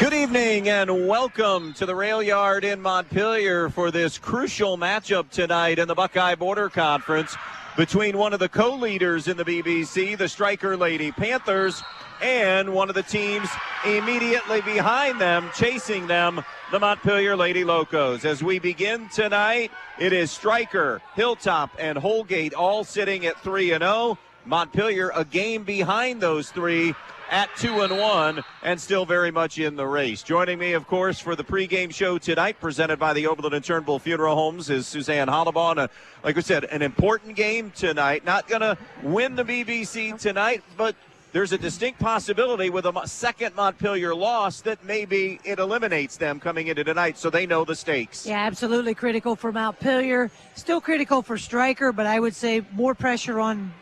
Good evening and welcome to the Rail Yard in Montpelier for this crucial matchup tonight in the Buckeye Border Conference between one of the co-leaders in the BBC, the Stryker Lady Panthers, and one of the teams immediately behind them, chasing them, the Montpelier Lady Locos. As we begin tonight, it is Stryker, Hilltop, and Holgate all sitting at 3-0. Montpelier a game behind those three at 2-1 and still very much in the race. Joining me, of course, for the pregame show tonight, presented by the Oberlin and Turnbull Funeral Homes, is Suzanne Hollabaugh. And like we said, an important game tonight. Not going to win the BBC tonight, but there's a distinct possibility with a second Montpelier loss that maybe it eliminates them coming into tonight, so they know the stakes. Yeah, absolutely critical for Montpelier. Still critical for Stryker, but I would say more pressure on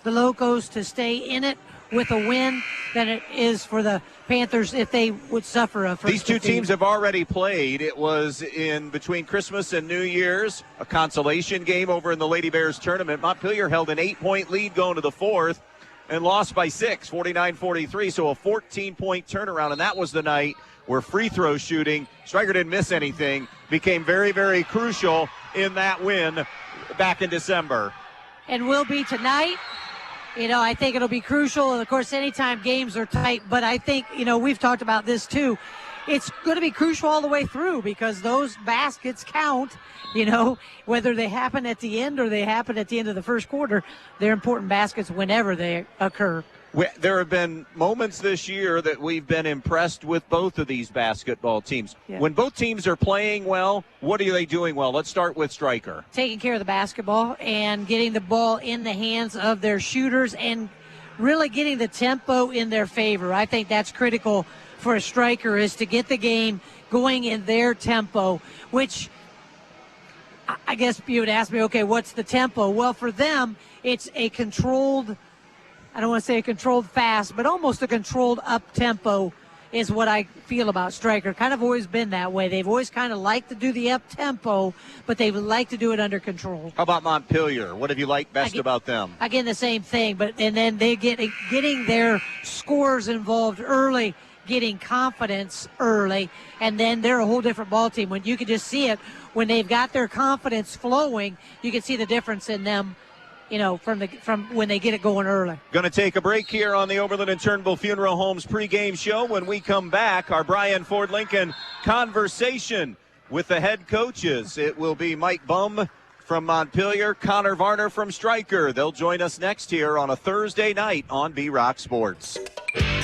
the Locos to stay in it with a win than it is for the Panthers if they would suffer a first These two defeat. teams have already played. It was in between Christmas and New Year's, a consolation game over in the Lady Bears tournament. Montpelier held an 8-point lead going to the fourth and lost by 6, 49-43, so a 14-point turnaround, and that was the night where free throw shooting, Stryker didn't miss anything, became very, very crucial in that win back in December. And will be tonight. You know, I think it'll be crucial. And, of course, anytime games are tight. But I think, you know, we've talked about this, too. It's going to be crucial all the way through because those baskets count, you know, whether they happen at the end or they happen at the end of the first quarter. They're important baskets whenever they occur. There have been moments this year that we've been impressed with both of these basketball teams. Yeah. When both teams are playing well, what are they doing well? Let's start with Stryker. Taking care of the basketball and getting the ball in the hands of their shooters and really getting the tempo in their favor. I think that's critical for a Stryker, is to get the game going in their tempo, which I guess you would ask me, okay, what's the tempo? Well, for them, it's a controlled, I don't want to say a controlled fast, but almost a controlled up-tempo is what I feel about Stryker. Kind of always been that way. They've always kind of liked to do the up-tempo, but they would like to do it under control. How about Montpelier? What have you liked best about them? Again, the same thing, and then they getting their scores involved early, getting confidence early, and then they're a whole different ball team. When you can just see it, when they've got their confidence flowing, you can see the difference in them, you know, from when they get it going early. Going to take a break here on the Oberlin and Turnbull Funeral Homes pregame show. When we come back, our Brian Ford Lincoln conversation with the head coaches. It will be Mike Bum from Montpelier, Connor Varner from Stryker. They'll join us next here on a Thursday night on B-Rock Sports.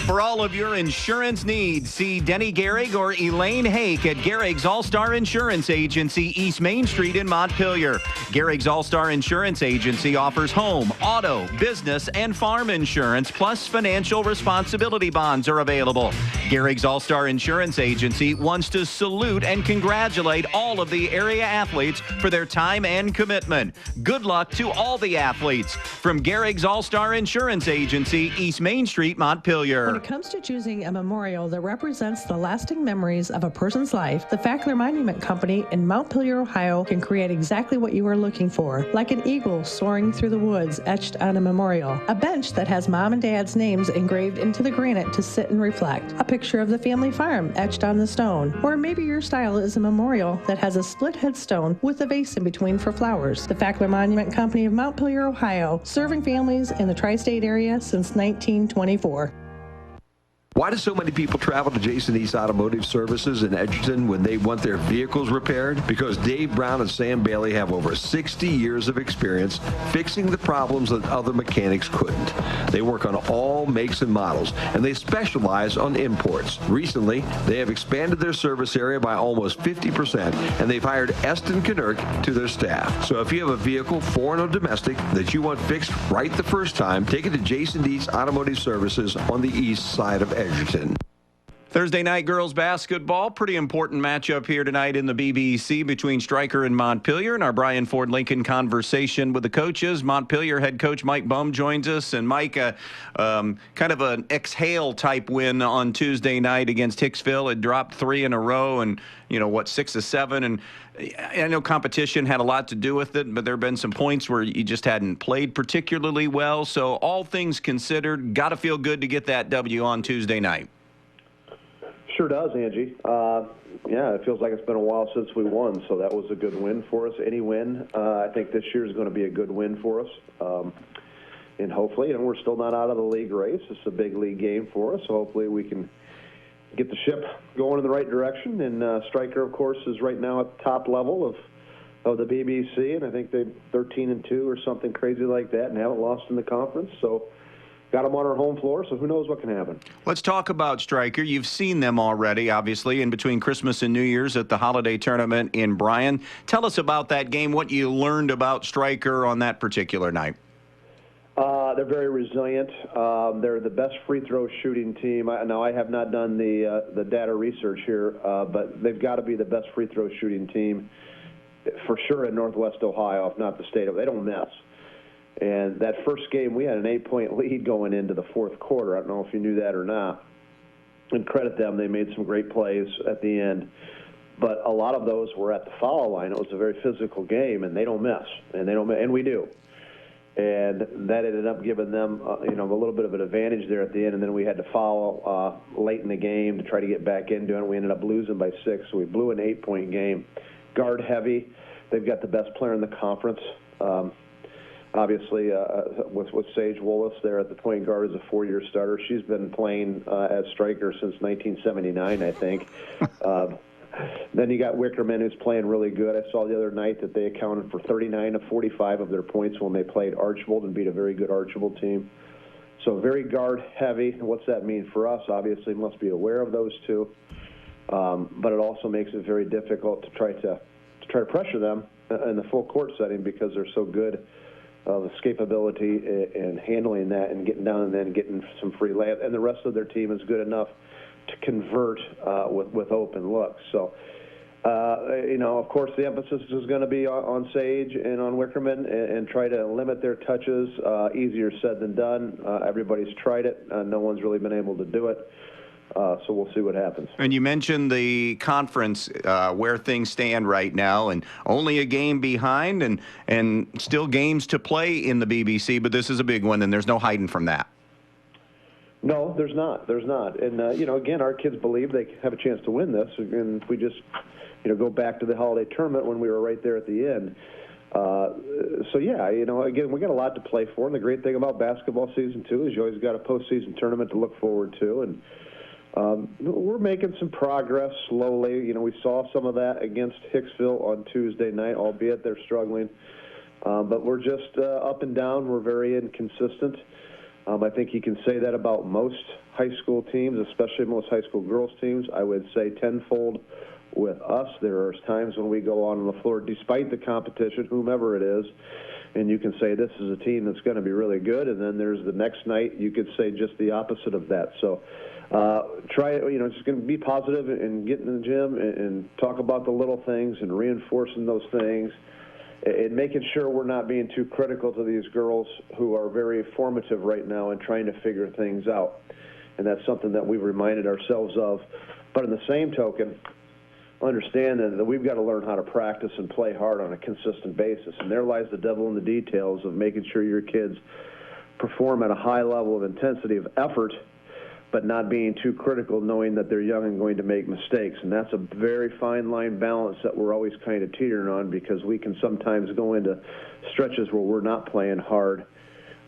For all of your insurance needs, see Denny Gehrig or Elaine Hake at Gehrig's All-Star Insurance Agency, East Main Street in Montpelier. Gehrig's All-Star Insurance Agency offers home, auto, business, and farm insurance, plus financial responsibility bonds are available. Gehrig's All-Star Insurance Agency wants to salute and congratulate all of the area athletes for their time and commitment. Good luck to all the athletes. From Gehrig's All-Star Insurance Agency, East Main Street, Montpelier. When it comes to choosing a memorial that represents the lasting memories of a person's life, the Fackler Monument Company in Montpelier, Ohio can create exactly what you are looking for, like an eagle soaring through the woods etched on a memorial, a bench that has mom and dad's names engraved into the granite to sit and reflect, a picture of the family farm etched on the stone, or maybe your style is a memorial that has a split headstone with a vase in between for flowers. The Fackler Monument Company of Montpelier, Ohio, serving families in the tri-state area since 1924. Why do so many people travel to Jason East Automotive Services in Edgerton when they want their vehicles repaired? Because Dave Brown and Sam Bailey have over 60 years of experience fixing the problems that other mechanics couldn't. They work on all makes and models, and they specialize on imports. Recently, they have expanded their service area by almost 50%, and they've hired Eston Knurk to their staff. So if you have a vehicle, foreign or domestic, that you want fixed right the first time, take it to Jason East Automotive Services on the east side of Edgerton. Thursday night girls basketball, pretty important matchup here tonight in the BBC between Stryker and Montpelier, and our Brian Ford Lincoln conversation with the coaches. Montpelier head coach Mike Bum joins us, and Mike, kind of an exhale type win on Tuesday night against Hicksville. It dropped 3 in a row, and 6 of 7, and I know competition had a lot to do with it, but there have been some points where you just hadn't played particularly well. So all things considered, got to feel good to get that W on Tuesday night. Sure does, Angie. Yeah, it feels like it's been a while since we won, so that was a good win for us. Any win, I think this year is going to be a good win for us. And hopefully, we're still not out of the league race. It's a big league game for us, so hopefully we can get the ship going in the right direction. And Stryker, of course, is right now at the top level of the BBC, and I think they're 13-2 or something crazy like that, and haven't lost in the conference. So got them on our home floor, so who knows what can happen. Let's talk about Stryker. You've seen them already, obviously, in between Christmas and New Year's at the holiday tournament in Bryan. Tell us about that game, what you learned about Stryker on that particular night. They're very resilient. They're the best free throw shooting team. Now, I have not done the data research here, but they've got to be the best free throw shooting team for sure in Northwest Ohio, if not the state of it. They don't miss. And that first game, we had an 8-point lead going into the fourth quarter. I don't know if you knew that or not. And credit them, they made some great plays at the end. But a lot of those were at the foul line. It was a very physical game, and they don't miss. And we do. And that ended up giving them, a little bit of an advantage there at the end. And then we had to foul late in the game to try to get back into it. We ended up losing by 6, so we blew an 8-point game. Guard heavy. They've got the best player in the conference. Obviously, with Sage Willis there at the point guard as a 4-year starter. She's been playing at Stryker since 1979, I think. Then you got Wickerman, who's playing really good. I saw the other night that they accounted for 39 of 45 of their points when they played Archbold and beat a very good Archbold team. So very guard heavy. What's that mean for us? Obviously, must be aware of those two. But it also makes it very difficult to try to pressure them in the full court setting because they're so good of escapability and handling that and getting down and then getting some free layup. And the rest of their team is good enough to convert with open looks. So, of course, the emphasis is going to be on Sage and on Wickerman and try to limit their touches. Easier said than done. Everybody's tried it. No one's really been able to do it. So we'll see what happens. And you mentioned the conference, where things stand right now, and only a game behind and still games to play in the BBC, but this is a big one, and there's no hiding from that. No, there's not. There's not. And, again, our kids believe they have a chance to win this. And if we just, go back to the holiday tournament when we were right there at the end. Again, we got a lot to play for. And the great thing about basketball season, too, is you always got a postseason tournament to look forward to. And we're making some progress slowly. We saw some of that against Hicksville on Tuesday night, albeit they're struggling. But we're just up and down. We're very inconsistent. I think you can say that about most high school teams, especially most high school girls teams. I would say tenfold with us. There are times when we go on the floor, despite the competition, whomever it is, and you can say this is a team that's going to be really good, and then there's the next night you could say just the opposite of that. So try, just going to be positive and get in the gym and talk about the little things and reinforcing those things. And making sure we're not being too critical to these girls who are very formative right now and trying to figure things out. And that's something that we've reminded ourselves of. But in the same token, understand that we've got to learn how to practice and play hard on a consistent basis. And there lies the devil in the details of making sure your kids perform at a high level of intensity of effort, but not being too critical, knowing that they're young and going to make mistakes. And that's a very fine line balance that we're always kind of teetering on, because we can sometimes go into stretches where we're not playing hard.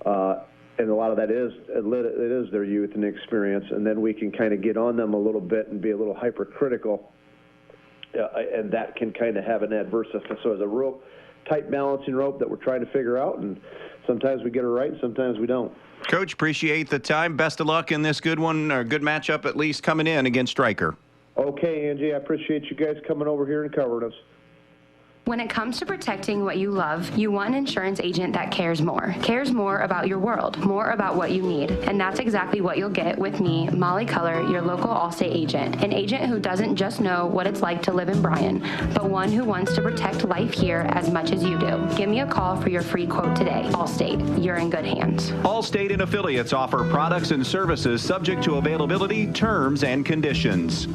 And a lot of that it is their youth and experience. And then we can kind of get on them a little bit and be a little hypercritical. And that can kind of have an adverse effect. So it's a real tight balancing rope that we're trying to figure out. And sometimes we get it right, and sometimes we don't. Coach, appreciate the time. Best of luck in this good one, or good matchup at least, coming in against Stryker. Okay, Angie, I appreciate you guys coming over here and covering us. When it comes to protecting what you love, you want an insurance agent that cares more about your world, more about what you need. And that's exactly what you'll get with me, Molly Culler, your local Allstate agent. An agent who doesn't just know what it's like to live in Bryan, but one who wants to protect life here as much as you do. Give me a call for your free quote today. Allstate, you're in good hands. Allstate and affiliates offer products and services subject to availability, terms, and conditions.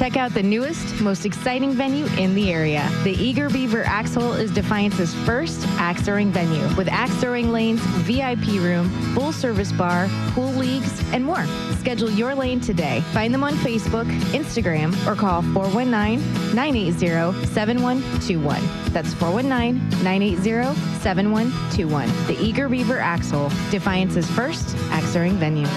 Check out the newest, most exciting venue in the area. The Eager Beaver Axe Hole is Defiance's first axe throwing venue with axe throwing lanes, VIP room, full service bar, pool leagues, and more. Schedule your lane today. Find them on Facebook, Instagram, or call 419-980-7121. That's 419-980-7121. The Eager Beaver Axe Hole, Defiance's first axe throwing venue.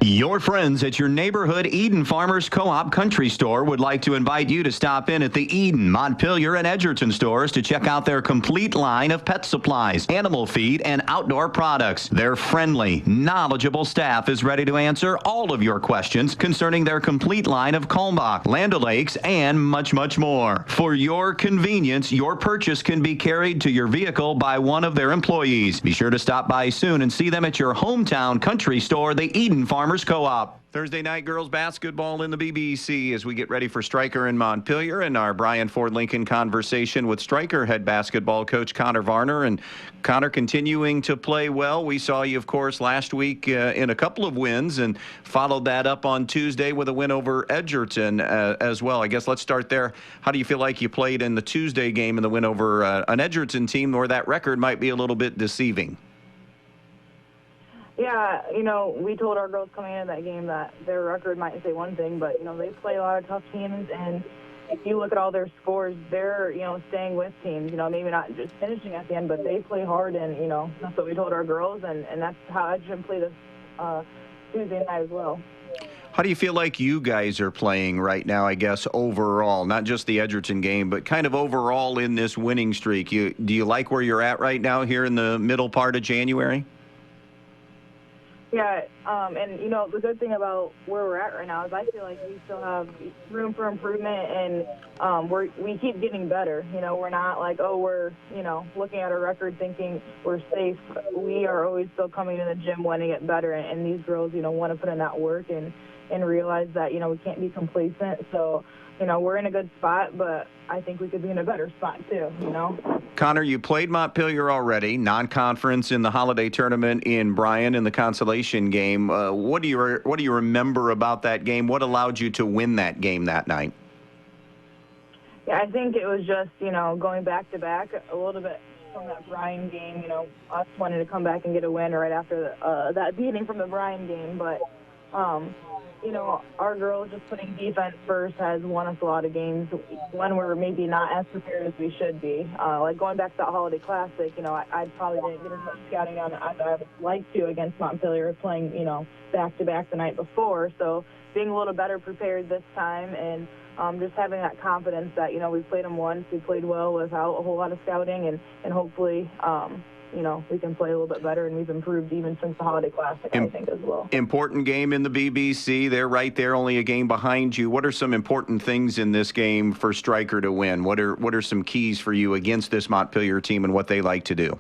Your friends at your neighborhood Eden Farmers Co-op Country Store would like to invite you to stop in at the Eden, Montpelier, and Edgerton stores to check out their complete line of pet supplies, animal feed, and outdoor products. Their friendly, knowledgeable staff is ready to answer all of your questions concerning their complete line of Kalmbach, Land O'Lakes, and much, much more. For your convenience, your purchase can be carried to your vehicle by one of their employees. Be sure to stop by soon and see them at your hometown country store, the Eden Farmers Co-op. Thursday night girls basketball in the BBC as we get ready for Stryker in Montpelier, and our Brian Ford Lincoln conversation with Stryker head basketball coach Connor Varner. And Connor continuing to play well. We saw you, of course, last week in a couple of wins and followed that up on Tuesday with a win over Edgerton as well. I guess let's start there. How do you feel like you played in the Tuesday game and the win over an Edgerton team where that record might be a little bit deceiving? Yeah, we told our girls coming into that game that their record might say one thing, but, they play a lot of tough teams, and if you look at all their scores, they're, staying with teams, maybe not just finishing at the end, but they play hard, and, that's what we told our girls, and that's how Edgerton played this Tuesday night as well. How do you feel like you guys are playing right now, I guess, overall? Not just the Edgerton game, but kind of overall in this winning streak. Do you like where you're at right now here in the middle part of January? Yeah, and, the good thing about where we're at right now is I feel like we still have room for improvement, and we keep getting better. We're not like, we're, looking at our record thinking we're safe. We are always still coming to the gym wanting to get better, and these girls, want to put in that work and realize that, we can't be complacent. So, we're in a good spot, but I think we could be in a better spot too, Connor, you played Montpelier already, non-conference in the holiday tournament in Bryan in the consolation game. What do you remember about that game? What allowed you to win that game that night? Yeah, I think it was just, going back to back a little bit from that Bryan game, us wanting to come back and get a win right after that beating from the Bryan game, but our girls just putting defense first has won us a lot of games when we're maybe not as prepared as we should be. Like going back to that Holiday Classic, I probably didn't get as much scouting on as I would like to against Montpelier playing, back-to-back the night before. So being a little better prepared this time and just having that confidence that, we've played them once, we played well without a whole lot of scouting, and hopefully we can play a little bit better, and we've improved even since the Holiday Classic, I think, as well. Important game in the BBC. They're right there, only a game behind you. What are some important things in this game for Stryker to win? What are some keys for you against this Montpelier team and what they like to do?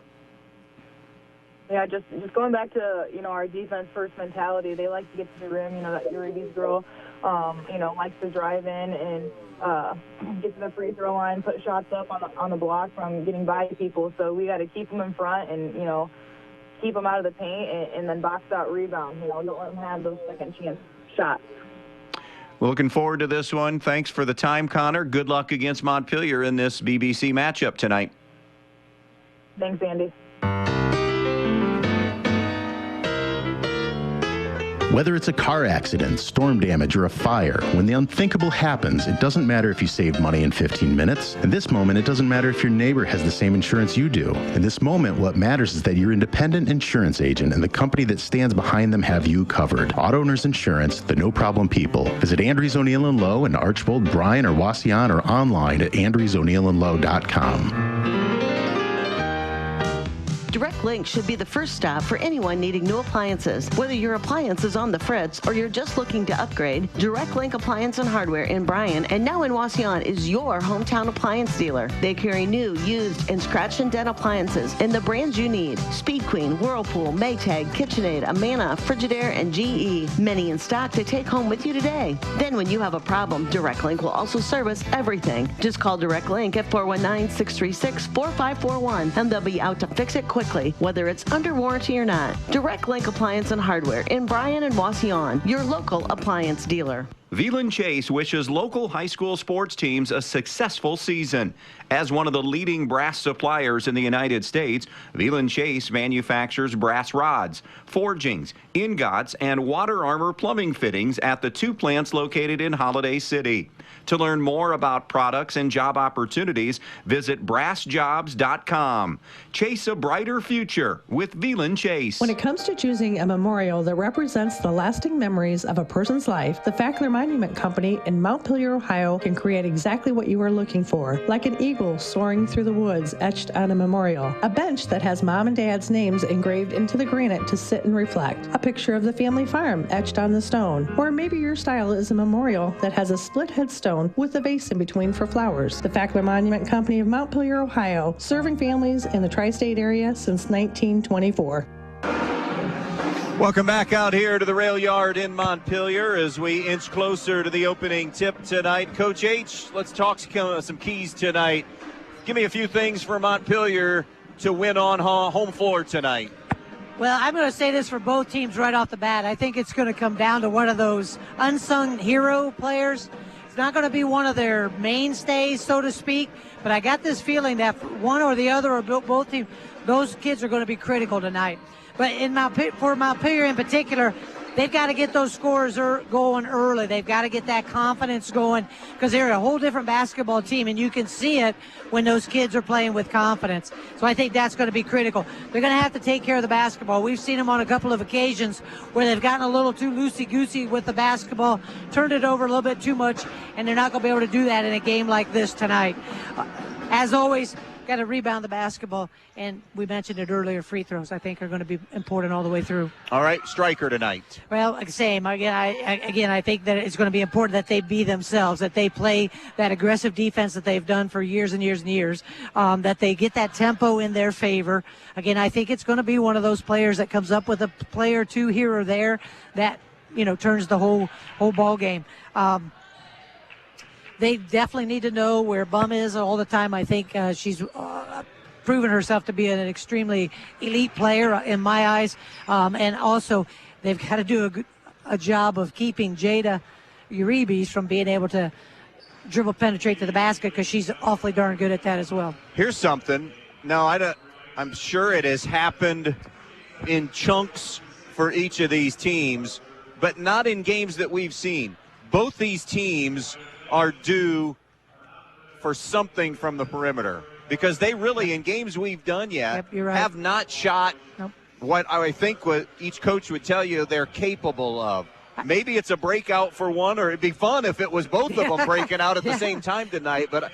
Yeah, just going back to, our defense-first mentality. They like to get to the rim. That Uribe's girl, likes to drive in and get to the free throw line, put shots up on the block from getting by people. So we got to keep them in front and, keep them out of the paint and then box out rebound. Don't let them have those second chance shots. Well, looking forward to this one. Thanks for the time, Connor. Good luck against Montpelier in this BBC matchup tonight. Thanks, Andy. Whether it's a car accident, storm damage, or a fire, when the unthinkable happens, it doesn't matter if you saved money in 15 minutes. In this moment, it doesn't matter if your neighbor has the same insurance you do. In this moment, what matters is that your independent insurance agent and the company that stands behind them have you covered. Auto Owners Insurance, the no-problem people. Visit Andrews O'Neill & Lowe in Archbold, Bryan, or Wasion, or online at andrewsoneillandlowe.com. Direct Link should be the first stop for anyone needing new appliances. Whether your appliance is on the fritz or you're just looking to upgrade, Direct Link Appliance and Hardware in Bryan and now in Wasion is your hometown appliance dealer. They carry new, used, and scratch and dent appliances in the brands you need. Speed Queen, Whirlpool, Maytag, KitchenAid, Amana, Frigidaire, and GE. Many in stock to take home with you today. Then when you have a problem, Direct Link will also service everything. Just call Direct Link at 419-636-4541 and they'll be out to fix it quickly, whether it's under warranty or not. Direct Link Appliance and Hardware in Bryan and Wasion, your local appliance dealer. Veland Chase wishes local high school sports teams a successful season. As one of the leading brass suppliers in the United States, Veland Chase manufactures brass rods, forgings, ingots, and water armor plumbing fittings at the 2 plants located in Holiday City. To learn more about products and job opportunities, visit brassjobs.com. Chase a brighter future with Veland Chase. When it comes to choosing a memorial that represents the lasting memories of a person's life, the Fackler Monument Company in Montpelier, Ohio can create exactly what you are looking for, like an eagle soaring through the woods etched on a memorial, a bench that has mom and dad's names engraved into the granite to sit and reflect, a picture of the family farm etched on the stone, or maybe your style is a memorial that has a split headstone with a vase in between for flowers. The Fackler Monument Company of Montpelier, Ohio, serving families in the tri-state area since 1924. Welcome back out here to the rail yard in Montpelier as we inch closer to the opening tip tonight. Coach H, let's talk some keys tonight. Give me a few things for Montpelier to win on home floor tonight. Well, I'm going to say this for both teams right off the bat. I think it's going to come down to one of those unsung hero players. It's not going to be one of their mainstays, so to speak, but I got this feeling that one or the other or both teams, those kids are going to be critical tonight. But for Montpelier in particular, they've got to get those scores going early. They've got to get that confidence going because they're a whole different basketball team, and you can see it when those kids are playing with confidence. So I think that's going to be critical. They're going to have to take care of the basketball. We've seen them on a couple of occasions where they've gotten a little too loosey-goosey with the basketball, turned it over a little bit too much, and they're not going to be able to do that in a game like this tonight. As always, got to rebound the basketball, and we mentioned it earlier, free throws I think are going to be important all the way through. All right, Stryker tonight. Well, same. I think that it's going to be important that they be themselves, that they play that aggressive defense that they've done for years and years and years, that they get that tempo in their favor. Again, I think it's going to be one of those players that comes up with a play or two here or there that, turns the whole ball game. They definitely need to know where Bum is all the time. I think she's proven herself to be an extremely elite player in my eyes. And also, they've got to do a job of keeping Jada Uribe from being able to dribble penetrate to the basket because she's awfully darn good at that as well. Here's something. Now, I'm sure it has happened in chunks for each of these teams, but not in games that we've seen. Both these teams are due for something from the perimeter because they really, in games we've done yet, have not shot what I think what each coach would tell you they're capable of. Maybe it's a breakout for one, or it'd be fun if it was both of them breaking out at the same time tonight, but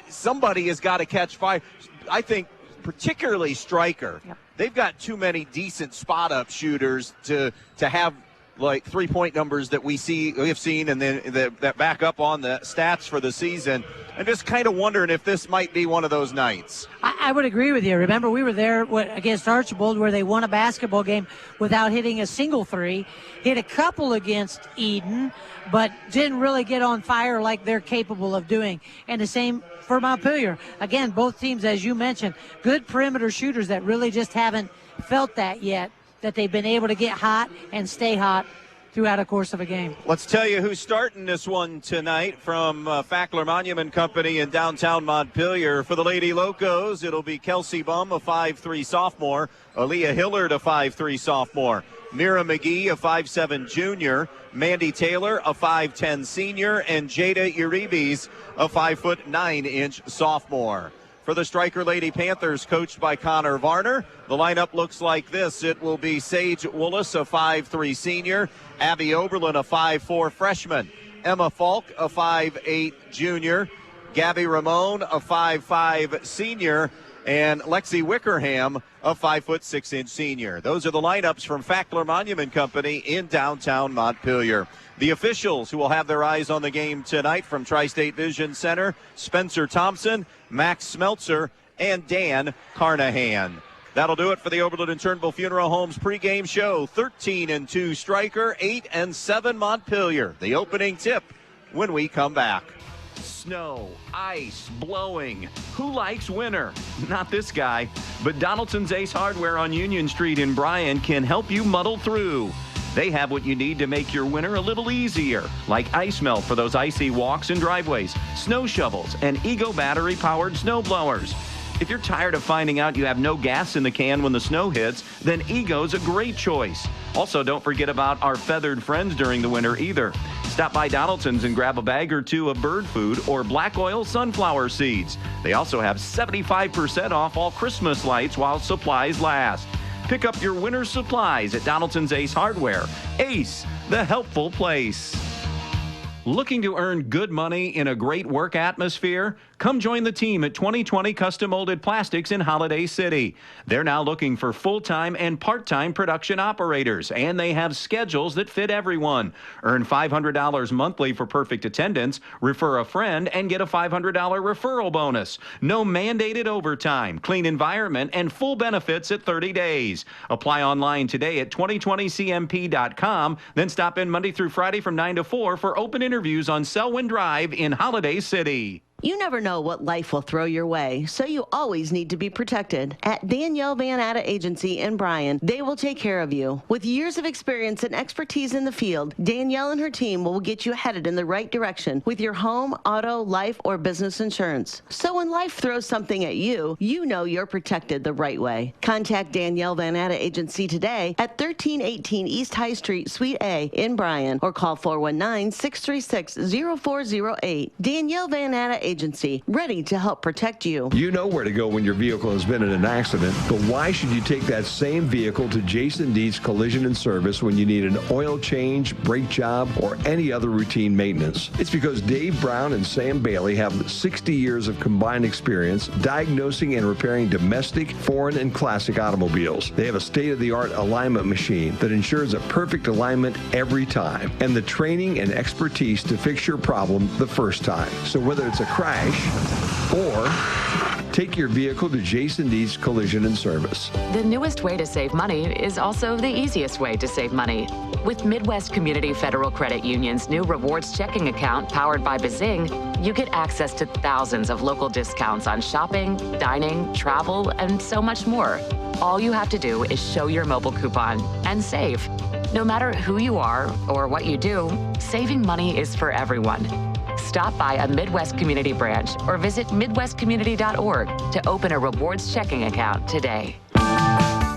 somebody has got to catch fire. I think particularly Stryker. They've got too many decent spot-up shooters to have like 3-point numbers that we have seen, and then that back up on the stats for the season. I'm just kind of wondering if this might be one of those nights. I would agree with you. Remember, we were there against Archibald where they won a basketball game without hitting a single three, hit a couple against Eden, but didn't really get on fire like they're capable of doing. And the same for Montpelier. Again, both teams, as you mentioned, good perimeter shooters that really just haven't felt that yet, that they've been able to get hot and stay hot throughout the course of a game. Let's tell you who's starting this one tonight from Fackler Monument Company in downtown Montpelier. For the Lady Locos, it'll be Kelsey Bum, a 5'3 sophomore, Aaliyah Hillard, a 5'3 sophomore, Mira McGee, a 5'7 junior, Mandy Taylor, a 5'10 senior, and Jada Uribes, a 5'9" sophomore. For the Stryker Lady Panthers, coached by Connor Varner, the lineup looks like this. It will be Sage Willis, a 5'3 senior, Abby Oberlin, a 5'4 freshman, Emma Falk, a 5'8 junior, Gabby Ramon, a 5'5 senior, and Lexi Wickerham, a 5'6" senior. Those are the lineups from Fackler Monument Company in downtown Montpelier. The officials who will have their eyes on the game tonight from Tri-State Vision Center, Spencer Thompson, Max Smeltzer, and Dan Carnahan. That'll do it for the Oberlin and Turnbull Funeral Homes pregame show. 13-2 Stryker, 8-7 Montpelier. The opening tip when we come back. Snow, ice, blowing. Who likes winter? Not this guy. But Donaldson's Ace Hardware on Union Street in Bryan can help you muddle through. They have what you need to make your winter a little easier, like ice melt for those icy walks and driveways, snow shovels, and Ego battery-powered snow blowers. If you're tired of finding out you have no gas in the can when the snow hits, then Ego's a great choice. Also, don't forget about our feathered friends during the winter either. Stop by Donaldson's and grab a bag or two of bird food or black oil sunflower seeds. They also have 75% off all Christmas lights while supplies last. Pick up your winter supplies at Donaldson's Ace Hardware. Ace, the helpful place. Looking to earn good money in a great work atmosphere? Come join the team at 2020 Custom Molded Plastics in Holiday City. They're now looking for full-time and part-time production operators, and they have schedules that fit everyone. Earn $500 monthly for perfect attendance, refer a friend, and get a $500 referral bonus. No mandated overtime, clean environment, and full benefits at 30 days. Apply online today at 2020cmp.com, then stop in Monday through Friday from 9 to 4 for open interviews on Selwyn Drive in Holiday City. You never know what life will throw your way, so you always need to be protected. At Danielle Van Atta Agency in Bryan, they will take care of you. With years of experience and expertise in the field, Danielle and her team will get you headed in the right direction with your home, auto, life, or business insurance. So when life throws something at you, you know you're protected the right way. Contact Danielle Van Atta Agency today at 1318 East High Street, Suite A in Bryan, or call 419-636-0408. Danielle Van Atta Agency, ready to help protect you. You know where to go when your vehicle has been in an accident, but why should you take that same vehicle to Jason Deets Collision and Service when you need an oil change, brake job, or any other routine maintenance? It's because Dave Brown and Sam Bailey have 60 years of combined experience diagnosing and repairing domestic, foreign, and classic automobiles. They have a state-of-the-art alignment machine that ensures a perfect alignment every time, and the training and expertise to fix your problem the first time. So whether it's a crash or take your vehicle to Jason Deets Collision and Service. The newest way to save money is also the easiest way to save money. With Midwest Community Federal Credit Union's new rewards checking account powered by Bazing, you get access to thousands of local discounts on shopping, dining, travel, and so much more. All you have to do is show your mobile coupon and save. No matter who you are or what you do, saving money is for everyone. Stop by a Midwest Community branch or visit midwestcommunity.org to open a rewards checking account today.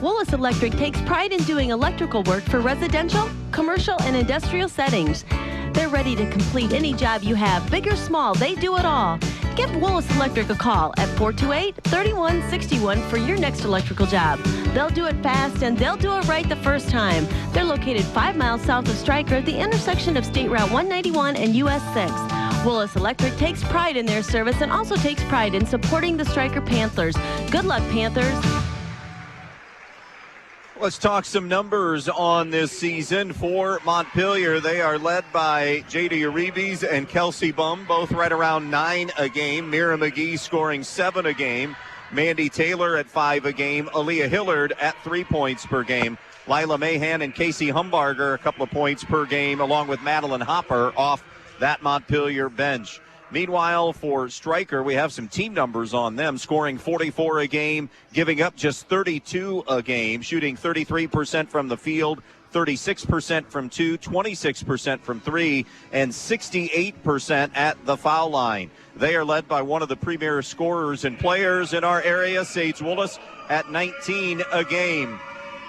Willis Electric takes pride in doing electrical work for residential, commercial, and industrial settings. They're ready to complete any job you have, big or small, they do it all. Give Willis Electric a call at 428-3161 for your next electrical job. They'll do it fast and they'll do it right the first time. They're located 5 miles south of Stryker at the intersection of State Route 191 and US 6. Willis Electric takes pride in their service and also takes pride in supporting the Stryker Panthers. Good luck, Panthers. Let's talk some numbers on this season for Montpelier. They are led by Jada Uribe and Kelsey Bum, both right around 9 a game. Mira McGee scoring 7 a game. Mandy Taylor at 5 a game. Aaliyah Hillard at 3 points per game. Lila Mahan and Casey Humbarger a couple of points per game, along with Madeline Hopper off that Montpelier bench. Meanwhile, for Stryker, we have some team numbers on them, scoring 44 a game, giving up just 32 a game, shooting 33% from the field, 36% from 2, 26% from 3, and 68% at the foul line. They are led by one of the premier scorers and players in our area, Sage Willis, at 19 a game.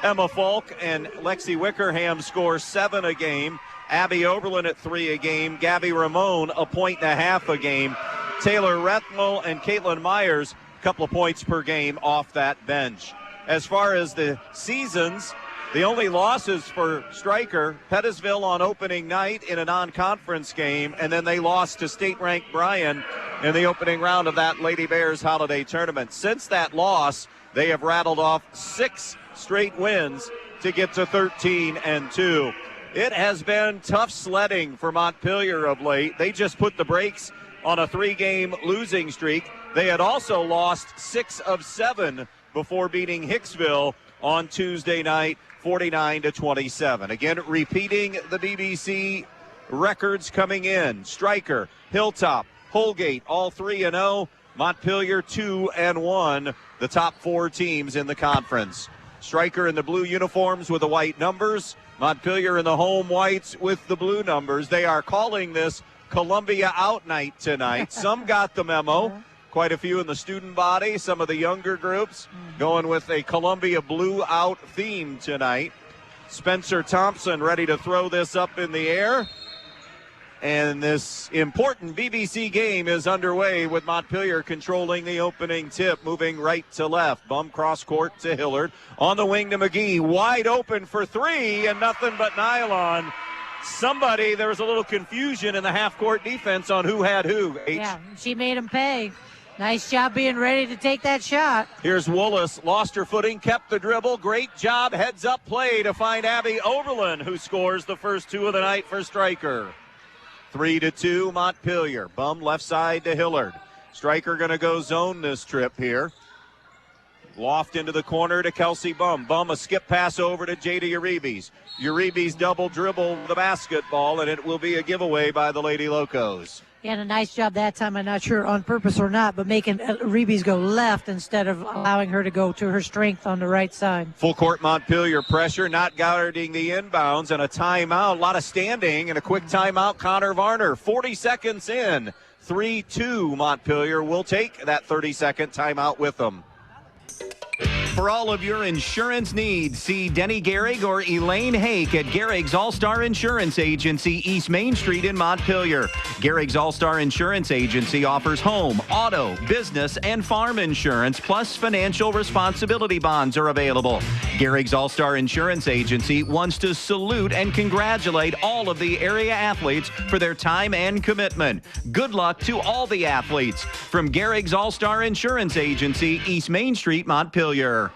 Emma Falk and Lexi Wickerham score 7 a game. Abby Oberlin at 3 a game. Gabby Ramon a point and a half a game. Taylor Rethmel and Caitlin Myers a couple of points per game off that bench. As far as the seasons, the only losses for Stryker, Pettisville on opening night in a non-conference game, and then they lost to state-ranked Bryan in the opening round of that Lady Bears Holiday Tournament. Since that loss, they have rattled off 6 straight wins to get to 13-2. It has been tough sledding for Montpelier of late. They just put the brakes on a 3-game losing streak. They had also lost 6 of 7 before beating Hicksville on Tuesday night, 49-27. Again, repeating the BBC records coming in. Stryker, Hilltop, Holgate, all 3-0. Montpelier 2-1, the top 4 teams in the conference. Stryker in the blue uniforms with the white numbers. Montpelier in the home whites with the blue numbers. They are calling this Columbia Out Night tonight. Some got the memo. Quite a few in the student body. Some of the younger groups going with a Columbia Blue Out theme tonight. Spencer Thompson ready to throw this up in the air. And this important BBC game is underway with Montpelier controlling the opening tip, moving right to left. Bum cross court to Hillard. On the wing to McGee. Wide open for three and nothing but nylon. There was a little confusion in the half-court defense on who had who. Yeah, she made him pay. Nice job being ready to take that shot. Here's Willis, lost her footing, kept the dribble. Great job, heads-up play to find Abby Oberlin, who scores the first two of the night for Stryker. 3-2 Montpelier. Bum left side to Hillard. Stryker going to go zone this trip here. Loft into the corner to Kelsey Bum. Bum a skip pass over to Jada Uribe's. Uribe's double dribble the basketball, and it will be a giveaway by the Lady Locos. Yeah, and a nice job that time. I'm not sure on purpose or not, but making Uribe's go left instead of allowing her to go to her strength on the right side. Full court Montpelier pressure, not guarding the inbounds, and a timeout. A lot of standing and a quick timeout. Connor Varner, 40 seconds in. 3-2 Montpelier will take that 30-second timeout with them. For all of your insurance needs, see Denny Gehrig or Elaine Hake at Gehrig's All-Star Insurance Agency, East Main Street in Montpelier. Gehrig's All-Star Insurance Agency offers home, auto, business, and farm insurance, plus financial responsibility bonds are available. Gehrig's All-Star Insurance Agency wants to salute and congratulate all of the area athletes for their time and commitment. Good luck to all the athletes. From Gehrig's All-Star Insurance Agency, East Main Street, Montpelier.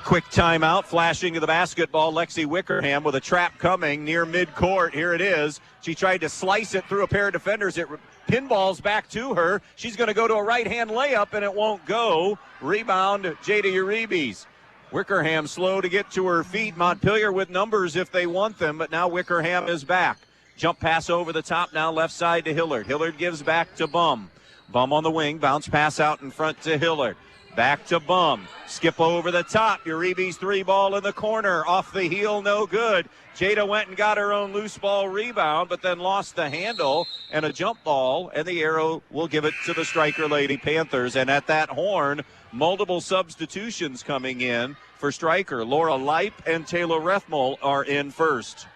Quick timeout, flashing to the basketball. Lexi Wickerham with a trap coming near midcourt. Here it is. She tried to slice it through a pair of defenders. It pinballs back to her. She's going to go to a right-hand layup, and it won't go. Rebound, Jada Uribe's. Wickerham slow to get to her feet. Montpelier with numbers if they want them, but now Wickerham is back. Jump pass over the top now, left side to Hillard. Hillard gives back to Bum. Bum on the wing, bounce pass out in front to Hillard. Back to Bum. Skip over the top. Uribe's three ball in the corner. Off the heel, no good. Jada went and got her own loose ball rebound, but then lost the handle and a jump ball, and the arrow will give it to the Stryker Lady Panthers. And at that horn, multiple substitutions coming in for Stryker. Laura Leip and Taylor Rethmel are in first.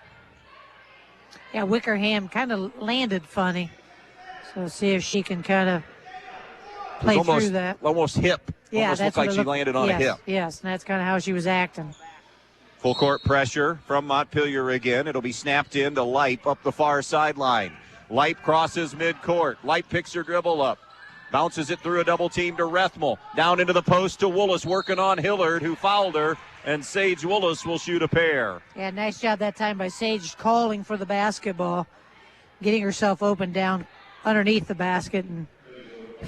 Yeah, Wickerham kind of landed funny. So see if she can kind of play through that. Almost hip. Yeah, almost that's looked like she landed on a hip. Yes, and that's kind of how she was acting. Full court pressure from Montpelier again. It'll be snapped in to Leip up the far sideline. Leip crosses midcourt. Leip picks her dribble up. Bounces it through a double team to Rethmel. Down into the post to Willis, working on Hillard, who fouled her, and Sage Willis will shoot a pair. Yeah, nice job that time by Sage calling for the basketball, getting herself open down underneath the basket and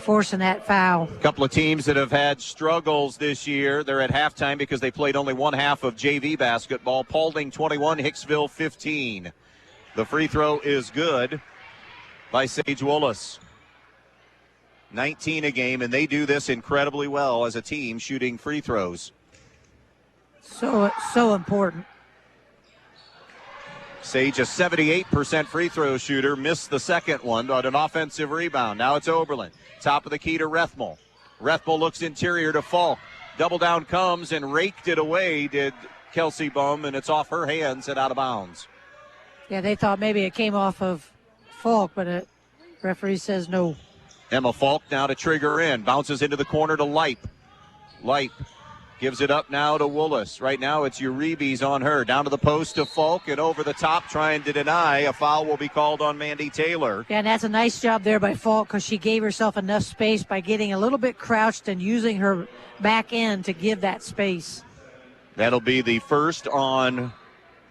forcing that foul. A couple of teams that have had struggles this year. They're at halftime because they played only one half of JV basketball. Paulding 21, Hicksville 15. The free throw is good by Sage Willis. 19 a game, and they do this incredibly well as a team, shooting free throws. So important. Sage, a 78% free throw shooter, missed the second one on an offensive rebound. Now it's Oberlin. Top of the key to Rethmel. Rethmel looks interior to Falk. Double down comes and raked it away, did Kelsey Bum, and it's off her hands and out of bounds. Yeah, they thought maybe it came off of Falk, but the referee says no. Emma Falk now to trigger in. Bounces into the corner to Leip. Leip gives it up now to Willis. Right now it's Uribe's on her. Down to the post to Falk and over the top trying to deny. A foul will be called on Mandy Taylor. Yeah, and that's a nice job there by Falk because she gave herself enough space by getting a little bit crouched and using her back end to give that space. That'll be the first on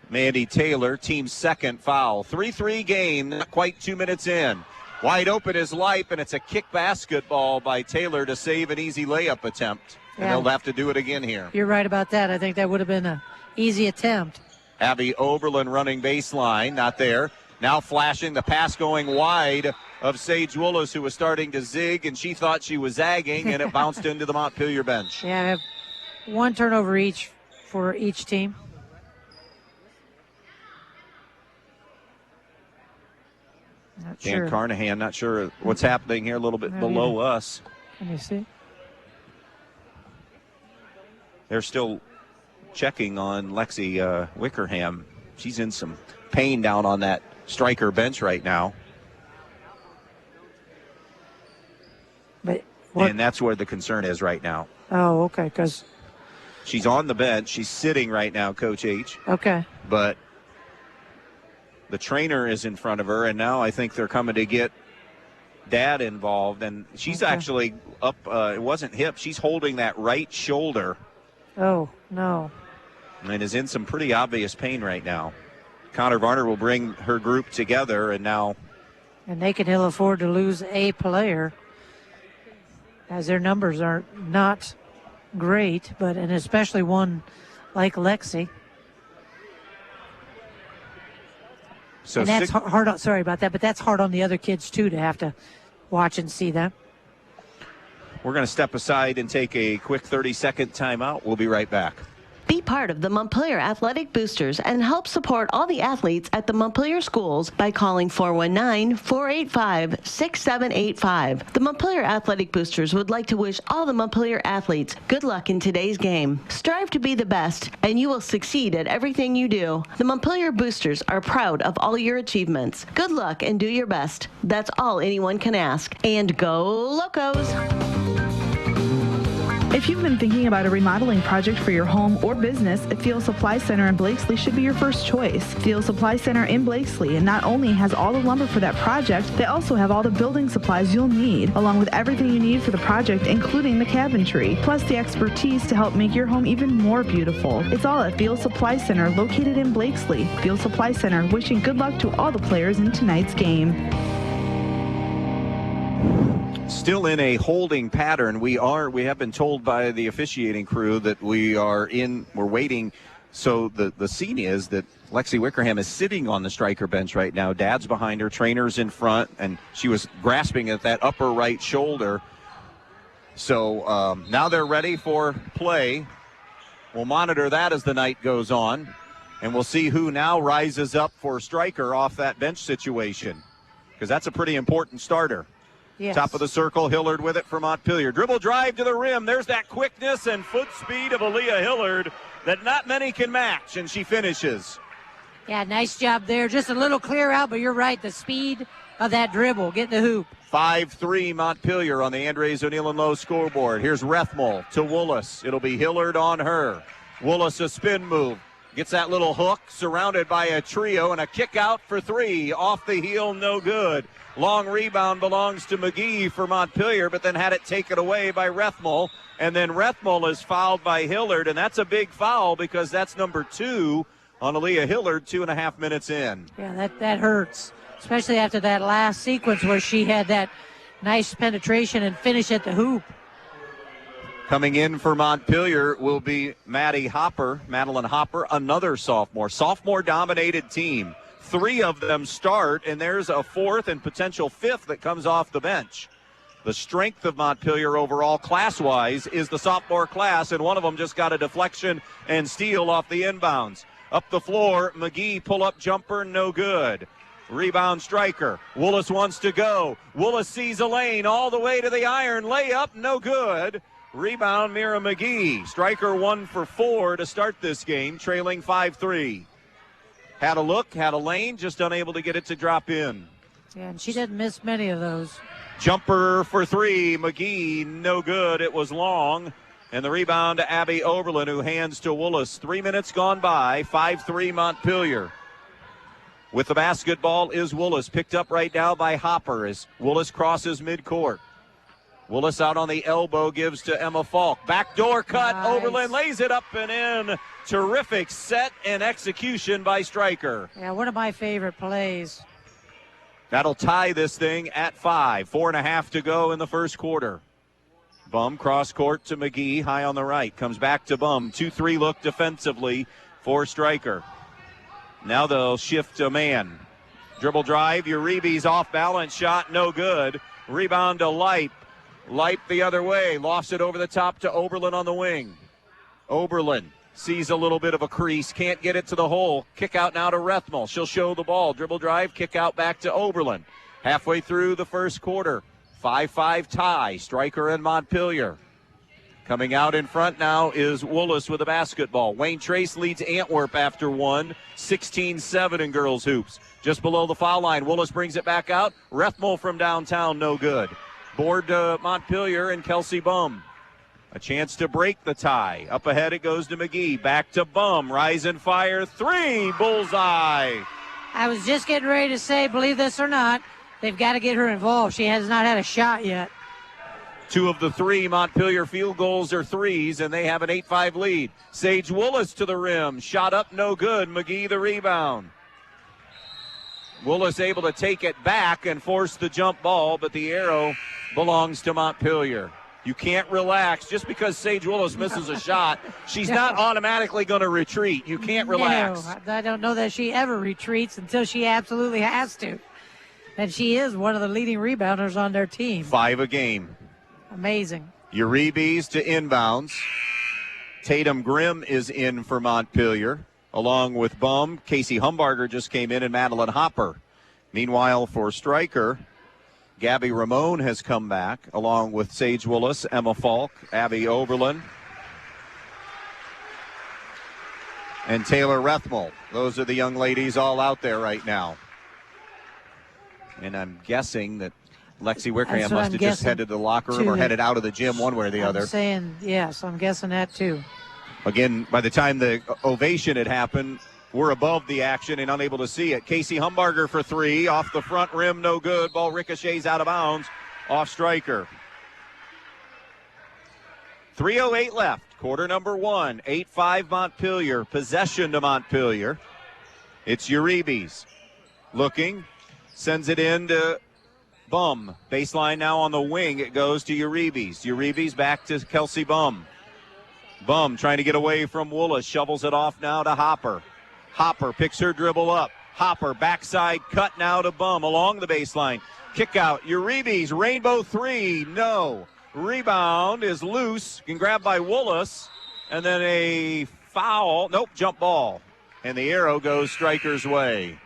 Mandy Taylor, team's second foul. 3-3 game, not quite 2 minutes in. Wide open is Leip, and it's a kick basketball by Taylor to save an easy layup attempt. And they'll have to do it again here. You're right about that. I think that would have been an easy attempt. Abby Oberlin running baseline, not there. Now flashing the pass going wide of Sage Willis, who was starting to zig, and she thought she was zagging, and it bounced into the Montpelier bench. Yeah, One turnover each for each team. Not Dan sure. Carnahan, not sure what's happening here, a little bit below us. Can you see? They're still checking on Lexi Wickerham. She's in some pain down on that Stryker bench right now. And that's where the concern is right now. Oh, okay, because she's on the bench. She's sitting right now, Coach H. Okay. But the trainer is in front of her, and now I think they're coming to get Dad involved. And she's actually up, it wasn't hip. She's holding that right shoulder. Oh, no. And is in some pretty obvious pain right now. Connor Varner will bring her group together, and now. And they can ill afford to lose a player, as their numbers are not great, and especially one like Lexi. So and that's hard on, sorry about that, but that's hard on the other kids too to have to watch and see that. We're going to step aside and take a quick 30-second timeout. We'll be right back. Be part of the Montpelier Athletic Boosters and help support all the athletes at the Montpelier schools by calling 419-485-6785. The Montpelier Athletic Boosters would like to wish all the Montpelier athletes good luck in today's game. Strive to be the best, and you will succeed at everything you do. The Montpelier Boosters are proud of all your achievements. Good luck and do your best. That's all anyone can ask. And go Locos! If you've been thinking about a remodeling project for your home or business, Field Supply Center in Blakesley should be your first choice. Field Supply Center in Blakesley not only has all the lumber for that project, they also have all the building supplies you'll need, along with everything you need for the project, including the cabinetry, plus the expertise to help make your home even more beautiful. It's all at Field Supply Center, located in Blakesley. Field Supply Center, wishing good luck to all the players in tonight's game. Still in a holding pattern. We have been told by the officiating crew that we're waiting. So the scene is that Lexi Wickerham is sitting on the Stryker bench right now. Dad's behind her, trainer's in front, and she was grasping at that upper right shoulder. So now they're ready for play. We'll monitor that as the night goes on, and we'll see who now rises up for Stryker off that bench situation, because that's a pretty important starter. Yes. Top of the circle, Hillard with it for Montpelier. Dribble drive to the rim. There's that quickness and foot speed of Aaliyah Hillard that not many can match, and she finishes. Yeah, nice job there. Just a little clear out, but you're right. The speed of that dribble, get the hoop. 5-3 Montpelier on the Andres O'Neill and Lowe scoreboard. Here's Rethmel to Woolis. It'll be Hillard on her. Woolis a spin move. Gets that little hook surrounded by a trio, and a kick out for three. Off the heel, no good. Long rebound belongs to McGee for Montpelier, but then had it taken away by Rethmel. And then Rethmel is fouled by Hillard, and that's a big foul because that's number 2 on Aaliyah Hillard, 2.5 minutes in. Yeah, that hurts, especially after that last sequence where she had that nice penetration and finish at the hoop. Coming in for Montpelier will be Madeline Hopper, another sophomore. Sophomore-dominated team. 3 of them start, and there's a 4th and potential 5th that comes off the bench. The strength of Montpelier overall, class-wise, is the sophomore class, and one of them just got a deflection and steal off the inbounds. Up the floor, McGee pull-up jumper, no good. Rebound Stryker. Woolis wants to go. Woolis sees a lane all the way to the iron. Layup, no good. Rebound, Mira McGee. Stryker 1 for 4 to start this game, trailing 5-3. Had a look, had a lane, just unable to get it to drop in. Yeah, and she didn't miss many of those. Jumper for 3, McGee, no good. It was long. And the rebound to Abby Oberlin, who hands to Woolis. 3 minutes gone by, 5-3 Montpelier. With the basketball is Woolis, picked up right now by Hopper as Woolis crosses midcourt. Woolis out on the elbow, gives to Emma Falk. Backdoor cut, nice. Oberlin lays it up and in. Terrific set and execution by Stryker. Yeah, one of my favorite plays. That'll tie this thing at 5. 4.5 to go in the first quarter. Bum cross court to McGee, high on the right. Comes back to Bum. 2-3 look defensively for Stryker. Now they'll shift to man. Dribble drive, Uribe's off balance shot, no good. Rebound to Leip. Leip the other way, lofts it over the top to Oberlin on the wing. Oberlin sees a little bit of a crease, can't get it to the hole. Kick out now to Rethmel. She'll show the ball. Dribble drive, kick out back to Oberlin. Halfway through the first quarter, 5-5 tie, Stryker and Montpelier. Coming out in front now is Woolis with a basketball. Wayne Trace leads Antwerp after one, 16-7 in girls hoops. Just below the foul line, Woolis brings it back out. Rethmel from downtown, no good. Board to Montpelier and Kelsey Bum. A chance to break the tie. Up ahead it goes to McGee. Back to Bum. Rise and fire. 3. Bullseye. I was just getting ready to say, believe this or not, they've got to get her involved. She has not had a shot yet. 2 of the 3 Montpelier field goals are threes, and they have an 8-5 lead. Sage Woolis to the rim. Shot up, no good. McGee the rebound. Woolis able to take it back and force the jump ball, but the arrow belongs to Montpelier. You can't relax. Just because Sage Woolis misses a shot, she's not automatically going to retreat. You can't relax. No, I don't know that she ever retreats until she absolutely has to. And she is one of the leading rebounders on their team. 5 a game. Amazing. Uribe's to inbounds. Tatum Grimm is in for Montpelier, along with Bum. Casey Humbarger just came in, and Madeline Hopper. Meanwhile, for Stryker, Gabby Ramone has come back, along with Sage Woolis, Emma Falk, Abby Oberlin, and Taylor Rethmel. Those are the young ladies all out there right now. And I'm guessing that Lexi Wickham must have just headed to the locker room or headed out of the gym one way or the other. I'm saying, yes, I'm guessing that too. Again, by the time the ovation had happened, we're above the action and unable to see it. Casey Humbarger for 3. Off the front rim, no good. Ball ricochets out of bounds off Stryker. 3:08 left. Quarter number 1. 8-5 Montpelier. Possession to Montpelier. It's Uribe's. Looking. Sends it in to Bum. Baseline now on the wing. It goes to Uribe's. Uribe's back to Kelsey Bum. Bum trying to get away from Woolis. Shovels it off now to Hopper. Hopper picks her dribble up. Hopper backside cut now to Bum along the baseline. Kick out. Uribe's rainbow 3. No. Rebound is loose. Can grab by Woolis. And then a foul. Nope, jump ball. And the arrow goes Stryker's way.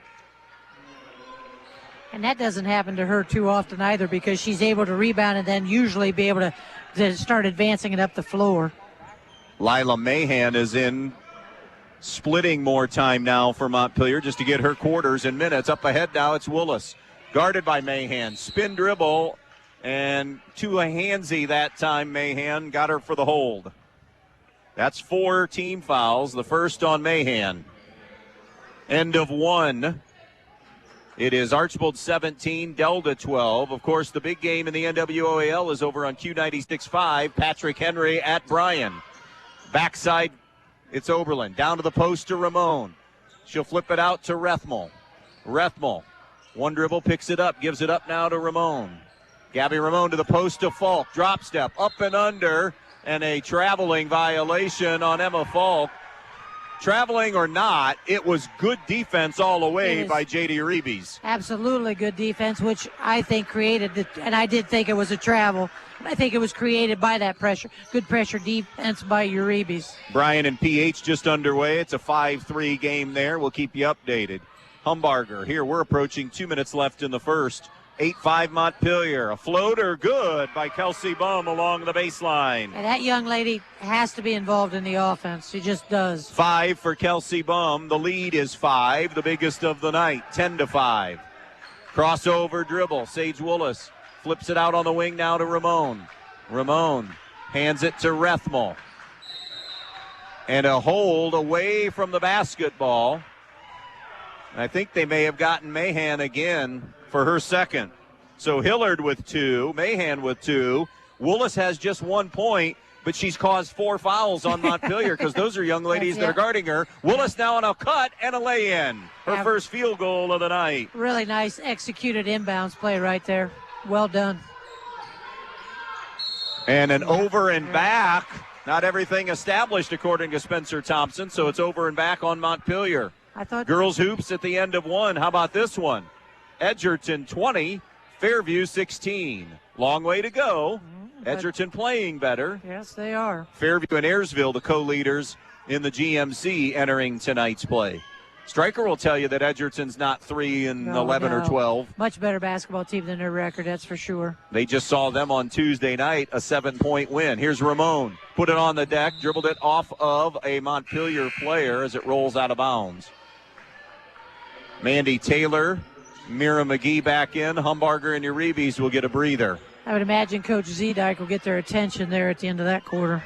And that doesn't happen to her too often either, because she's able to rebound and then usually be able to start advancing it up the floor. Lila Mahan is in, splitting more time now for Montpelier just to get her quarters and minutes. Up ahead now, it's Woolis. Guarded by Mahan. Spin dribble, and to a handsy that time. Mahan got her for the hold. That's 4 team fouls, the first on Mahan. End of 1. It is Archbold 17, Delta 12. Of course, the big game in the NWOAL is over on Q96.5. Patrick Henry at Bryan. Backside, it's Oberlin. Down to the post to Ramone. She'll flip it out to Rethmel. Rethmel, one dribble, picks it up, gives it up now to Ramone. Gabby Ramone to the post to Falk. Drop step, up and under, and a traveling violation on Emma Falk. Traveling or not, it was good defense all the way by J.D. Uribe's. Absolutely good defense, which I think created, and I did think it was a travel. I think it was created by that pressure. Good pressure defense by Uribe's. Bryan and PH just underway. It's a 5-3 game there. We'll keep you updated. Humbarger, here we're approaching 2 minutes left in the first. 8-5 Montpelier. A floater good by Kelsey Bum along the baseline. And that young lady has to be involved in the offense. She just does. 5 for Kelsey Bum. The lead is 5, the biggest of the night, 10-5. Crossover dribble. Sage Woolis flips it out on the wing now to Ramone. Ramone hands it to Rethmel. And a hold away from the basketball. I think they may have gotten Mahan again for her second. So Hillard with 2, Mahan with 2. Woolis has just 1 point, but she's caused 4 fouls on Montpelier because those are young ladies that are guarding her. Willis now on a cut and a lay-in. Her first field goal of the night. Really nice executed inbounds play right there. Well done. And an over and back. Not everything established according to Spencer Thompson, so it's over and back on Montpelier. I thought girls hoops at the end of 1. How about this one? Edgerton 20, Fairview 16. Long way to go. Edgerton playing better. Yes, they are. Fairview and Ayersville, the co-leaders in the GMC, entering tonight's play. Stryker will tell you that Edgerton's not 3-11 or 12. Much better basketball team than their record, that's for sure. They just saw them on Tuesday night, a 7-point win. Here's Ramon. Put it on the deck, dribbled it off of a Montpelier player as it rolls out of bounds. Mandy Taylor, Mira McGee back in. Humbarger and Uribe's will get a breather. I would imagine Coach Zedike will get their attention there at the end of that quarter.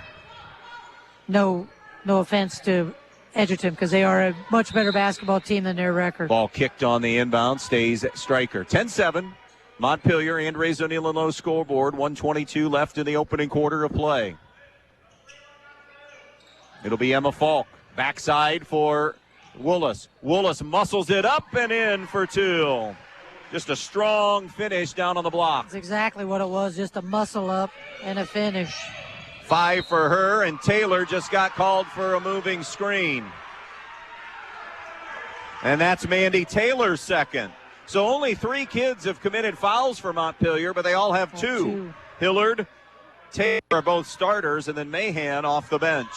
No offense to Edgerton, because they are a much better basketball team than their record. Ball kicked on the inbound, stays at Stryker. 10-7, Montpelier, Andres O'Neill and low scoreboard. 1:22 left in the opening quarter of play. It'll be Emma Falk. Backside for Willis. Willis muscles it up and in for two. Just a strong finish down on the block. That's exactly what it was, just a muscle up and a finish. 5 for her, and Taylor just got called for a moving screen. And that's Mandy Taylor's second. So only 3 kids have committed fouls for Montpelier, but they all have 2. Hillard, Taylor are both starters, and then Mahan off the bench.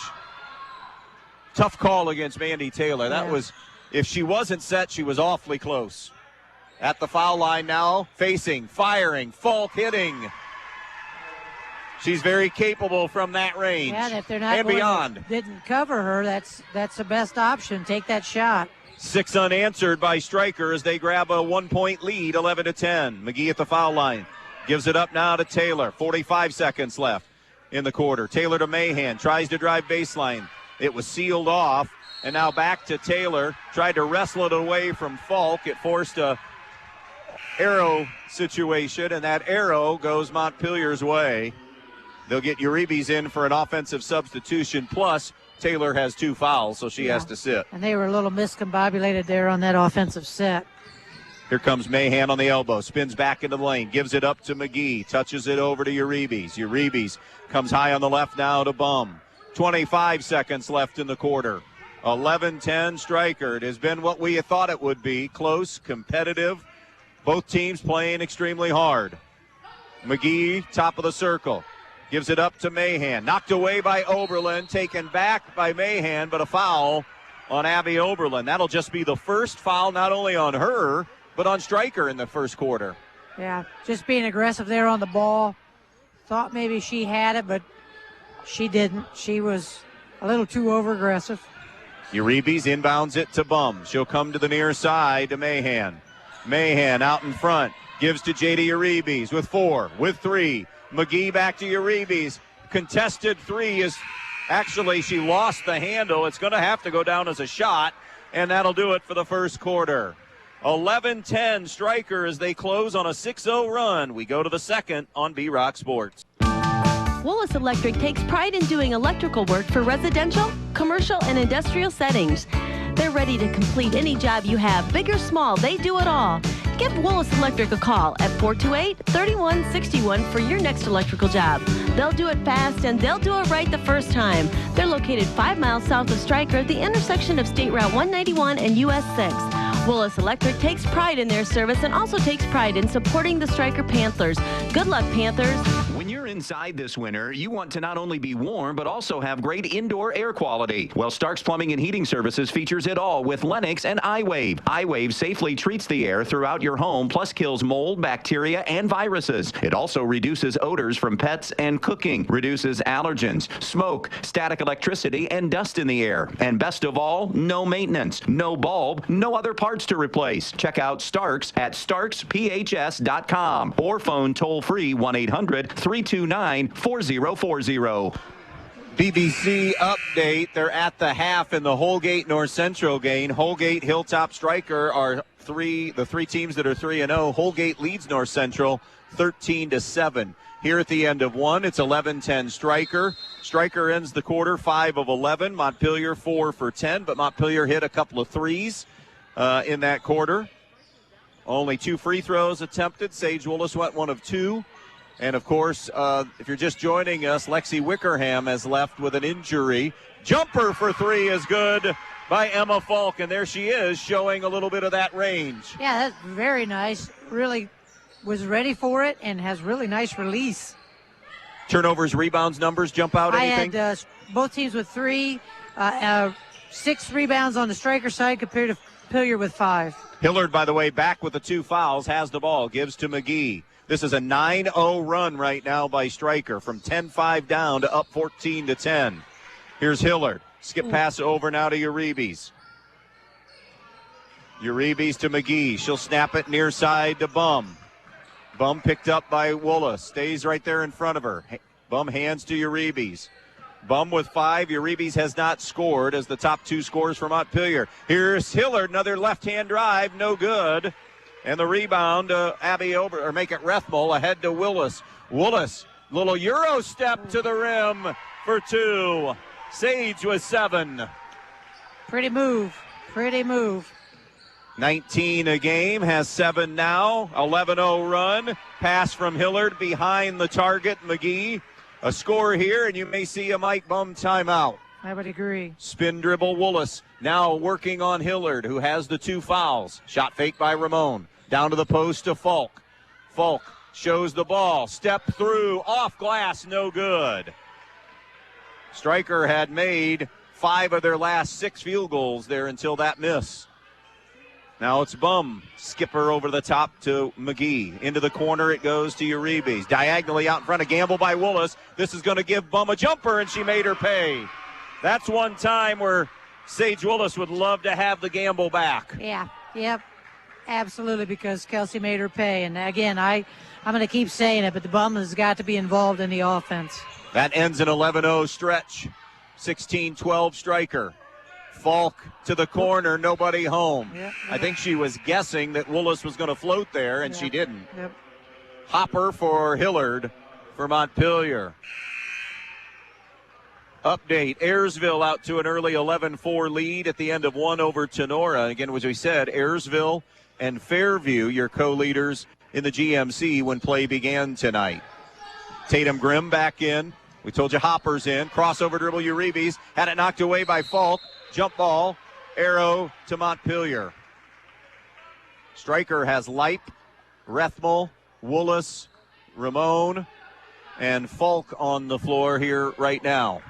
Tough call against Mandy Taylor. That was, if she wasn't set, she was awfully close. At the foul line now, facing, firing, Falk hitting. She's very capable from that range. Yeah, and if they're not and beyond. Didn't cover her, that's the best option. Take that shot. 6 unanswered by Stryker as they grab a 1-point lead, 11-10. McGee at the foul line. Gives it up now to Taylor. 45 seconds left in the quarter. Taylor to Mahan. Tries to drive baseline. It was sealed off. And now back to Taylor. Tried to wrestle it away from Falk. It forced a arrow situation, and that arrow goes Montpelier's way. They'll get Uribe's in for an offensive substitution, plus Taylor has 2 fouls, so she has to sit. And they were a little miscombobulated there on that offensive set. Here comes Mahan on the elbow, spins back into the lane, gives it up to McGee, touches it over to Uribe's. Uribe's comes high on the left now to Bum. 25 seconds left in the quarter. 11-10 Stryker. It has been what we thought it would be, close, competitive. Both teams playing extremely hard. McGee, top of the circle. Gives it up to Mahan. Knocked away by Oberlin. Taken back by Mahan, but a foul on Abby Oberlin. That'll just be the first foul not only on her, but on Stryker in the first quarter. Yeah, just being aggressive there on the ball. Thought maybe she had it, but she didn't. She was a little too over-aggressive. Uribe's inbounds it to Bum. She'll come to the near side to Mahan. Mahan out in front. Gives to J.D. Uribe's with 4, with 3. McGee back to Uribe's. Contested 3 is actually, she lost the handle. It's going to have to go down as a shot, and that'll do it for the first quarter. 11-10 Stryker as they close on a 6-0 run. We go to the second on B-Rock Sports. Willis Electric takes pride in doing electrical work for residential, commercial, and industrial settings. They're ready to complete any job you have, big or small, they do it all. Give Willis Electric a call at 428-3161 for your next electrical job. They'll do it fast and they'll do it right the first time. They're located 5 miles south of Stryker at the intersection of State Route 191 and US 6. Willis Electric takes pride in their service and also takes pride in supporting the Stryker Panthers. Good luck, Panthers. When you're inside this winter, you want to not only be warm, but also have great indoor air quality. Well, Stark's Plumbing and Heating Services features it all with Lennox and iWave. iWave safely treats the air throughout your home, plus kills mold, bacteria, and viruses. It also reduces odors from pets and cooking, reduces allergens, smoke, static electricity, and dust in the air. And best of all, no maintenance, no bulb, no other parts to replace. Check out Starks at starksphs.com or phone toll-free 1-800-329-4040. BBC update. They're at the half in the Holgate North Central game. Holgate, Hilltop, Stryker are the 3 teams that are 3-0. Holgate leads North Central 13-7. Here at the end of 1, it's 11-10 Stryker. Stryker ends the quarter 5 of 11. Montpelier 4 for 10, but Montpelier hit a couple of threes in that quarter. Only 2 free throws attempted. Sage Willis went 1 of 2. And, of course, if you're just joining us, Lexi Wickerham has left with an injury. Jumper for 3 is good by Emma Falk, and there she is showing a little bit of that range. Yeah, that's very nice. Really was ready for it and has really nice release. Turnovers, rebounds, numbers jump out, anything? I had both teams with 3, 6 rebounds on the Stryker side compared to Montpelier with 5. Hillard, by the way, back with the 2 fouls, has the ball, gives to McGee. This is a 9-0 run right now by Stryker from 10-5 down to up 14-10. Here's Hillard. Skip pass over now to Uribe. Uribe to McGee. She'll snap it near side to Bum. Bum picked up by Woolis. Stays right there in front of her. Bum hands to Uribe. Bum with 5. Uribe has not scored as the top 2 scorers for Montpelier. Here's Hillard. Another left-hand drive. No good. And the rebound, Abby Ober, or make it Rethmel ahead to Willis. Willis, little Euro step to the rim for 2. Sage with 7. Pretty move. 19 a game, has 7 now. 11-0 run. Pass from Hillard behind the target, McGee. A score here, and you may see a Mike Bum timeout. I would agree. Spin dribble, Willis. Now working on Hillard, who has the 2 fouls. Shot fake by Ramon. Down to the post to Falk. Falk shows the ball. Step through, off glass, no good. Stryker had made 5 of their last 6 field goals there until that miss. Now it's Bum. Skipper over the top to McGee. Into the corner it goes to Uribe. Diagonally out in front of Gamble by Willis. This is going to give Bum a jumper, and she made her pay. That's one time where Sage Willis would love to have the Gamble back. Yeah, yep, absolutely, because Kelsey made her pay. And again, I'm going to keep saying it, but the Bum has got to be involved in the offense. That ends an 11-0 stretch. 16-12 Stryker. Falk to the corner, nobody home. Yep. I think she was guessing that Willis was going to float there, and she didn't. Yep. Hopper for Hillard for Montpelier. Update, Ayersville out to an early 11-4 lead at the end of 1 over Tenora. Again, as we said, Ayersville and Fairview, your co-leaders in the GMC when play began tonight. Tatum Grimm back in. We told you Hopper's in. Crossover dribble, Uribe. Had it knocked away by Falk. Jump ball, arrow to Montpelier. Stryker has Leip, Rethmel, Woolis, Ramon, and Falk on the floor here right now.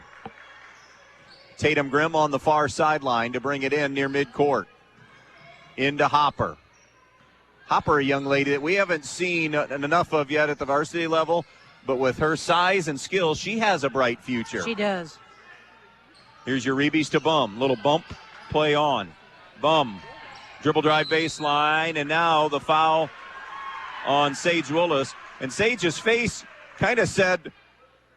Tatum Grimm on the far sideline to bring it in near midcourt. Into Hopper. Hopper, a young lady that we haven't seen enough of yet at the varsity level, but with her size and skill, she has a bright future. She does. Here's Uribe to Bum. Little bump play on. Bum. Dribble drive baseline, and now the foul on Sage Willis. And Sage's face kind of said,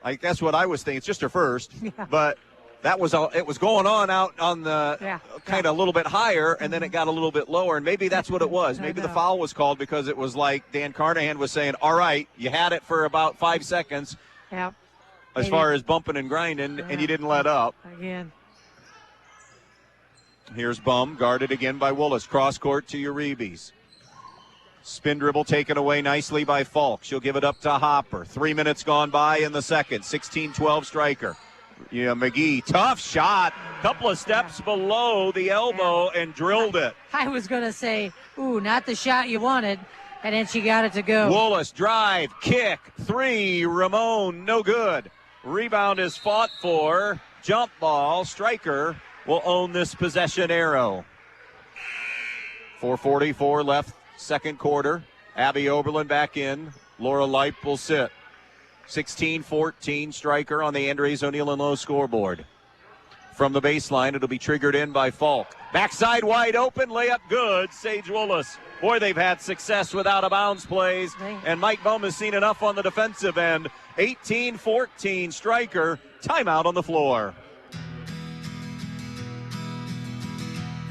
I guess what I was thinking, it's just her first, but that was it was going on out on the kind of a little bit higher, and then it got a little bit lower, and maybe that's what it was. Maybe the foul was called because it was like Dan Carnahan was saying, all right, you had it for about 5 seconds. Yeah. As far as bumping and grinding, and you didn't let up. Again. Here's Bum, guarded again by Willis. Cross court to Uribe. Spin dribble taken away nicely by Falk. She'll give it up to Hopper. 3 minutes gone by in the second. 16-12 Stryker. Yeah, McGee, tough shot. Couple of steps below the elbow and drilled it. I was going to say, ooh, not the shot you wanted. And then she got it to go. Willis, drive, kick, 3. Ramon, no good. Rebound is fought for. Jump ball. Stryker will own this possession arrow. 4:44 left, second quarter. Abby Oberlin back in. Laura Leip will sit. 16-14 Stryker on the Andres O'Neill and Lowe scoreboard. From the baseline, it'll be triggered in by Falk. Backside wide open, layup good. Sage Willis. Boy, they've had success with out-of-bounds plays, and Mike Bum has seen enough on the defensive end. 18-14 Stryker. Timeout on the floor.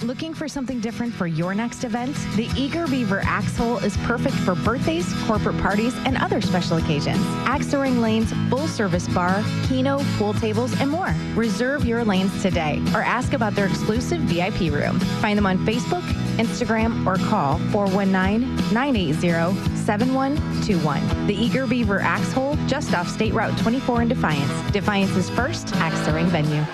Looking for something different for your next event? The Eager Beaver Axe Hole is perfect for birthdays, corporate parties, and other special occasions. Axe-throwing lanes, full-service bar, keno, pool tables, and more. Reserve your lanes today or ask about their exclusive VIP room. Find them on Facebook, Instagram, or call 419-980-7121. The Eager Beaver Axe Hole, just off State Route 24 in Defiance. Defiance's first axe-throwing venue.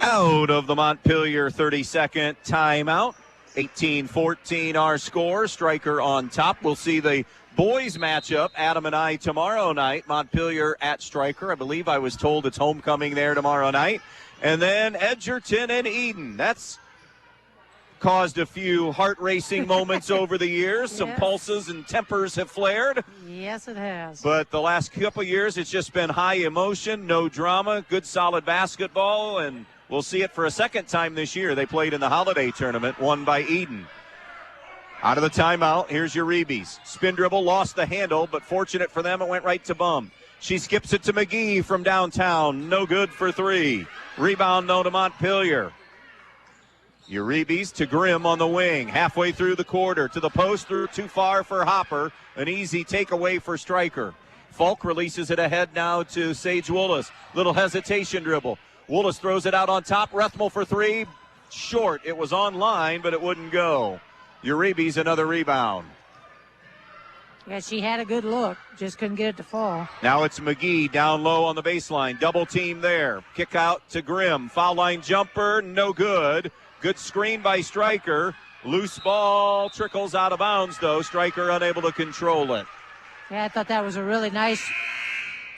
Out of the Montpelier 30-second timeout. 18-14 our score. Stryker on top. We'll see the boys matchup, Adam and I, tomorrow night, Montpelier at Stryker. I believe I was told it's homecoming there tomorrow night. And then Edgerton and Eden. That's caused a few heart-racing moments over the years. Some Yes. pulses and tempers have flared. Yes, it has. But the last couple of years, it's just been high emotion, no drama, good solid basketball, and we'll see it for a second time this year. They played in the Holiday Tournament, won by Eden. Out of the timeout, here's Uribe's. Spin dribble, lost the handle, but fortunate for them, it went right to Bum. She skips it to McGee from downtown. No good for three. Rebound, though, to Montpelier. Uribe's to Grimm on the wing. Halfway through the quarter. To the post, through too far for Hopper. An easy takeaway for Stryker. Falk releases it ahead now to Sage Willis. Little hesitation dribble. Willis throws it out on top. Rethmel for three. Short. It was on line, but it wouldn't go. Uribe's another rebound. Yeah, she had a good look. Just couldn't get it to fall. Now it's McGee down low on the baseline. Double team there. Kick out to Grimm. Foul line jumper. No good. Good screen by Stryker. Loose ball trickles out of bounds, though. Stryker unable to control it. Yeah, I thought that was a really nice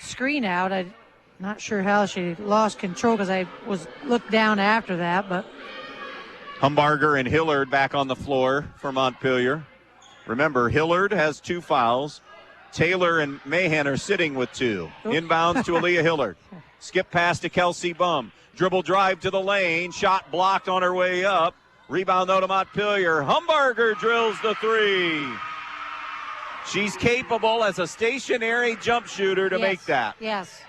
screen out. I'm not sure how she lost control because I was looked down after that, but Humbarger and Hillard back on the floor for Montpelier. Remember, Hillard has 2 fouls. Taylor and Mahan are sitting with 2. Inbounds to Aaliyah Hillard. Skip pass to Kelsey Bum. Dribble drive to the lane. Shot blocked on her way up. Rebound, though, to Montpelier. Humbarger drills the 3. She's capable as a stationary jump shooter to make that. Yes.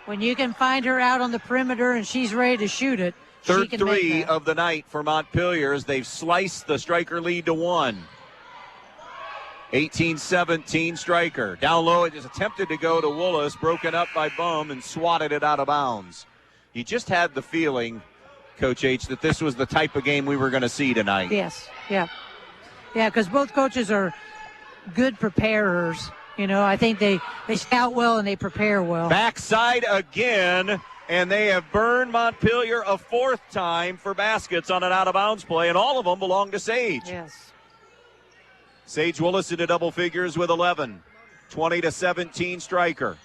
When you can find her out on the perimeter and she's ready to shoot it, Third she can 3 make that. of the night for Montpelier as they've sliced the Stryker lead to 1. 18-17 Stryker. Down low, it is attempted to go to Willis, broken up by Bum and swatted it out of bounds. You just had the feeling, Coach H, that this was the type of game we were going to see tonight. Yes, yeah. Yeah, because both coaches are good preparers. You know, I think they scout well and they prepare well. Backside again, and they have burned Montpelier a 4th time for baskets on an out-of-bounds play, and all of them belong to Sage. Yes. Sage Willis into double figures with 11. 20-17 Stryker.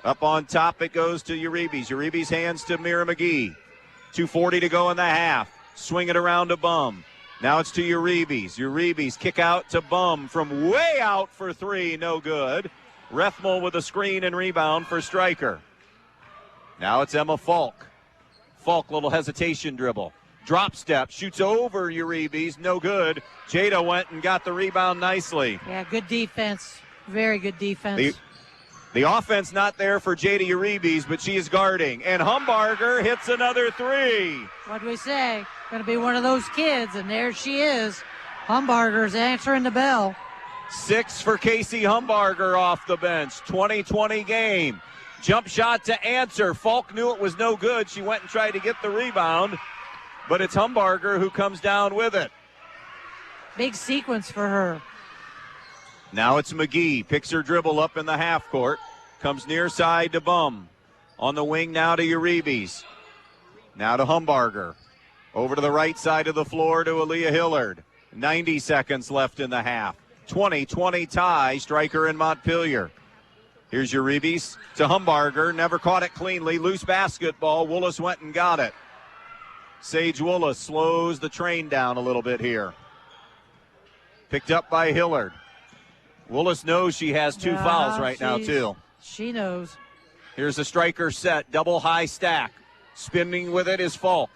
Up on top it goes to Uribe's. Uribe's hands to Mira McGee. 2:40 to go in the half. Swing it around to Bum. Now it's to Uribe's. Uribe's kick out to Bum from way out for 3. No good. Rethmel with a screen and rebound for Stryker. Now it's Emma Falk. Falk, little hesitation dribble. Drop step, shoots over Uribe's, no good. Jada went and got the rebound nicely. Yeah, good defense. Very good defense. The offense not there for Jada Uribe's, but she is guarding. And Humbarger hits another 3. What do we say? Going to be one of those kids, and there she is. Humbarger's answering the bell. 6 for Casey Humbarger off the bench. 20-20 game. Jump shot to answer. Falk knew it was no good. She went and tried to get the rebound, but it's Humbarger who comes down with it. Big sequence for her. Now it's McGee. Picks her dribble up in the half court. Comes near side to Bum. On the wing now to Uribe's. Now to Humbarger. Over to the right side of the floor to Aaliyah Hillard. 90 seconds left in the half. 20-20 tie, Stryker and Montpelier. Here's Uribe's to Humbarger. Never caught it cleanly. Loose basketball. Willis went and got it. Sage Willis slows the train down a little bit here. Picked up by Hillard. Willis knows she has 2 fouls right now, too. She knows. Here's the Stryker set. Double high stack. Spinning with it is Falk.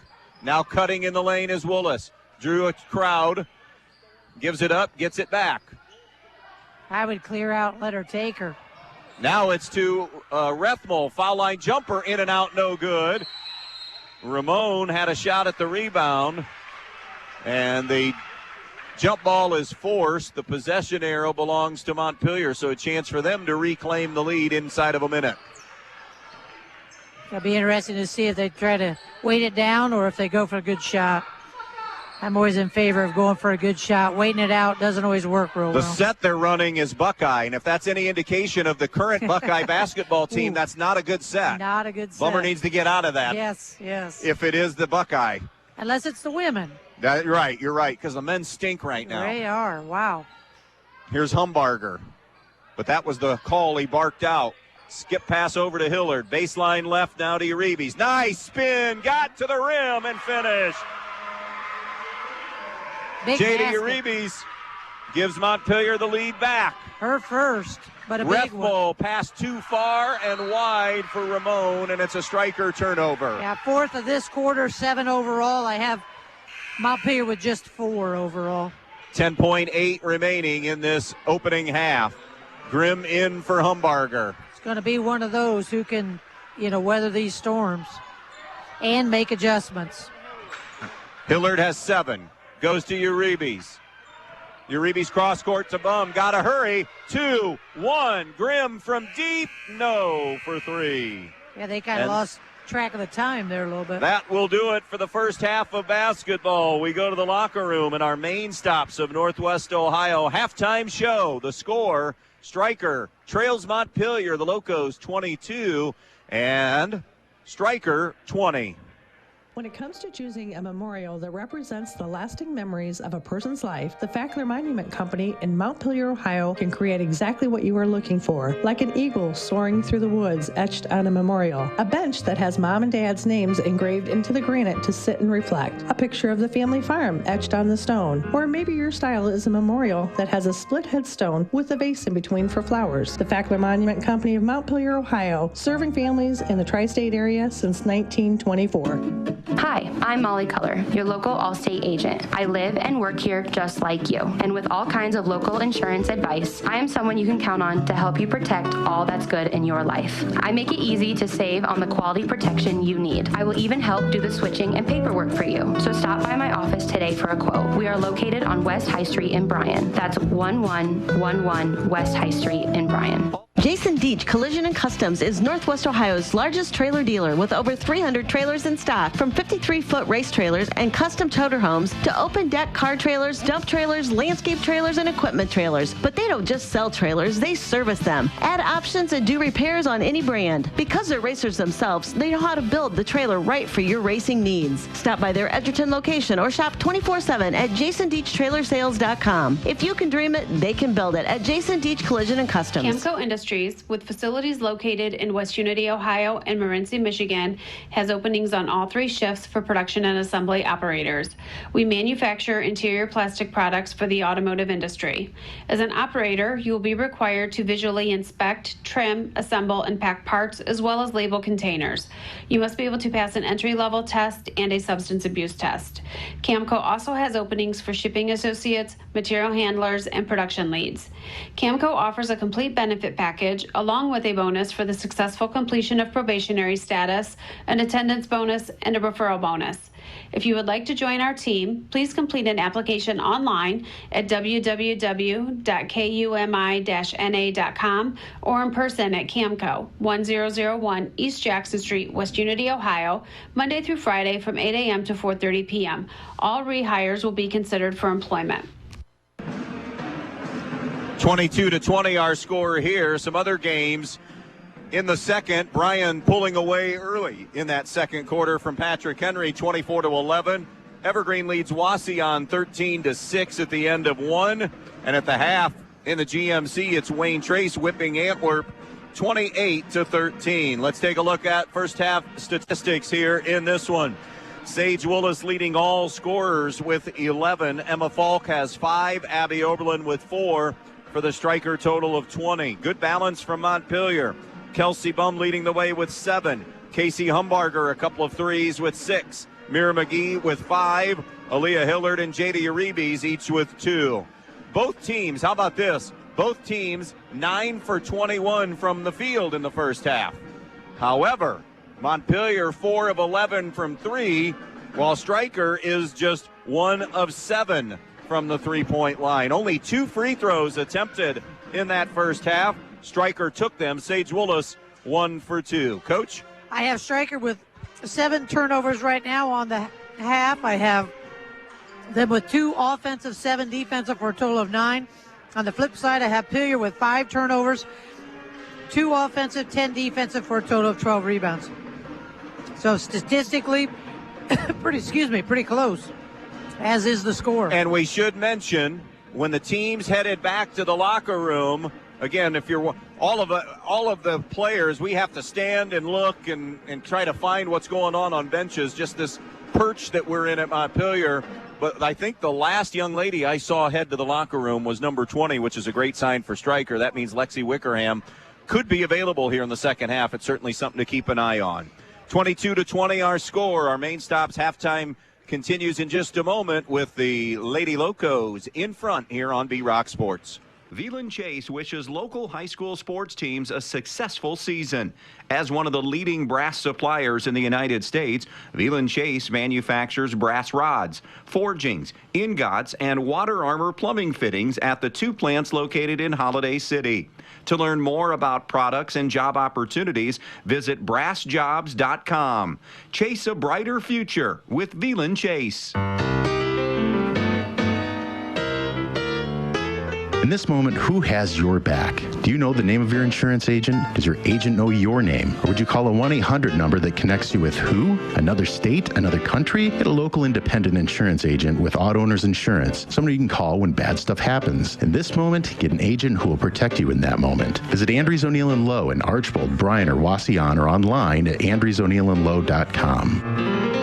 Now cutting in the lane is Willis. Drew a crowd. Gives it up. Gets it back. I would clear out and let her take her. Now it's to Rethmel. Foul line jumper in and out. No good. Ramon had a shot at the rebound. And the jump ball is forced. The possession arrow belongs to Montpelier, so a chance for them to reclaim the lead inside of a minute. It'll be interesting to see if they try to weight it down or if they go for a good shot. I'm always in favor of going for a good shot. Waiting it out doesn't always work real well. The set they're running is Buckeye, and if that's any indication of the current Buckeye basketball team, that's not a good set. Not a good set. Bummer needs to get out of that. Yes, yes. If it is the Buckeye. Unless it's the women. You're right, because the men stink right now. They are, wow. Here's Humbarger. But that was the call he barked out. Skip pass over to Hillard. Baseline left now to Uribe. Nice spin. Got to the rim and finished. J.D. Uribe gives Montpelier the lead back. Her first, but a big one. Refmo passed too far and wide for Ramon, and it's a Stryker turnover. Yeah, fourth of this quarter, 7 overall. I have Montpelier with just 4 overall. 10.8 remaining in this opening half. Grimm in for Humbarger. It's going to be one of those who can, weather these storms and make adjustments. Hillard has 7. Goes to Uribe. Uribe's cross court to Bum. Got to hurry. 2, 1. Grimm from deep. No for 3. Yeah, they kind of lost track of the time there a little bit. That will do it for the first half of basketball. We go to the locker room in our main stops of Northwest Ohio. Halftime show. The score, Stryker trails Montpelier, the Locos 22, and Stryker 20. When it comes to choosing a memorial that represents the lasting memories of a person's life, the Fackler Monument Company in Montpelier, Ohio can create exactly what you are looking for, like an eagle soaring through the woods etched on a memorial, a bench that has mom and dad's names engraved into the granite to sit and reflect, a picture of the family farm etched on the stone, or maybe your style is a memorial that has a split headstone with a vase in between for flowers. The Fackler Monument Company of Montpelier, Ohio, serving families in the tri-state area since 1924. Hi, I'm Molly Culler, your local Allstate agent. I live and work here just like you. And with all kinds of local insurance advice, I am someone you can count on to help you protect all that's good in your life. I make it easy to save on the quality protection you need. I will even help do the switching and paperwork for you. So stop by my office today for a quote. We are located on West High Street in Bryan. That's 1111 West High Street in Bryan. Jason Deach Collision and Customs is Northwest Ohio's largest trailer dealer with over 300 trailers in stock, from 53-foot race trailers and custom toter homes to open deck car trailers, dump trailers, landscape trailers, and equipment trailers. But they don't just sell trailers, they service them, add options, and do repairs on any brand. Because they're racers themselves, they know how to build the trailer right for your racing needs. Stop by their Edgerton location or shop 24/7 at jasondeachtrailersales.com. If you can dream it, they can build it at Jason Deach Collision and Customs. Camco Industries, with facilities located in West Unity, Ohio and Morenci, Michigan, has openings on all 3 shifts for production and assembly operators. We manufacture interior plastic products for the automotive industry. As an operator, you will be required to visually inspect, trim, assemble, and pack parts, as well as label containers. You must be able to pass an entry-level test and a substance abuse test. Camco also has openings for shipping associates, material handlers, and production leads. Camco offers a complete benefit package along with a bonus for the successful completion of probationary status, an attendance bonus, and a referral bonus. If you would like to join our team, please complete an application online at www.kumi-na.com or in person at Camco, 1001 East Jackson Street, West Unity, Ohio, Monday through Friday from 8 a.m. to 4:30 p.m. All rehires will be considered for employment. 22-20 our score here. Some other games in the second. Bryan pulling away early in that second quarter from Patrick Henry, 24-11. Evergreen leads Wauseon 13-6 at the end of 1. And at the half in the GMC, it's Wayne Trace whipping Antwerp 28-13. Let's take a look at first half statistics here in this one. Sage Willis leading all scorers with 11. Emma Falk has 5. Abby Oberlin with 4. For the Stryker total of 20. Good balance from Montpelier. Kelsey Bum leading the way with 7. Casey Humbarger a couple of threes with 6. Mira McGee with 5. Aaliyah Hillard and J.D. Uribe each with 2. Both teams, how about this? Both teams 9 for 21 from the field in the first half. However, Montpelier 4 of 11 from 3, while Stryker is just 1 of 7 from the three-point line. Only 2 free throws attempted in that first half. Stryker took them. Sage Willis 1 for 2. Coach? I have Stryker with 7 turnovers right now on the half. I have them with 2 offensive, 7 defensive for a total of 9. On the flip side, I have Pillier with 5 turnovers, 2 offensive, 10 defensive for a total of 12 rebounds. So statistically, pretty close, as is the score. And we should mention when the team's headed back to the locker room, again, if you're all of the players, we have to stand and look and try to find what's going on benches, just this perch that we're in at Montpelier. But I think the last young lady I saw head to the locker room was number 20, which is a great sign for Stryker. That means Lexi Wickerham could be available here in the second half. It's certainly something to keep an eye on. 22-20 our score. Our main stops halftime continues in just a moment with the Lady Locos in front here on B-Rock Sports. Veland Chase wishes local high school sports teams a successful season. As one of the leading brass suppliers in the United States, Veland Chase manufactures brass rods, forgings, ingots, and water armor plumbing fittings at the 2 plants located in Holiday City. To learn more about products and job opportunities, visit brassjobs.com. Chase a brighter future with Veland Chase. In this moment, who has your back? Do you know the name of your insurance agent? Does your agent know your name? Or would you call a 1-800 number that connects you with who? Another state? Another country? Get a local independent insurance agent with Auto Owners Insurance. Somebody you can call when bad stuff happens. In this moment, get an agent who will protect you in that moment. Visit Andrews O'Neill & Lowe in Archbold, Bryan, or Wasion, or online at andrewsoneillandlowe.com.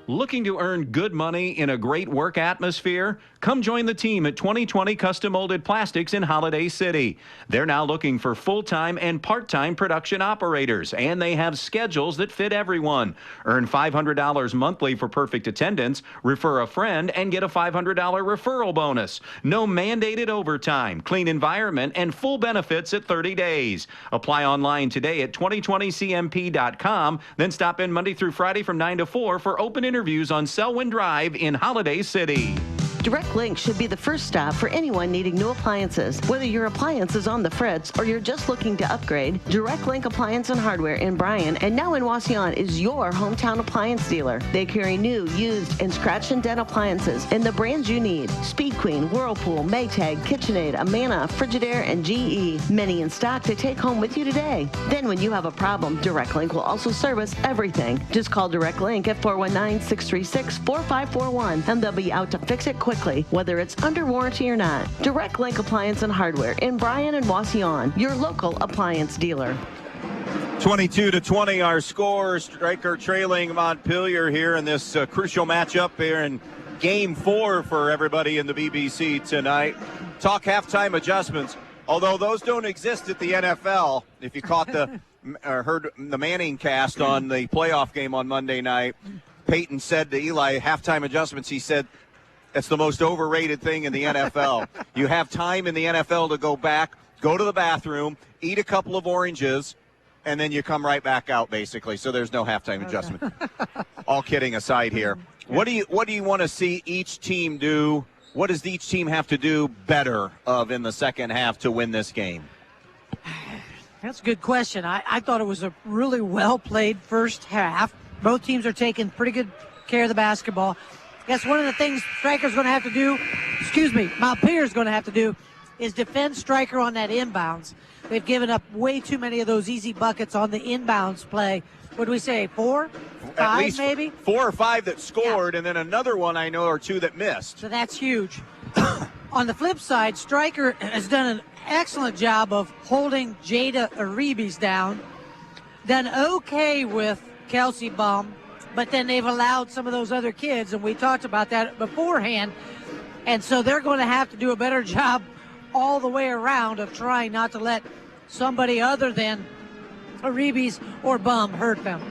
Looking to earn good money in a great work atmosphere? Come join the team at 2020 Custom Molded Plastics in Holiday City. They're now looking for full-time and part-time production operators, and they have schedules that fit everyone. Earn $500 monthly for perfect attendance, refer a friend, and get a $500 referral bonus. No mandated overtime, clean environment, and full benefits at 30 days. Apply online today at 2020cmp.com, then stop in Monday through Friday from 9 to 4 for open interviews on Selwyn Drive in Holiday City. Direct Link should be the first stop for anyone needing new appliances. Whether your appliance is on the fritz or you're just looking to upgrade, Direct Link Appliance and Hardware in Bryan and now in Wasion is your hometown appliance dealer. They carry new, used, and scratch and dent appliances and the brands you need. Speed Queen, Whirlpool, Maytag, KitchenAid, Amana, Frigidaire, and GE. Many in stock to take home with you today. Then when you have a problem, Direct Link will also service everything. Just call Direct Link at 419-636-4541 and they'll be out to fix it quickly, whether it's under warranty or not. Direct Link Appliance and Hardware in Bryan and Wasion, your local appliance dealer. 22-20 our score. Stryker trailing Montpelier here in this crucial matchup here in Game 4 for everybody in the BBC tonight. Talk halftime adjustments, although those don't exist at the NFL. If you caught heard the Manning cast on the playoff game on Monday night, Peyton said to Eli, halftime adjustments, he said, it's the most overrated thing in the NFL. You have time in the NFL to go back, go to the bathroom, eat a couple of oranges, and then you come right back out, basically. So there's no halftime adjustment. All kidding aside here. What do you want to see each team do? What does each team have to do better of in the second half to win this game? That's a good question. I thought it was a really well-played first half. Both teams are taking pretty good care of the basketball. I guess one of the things Stryker's going to have to do, Montpelier's going to have to do, is defend Stryker on that inbounds. They've given up way too many of those easy buckets on the inbounds play. What do we say, 4? 5 At least maybe? 4 or 5 that scored, and then another one I know or 2 that missed. So that's huge. On the flip side, Stryker has done an excellent job of holding Jada Aribis down. Done okay with Kelsey Baum. But then they've allowed some of those other kids, and we talked about that beforehand. And so they're going to have to do a better job all the way around of trying not to let somebody other than Aribis or Bum hurt them.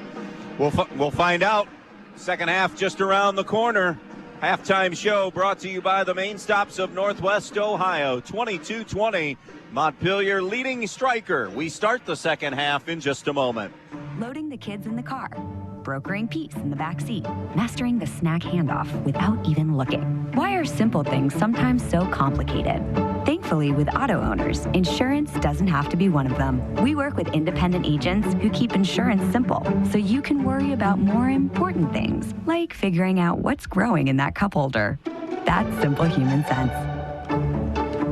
We'll find out. Second half just around the corner. Halftime show brought to you by the main stops of Northwest Ohio. 22-20, Montpelier leading Stryker. We start the second half in just a moment. Loading the kids in the car, brokering peace in the back seat, mastering the snack handoff without even looking. Why are simple things sometimes so complicated? Thankfully, with Auto Owners, insurance doesn't have to be one of them. We work with independent agents who keep insurance simple, so you can worry about more important things, like figuring out what's growing in that cup holder. That's simple human sense.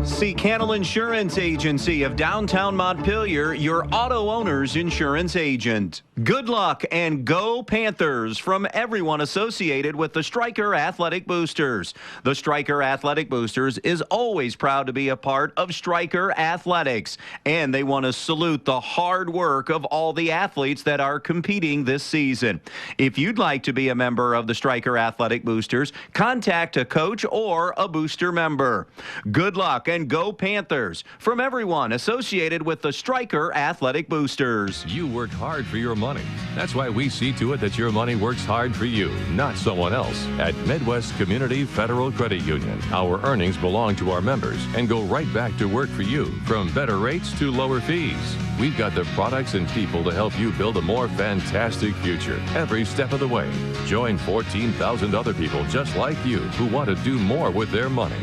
See Cannell Insurance Agency of downtown Montpelier, your auto owner's insurance agent. Good luck and go Panthers from everyone associated with the Stryker Athletic Boosters. The Stryker Athletic Boosters is always proud to be a part of Stryker Athletics, and they want to salute the hard work of all the athletes that are competing this season. If you'd like to be a member of the Stryker Athletic Boosters, contact a coach or a booster member. Good luck and go Panthers from everyone associated with the Stryker Athletic Boosters. You worked hard for your money. That's why we see to it that your money works hard for you, not someone else. At Midwest Community Federal Credit Union, our earnings belong to our members and go right back to work for you, from better rates to lower fees. We've got the products and people to help you build a more fantastic future every step of the way. Join 14,000 other people just like you who want to do more with their money.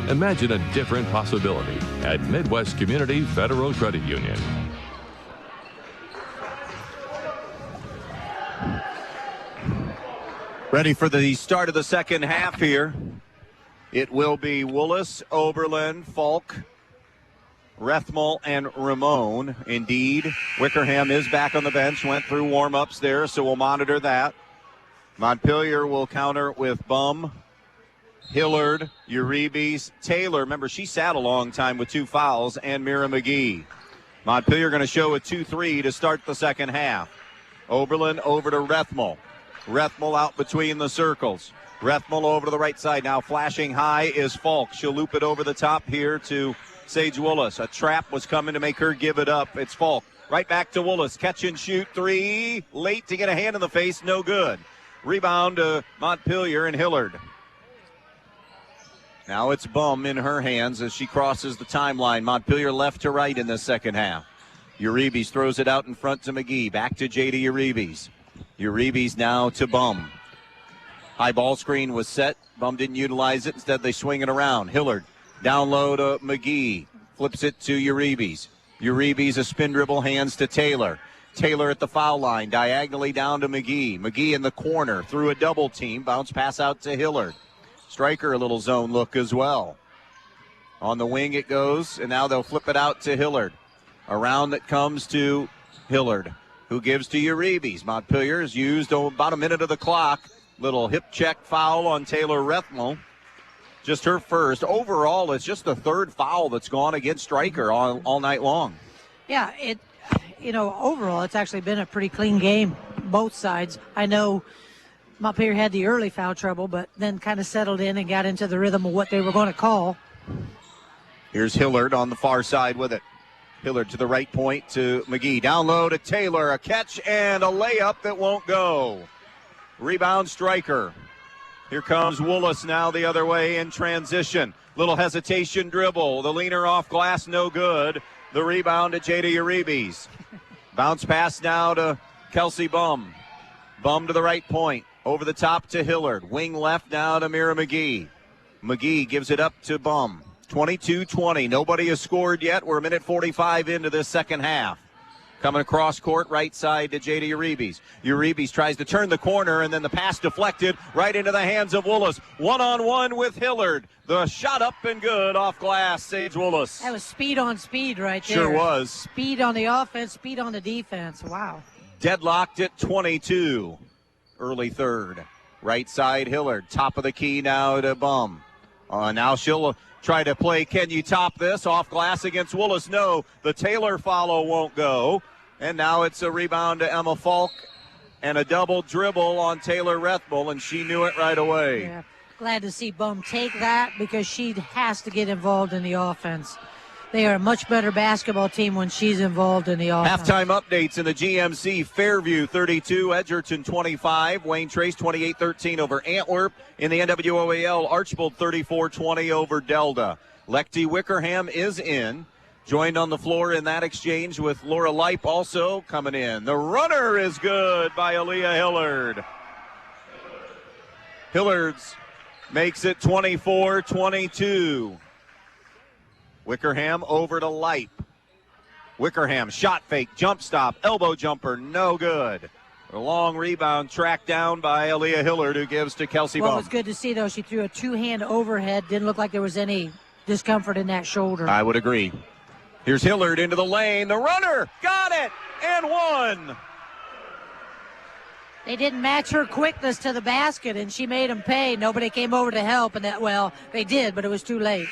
Imagine a different possibility at Midwest Community Federal Credit Union. Ready for the start of the second half here. It will be Willis, Oberlin, Falk, Rethmel, and Ramon. Indeed, Wickerham is back on the bench, went through warm-ups there, so we'll monitor that. Montpelier will counter with Bum, Hillard, Uribe, Taylor. Remember, she sat a long time with 2 fouls, and Mira McGee. Montpelier going to show a 2-3 to start the second half. Oberlin over to Rethmel. Rethmel out between the circles. Rethmel over to the right side. Now flashing high is Falk. She'll loop it over the top here to Sage Willis. A trap was coming to make her give it up. It's Falk. Right back to Willis. Catch and shoot 3. Late to get a hand in the face. No good. Rebound to Montpelier and Hillard. Now it's Bum in her hands as she crosses the timeline. Montpelier left to right in the second half. Uribe throws it out in front to McGee. Back to J.D. Uribe. Uribe now to Bum. High ball screen was set. Bum didn't utilize it. Instead, they swing it around. Hillard down low to McGee. Flips it to Uribe. Uribe's a spin dribble, hands to Taylor. Taylor at the foul line, diagonally down to McGee. McGee in the corner, through a double team. Bounce pass out to Hillard. Stryker a little zone look as well. On the wing it goes, and now they'll flip it out to Hillard. Around that comes to Hillard, who gives to Uribe. Montpelier has used about a minute of the clock. Little hip check foul on Taylor Rethmel. Just her first. Overall, it's just the third foul that's gone against Stryker all night long. Yeah, overall, it's actually been a pretty clean game, both sides. I know Montpelier had the early foul trouble, but then kind of settled in and got into the rhythm of what they were going to call. Here's Hillard on the far side with it. Hillard to the right point to McGee. Down low to Taylor. A catch and a layup that won't go. Rebound Stryker. Here comes Willis now the other way in transition. Little hesitation dribble. The leaner off glass, no good. The rebound to J.D. Uribe. Bounce pass now to Kelsey Bum. Bum to the right point. Over the top to Hillard. Wing left now to Mira McGee. McGee gives it up to Bum. 22-20. Nobody has scored yet. We're a minute 45 into this second half. Coming across court, right side to J.D. Uribe. Uribe tries to turn the corner, and then the pass deflected right into the hands of Willis. One-on-one with Hillard. The shot up and good off glass, Sage Willis. That was speed on speed right there. Sure was. Speed on the offense, speed on the defense. Wow. Deadlocked at 22. Early third. Right side, Hillard. Top of the key now to Bum. Now she'll try to play, can you top this? Off glass against Willis. No, the Taylor follow won't go. And now it's a rebound to Emma Falk and a double dribble on Taylor Rethmel, and she knew it right away. Yeah. Glad to see Bum take that because she has to get involved in the offense. They are a much better basketball team when she's involved in the offense. Halftime updates in the GMC. Fairview 32, Edgerton 25, Wayne Trace 28-13 over Antwerp. In the NWOAL, Archbold 34-20 over Delta. Lecty Wickerham is in. Joined on the floor in that exchange with Laura Leip also coming in. The runner is good by Aaliyah Hillard. Hillard's makes it 24-22. Wickerham over to Leip. Wickerham, shot fake, jump stop, elbow jumper, no good. A long rebound tracked down by Aaliyah Hillard, who gives to Kelsey Bum. Well, it was good to see, though. She threw a two-hand overhead. Didn't look like there was any discomfort in that shoulder. I would agree. Here's Hillard into the lane. The runner got it and won. They didn't match her quickness to the basket, and she made them pay. Nobody came over to help, and they did, but it was too late.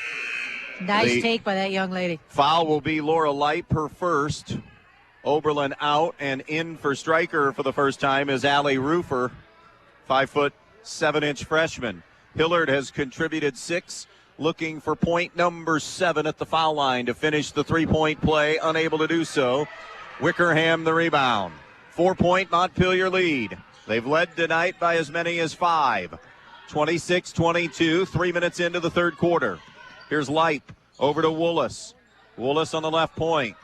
Nice take by that young lady. Foul will be Laura Light, her first. Oberlin out, and in for Stryker for the first time is Allie Rufer, 5'7" freshman. Hillard has contributed 6, looking for point number 7 at the foul line to finish the three-point play, unable to do so. Wickerham the rebound. 4-point Montpelier lead. They've led tonight by as many as 5. 26-22, 3 minutes into the third quarter. Here's Light over to Woolis. Woolis on the left point.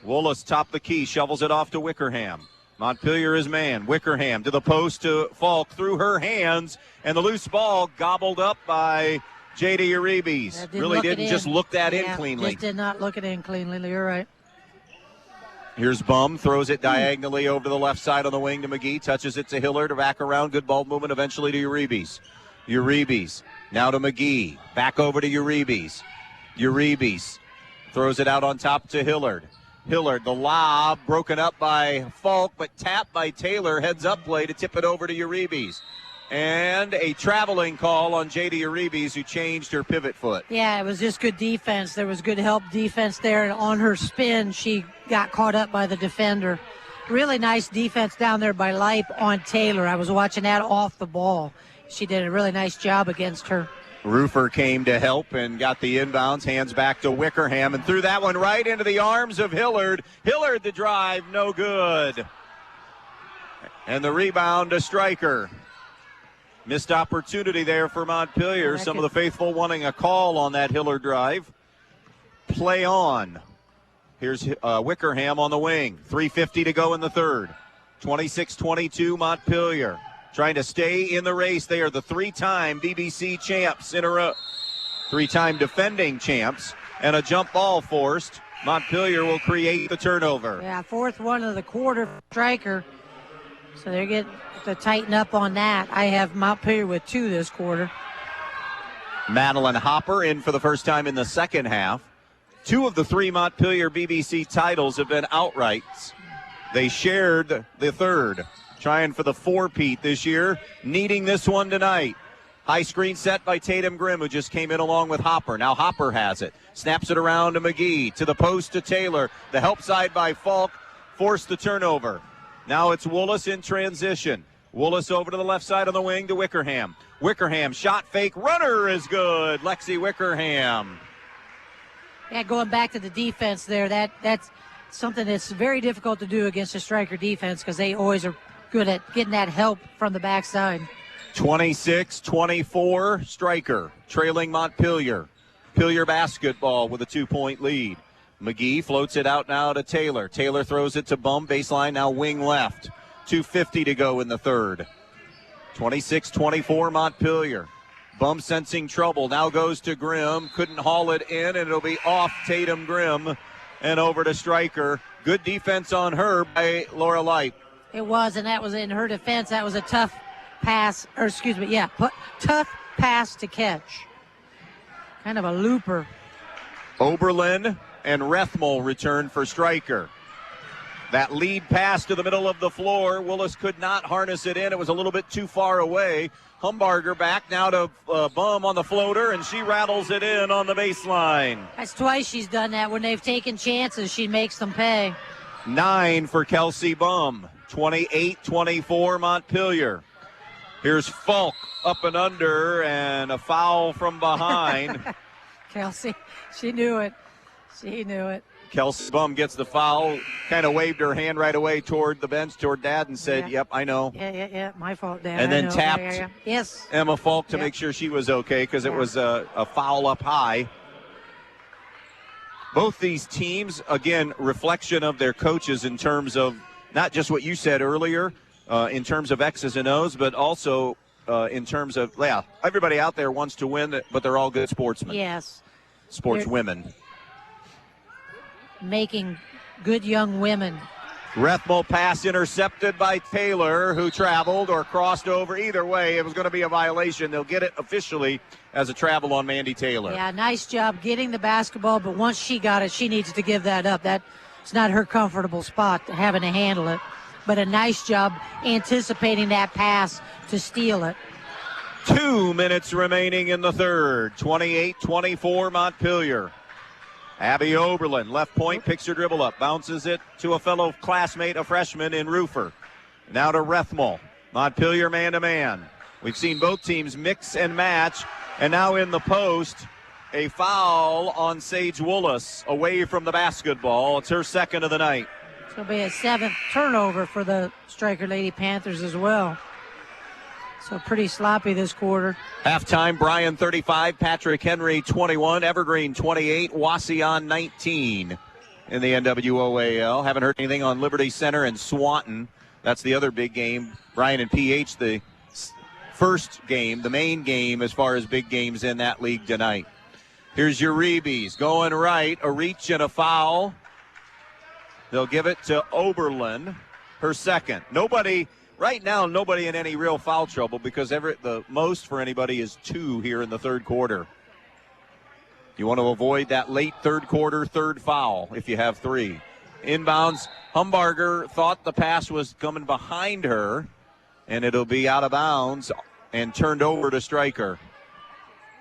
Woolis top the key, shovels it off to Wickerham. Montpelier is man. Wickerham to the post to Falk through her hands, and the loose ball gobbled up by J.D. Uribe's. Really didn't just look that in cleanly. Just did not look it in cleanly. You're right. Here's Bum, throws it diagonally over to the left side on the wing to McGee, touches it to Hillard, back around, good ball movement eventually to Uribe's. Uribe's now to McGee, back over to Uribe's. Uribe's throws it out on top to Hillard. Hillard, the lob broken up by Falk, but tapped by Taylor, heads up play to tip it over to Uribe's. And a traveling call on J.D. Uribe's, who changed her pivot foot. Yeah, it was just good defense. There was good help defense there, and on her spin, she got caught up by the defender. Really nice defense down there by Leip on Taylor. I was watching that off the ball. She did a really nice job against her. Rufer came to help and got the inbounds, hands back to Wickerham, and threw that one right into the arms of Hillard. Hillard, the drive, no good. And the rebound to Stryker. Missed opportunity there for Montpelier. Some of the faithful wanting a call on that Hillard drive. Play on. Here's Wickerham on the wing. 3:50 to go in the third. 26-22 Montpelier. Trying to stay in the race. They are the 3-time BBC champs in a row. 3-time defending champs. And a jump ball forced. Montpelier will create the turnover. Yeah, 4th one of the quarter for Stryker. So they're getting to tighten up on that. I have Montpelier with 2 this quarter. Madeline Hopper in for the first time in the second half. 2 of the 3 Montpelier BBC titles have been outrights. They shared the third. Trying for the 4-peat this year, needing this one tonight. High screen set by Tatum Grimm, who just came in along with Hopper. Now Hopper has it. Snaps it around to McGee. To the post to Taylor. The help side by Falk forced the turnover. Now it's Woolis in transition. Woolis over to the left side on the wing to Wickerham. Wickerham, shot fake, runner is good. Lexi Wickerham. Yeah, going back to the defense there, that's something that's very difficult to do against a Stryker defense because they always are good at getting that help from the backside. 26-24, Stryker trailing Montpelier. Montpelier basketball with a 2-point lead. McGee floats it out now to Taylor. Taylor throws it to Bum, baseline, now wing left. 2:50 to go in the third. 26-24 Montpelier. Bum sensing trouble, now goes to Grimm. Couldn't haul it in, and it'll be off Tatum Grimm and over to Stryker. Good defense on her by Laura Light. It was, and that was in her defense. That was a tough pass, tough pass to catch. Kind of a looper. Oberlin and Rethmel return for Stryker. That lead pass to the middle of the floor. Willis could not harness it in. It was a little bit too far away. Humbarger back now to Bum on the floater, and she rattles it in on the baseline. That's twice she's done that. When they've taken chances, she makes them pay. 9 for Kelsey Bum. 28-24 Montpelier. Here's Falk up and under, and a foul from behind. Kelsey, she knew it. She knew it. Kelsey Bum gets the foul, kind of waved her hand right away toward the bench, toward Dad, and said, Yep, I know. Yeah, my fault, Dad. And then tapped Yes. Emma Falk to make sure she was okay because it was a foul up high. Both these teams, again, reflection of their coaches in terms of not just what you said earlier, in terms of X's and O's, but also in terms of, everybody out there wants to win, but they're all good sportsmen. Yes. Sportswomen. Making good young women Rethmel pass intercepted by Taylor, who traveled or crossed over. Either way, it was going to be a violation. They'll get it officially as a travel on Mandy Taylor. Yeah, nice job getting the basketball, but once she got it, she needs to give that up. That's not her comfortable spot, having to handle it. But a nice job anticipating that pass to steal it. 2 minutes remaining in the third. 28-24 Montpelier. Abby Oberlin, left point, picks her dribble up, bounces it to a fellow classmate, a freshman in Roofer. Now to Rethmel. Montpelier man-to-man. We've seen both teams mix and match, and now in the post, a foul on Sage Woolis away from the basketball. It's her second of the night. It's going to be a 7th turnover for the Stryker Lady Panthers as well. So pretty sloppy this quarter. Halftime, Bryan 35, Patrick Henry 21, Evergreen 28, Wauseon 19 in the NWOAL. Haven't heard anything on Liberty Center and Swanton. That's the other big game. Bryan and PH, the first game, the main game as far as big games in that league tonight. Here's Uribe's going right, a reach and a foul. They'll give it to Oberlin, her second. Right now, nobody in any real foul trouble because the most for anybody is 2 here in the third quarter. You want to avoid that late third quarter, third foul if you have 3. Inbounds, Humbarger thought the pass was coming behind her, and it'll be out of bounds and turned over to Stryker.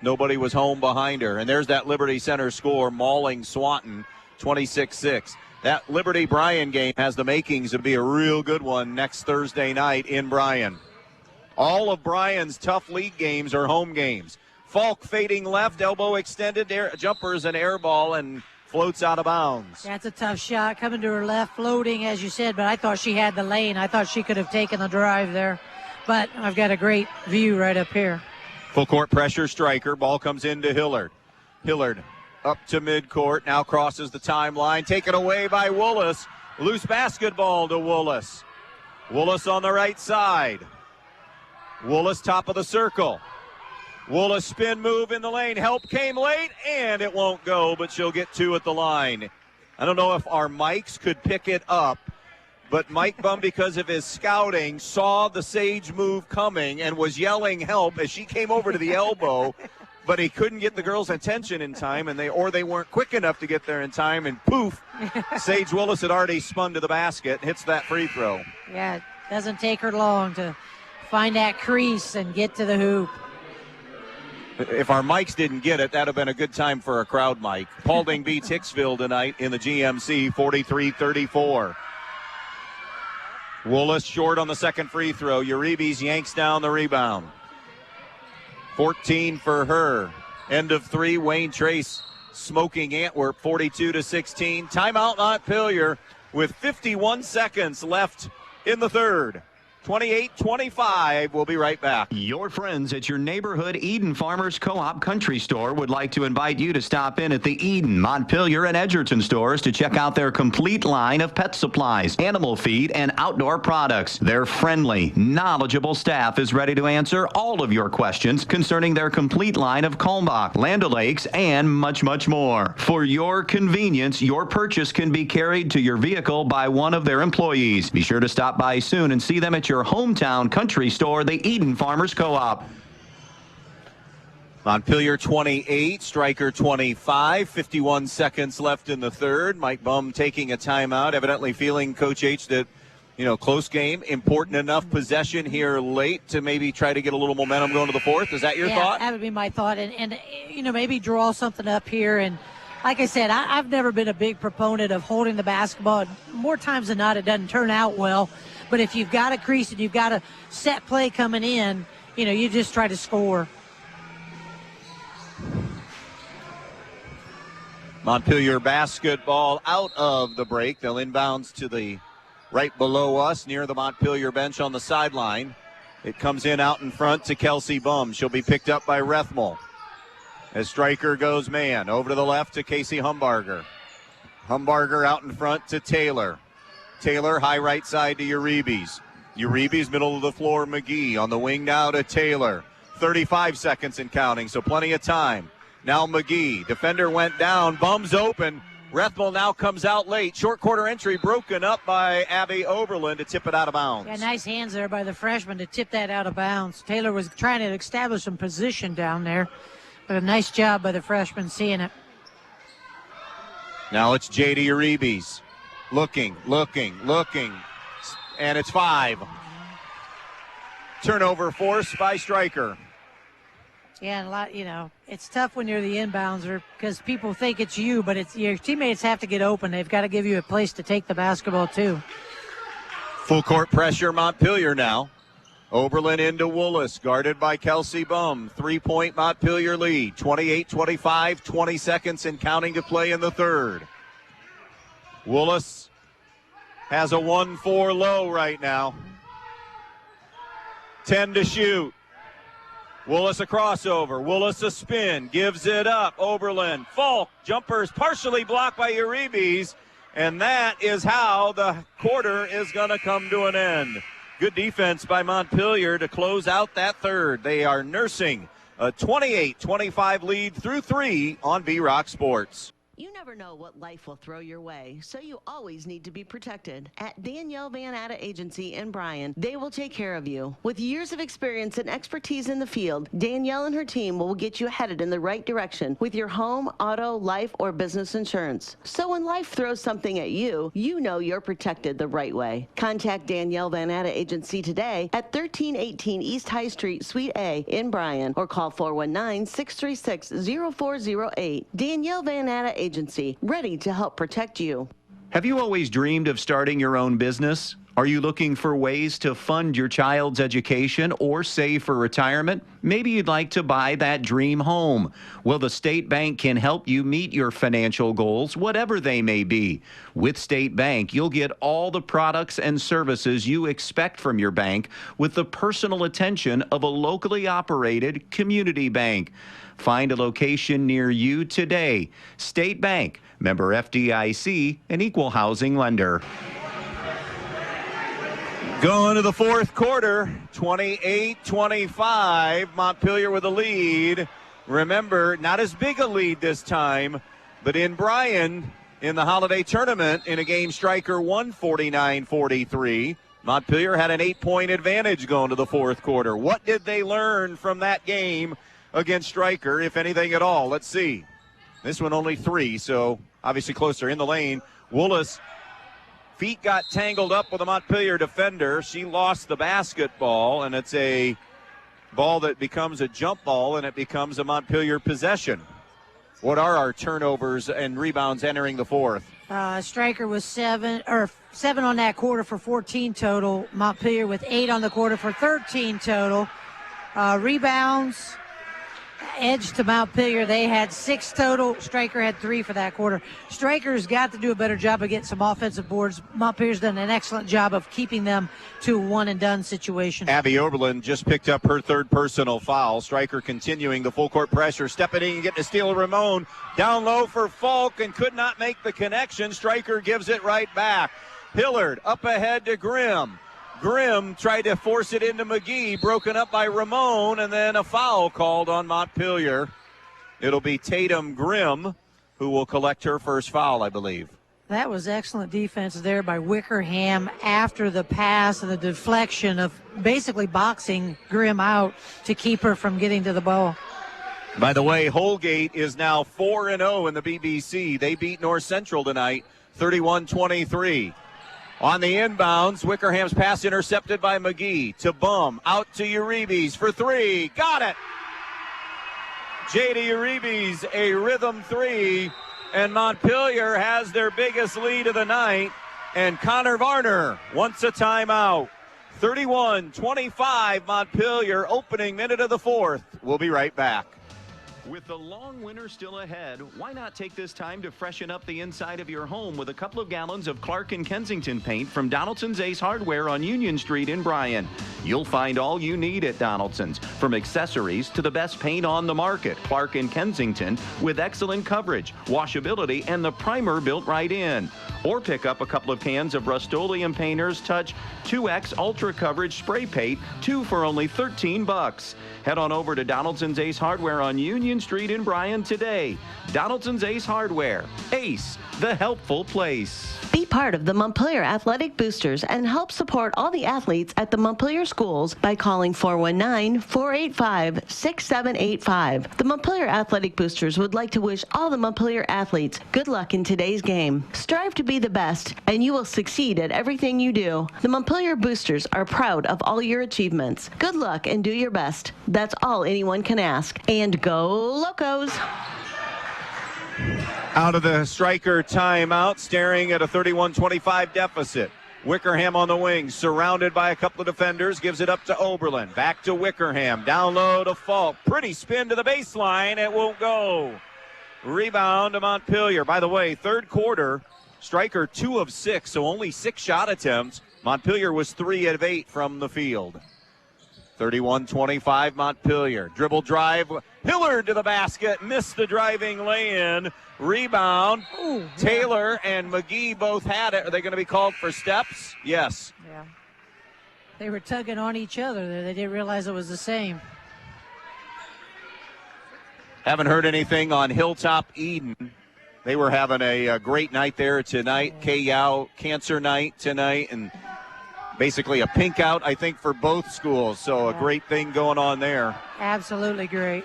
Nobody was home behind her. And there's that Liberty Center score, mauling Swanton, 26-6. That Liberty-Bryan game has the makings to be a real good one next Thursday night in Bryan. All of Bryan's tough league games are home games. Falk fading left, elbow extended, jumpers an air ball and floats out of bounds. That's a tough shot coming to her left, floating as you said, but I thought she had the lane. I thought she could have taken the drive there. But I've got a great view right up here. Full court pressure, Stryker. Ball comes into Hillard. Hillard up to midcourt, now crosses the timeline, taken away by Woolis. Loose basketball to Woolis. Woolis on the right side. Woolis top of the circle. Woolis spin move in the lane. Help came late, and it won't go, but she'll get 2 at the line. I don't know if our mics could pick it up, but Mike Bum, because of his scouting, saw the Sage move coming and was yelling help as she came over to the elbow. But he couldn't get the girls' attention in time, and they weren't quick enough to get there in time, and poof, Sage Woolis had already spun to the basket and hits that free throw. Yeah, it doesn't take her long to find that crease and get to the hoop. If our mics didn't get it, that would have been a good time for a crowd mic. Paulding beats Hicksville tonight in the GMC, 43-34. Woolis short on the second free throw. Uribe's yanks down the rebound. 14 for her. End of 3. Wayne Trace smoking Antwerp 42-16. Timeout Montpelier with 51 seconds left in the third. 28-25. We'll be right back. Your friends at your neighborhood Eden Farmers Co-op Country Store would like to invite you to stop in at the Eden, Montpelier, and Edgerton stores to check out their complete line of pet supplies, animal feed, and outdoor products. Their friendly, knowledgeable staff is ready to answer all of your questions concerning their complete line of Kalmbach, Land O'Lakes, and much, much more. For your convenience, your purchase can be carried to your vehicle by one of their employees. Be sure to stop by soon and see them at your hometown country store, the Eden Farmers Co-op. Montpelier 28, Stryker 25, 51 seconds left in the third. Mike Bum taking a timeout, evidently feeling, Coach H, that, close game, important enough possession here late to maybe try to get a little momentum going to the fourth. Is that your thought? That would be my thought. And maybe draw something up here. And like I said, I've never been a big proponent of holding the basketball. More times than not, it doesn't turn out well. But if you've got a crease and you've got a set play coming in, you just try to score. Montpelier basketball out of the break. They'll inbounds to the right below us near the Montpelier bench on the sideline. It comes in out in front to Kelsey Bum. She'll be picked up by Rethmel. As Stryker goes man. Over to the left to Casey Humbarger. Humbarger out in front to Taylor. Taylor, high right side to Uribe's. Uribe's middle of the floor, McGee. On the wing now to Taylor. 35 seconds and counting, so plenty of time. Now McGee. Defender went down. Bum's open. Rethmel now comes out late. Short quarter entry broken up by Abby Oberlin to tip it out of bounds. Yeah, nice hands there by the freshman to tip that out of bounds. Taylor was trying to establish some position down there, but a nice job by the freshman seeing it. Now it's J.D. Uribe's. Looking, and it's 5. Turnover forced by Stryker. Yeah, and a lot, it's tough when you're the inbounds because people think it's you, but it's your teammates have to get open. They've got to give you a place to take the basketball too. Full court pressure, Montpelier now. Oberlin into Woolis, guarded by Kelsey Bum. 3-point Montpelier lead, 28-25, 20 seconds and counting to play in the third. Woolis has a 1-4 low right now. 10 to shoot. Woolis a crossover. Woolis a spin. Gives it up. Oberlin. Falk. Jumpers partially blocked by Uribe's. And that is how the quarter is going to come to an end. Good defense by Montpelier to close out that third. They are nursing a 28-25 lead through 3 on B-Rock Sports. You never know what life will throw your way, so you always need to be protected. At Danielle Van Atta Agency in Bryan, they will take care of you. With years of experience and expertise in the field, Danielle and her team will get you headed in the right direction with your home, auto, life, or business insurance. So when life throws something at you, you know you're protected the right way. Contact Danielle Van Atta Agency today at 1318 East High Street, Suite A in Bryan, or call 419-636-0408. Danielle Van Atta Agency, ready to help protect you. Have you always dreamed of starting your own business? Are you looking for ways to fund your child's education or save for retirement? Maybe you'd like to buy that dream home. Well, the State Bank can help you meet your financial goals, whatever they may be. With State Bank, you'll get all the products and services you expect from your bank with the personal attention of a locally operated community bank. Find a location near you today. State Bank, member FDIC, an equal housing lender. Going to the fourth quarter, 28-25, Montpelier with a lead. Remember, not as big a lead this time, but in Bryan, in the holiday tournament, in a game Stryker won 49-43. Montpelier had an 8-point advantage going to the fourth quarter. What did they learn from that game against Stryker, if anything at all? Let's see. This one only 3, so obviously closer in the lane. Woolis, feet got tangled up with a Montpelier defender. She lost the basketball, and it's a ball that becomes a jump ball, and it becomes a Montpelier possession. What are our turnovers and rebounds entering the fourth? Stryker was 7 on that quarter for 14 total. Montpelier with 8 on the quarter for 13 total. Rebounds, edge to Montpelier. They had 6 total. Stryker had 3 for that quarter. Stryker's got to do a better job of getting some offensive boards. Montpelier's done an excellent job of keeping them to a one-and-done situation. Abby Oberlin just picked up her 3rd personal foul. Stryker continuing the full-court pressure, stepping in and getting a steal of Ramon. Down low for Falk and could not make the connection. Stryker gives it right back. Hillard up ahead to Grimm. Grimm tried to force it into McGee, broken up by Ramon, and then a foul called on Montpelier. It'll be Tatum Grimm who will collect her first foul, I believe. That was excellent defense there by Wickerham after the pass and the deflection of basically boxing Grimm out to keep her from getting to the ball. By the way, Holgate is now 4-0 in the BBC. They beat North Central tonight, 31-23. On the inbounds, Wickerham's pass intercepted by McGee to Bum. Out to Uribe's for 3. Got it! J.D. Uribe's a rhythm 3, and Montpelier has their biggest lead of the night. And Connor Varner wants a timeout. 31-25 Montpelier, opening minute of the fourth. We'll be right back. With the long winter still ahead, why not take this time to freshen up the inside of your home with a couple of gallons of Clark & Kensington paint from Donaldson's Ace Hardware on Union Street in Bryan. You'll find all you need at Donaldson's, from accessories to the best paint on the market. Clark & Kensington with excellent coverage, washability, and the primer built right in. or pick up a couple of cans of Rust-Oleum Painters Touch 2X Ultra Coverage Spray Paint, 2 for only $13. Head on over to Donaldson's Ace Hardware on Union Street in Bryan today. Donaldson's Ace Hardware. Ace, the helpful place. Be part of the Montpelier Athletic Boosters and help support all the athletes at the Montpelier schools by calling 419-485-6785. The Montpelier Athletic Boosters would like to wish all the Montpelier athletes good luck in today's game. Strive to be the best, and you will succeed at everything you do. The Montpelier Boosters are proud of all your achievements. Good luck and do your best. That's all anyone can ask. And go Locos! Out of the Stryker timeout, staring at a 31-25 deficit. Wickerham on the wing, surrounded by a couple of defenders, gives it up to Oberlin. Back to Wickerham, down low to Falk. Pretty spin to the baseline, it won't go. Rebound to Montpelier. By the way, third quarter, Stryker 2 of 6, so only 6 shot attempts. Montpelier was 3 of 8 from the field. 31-25 Montpelier. Dribble drive. Hillard to the basket. Missed the driving lay-in. Rebound. Ooh, Taylor and McGee both had it. Are they going to be called for steps? Yes. Yeah. They were tugging on each other there. They didn't realize it was the same. Haven't heard anything on Hilltop Eden. They were having a great night there tonight. K-Yow Cancer Night tonight. And basically a pink out, I think, for both schools. So a great thing going on there. Absolutely great.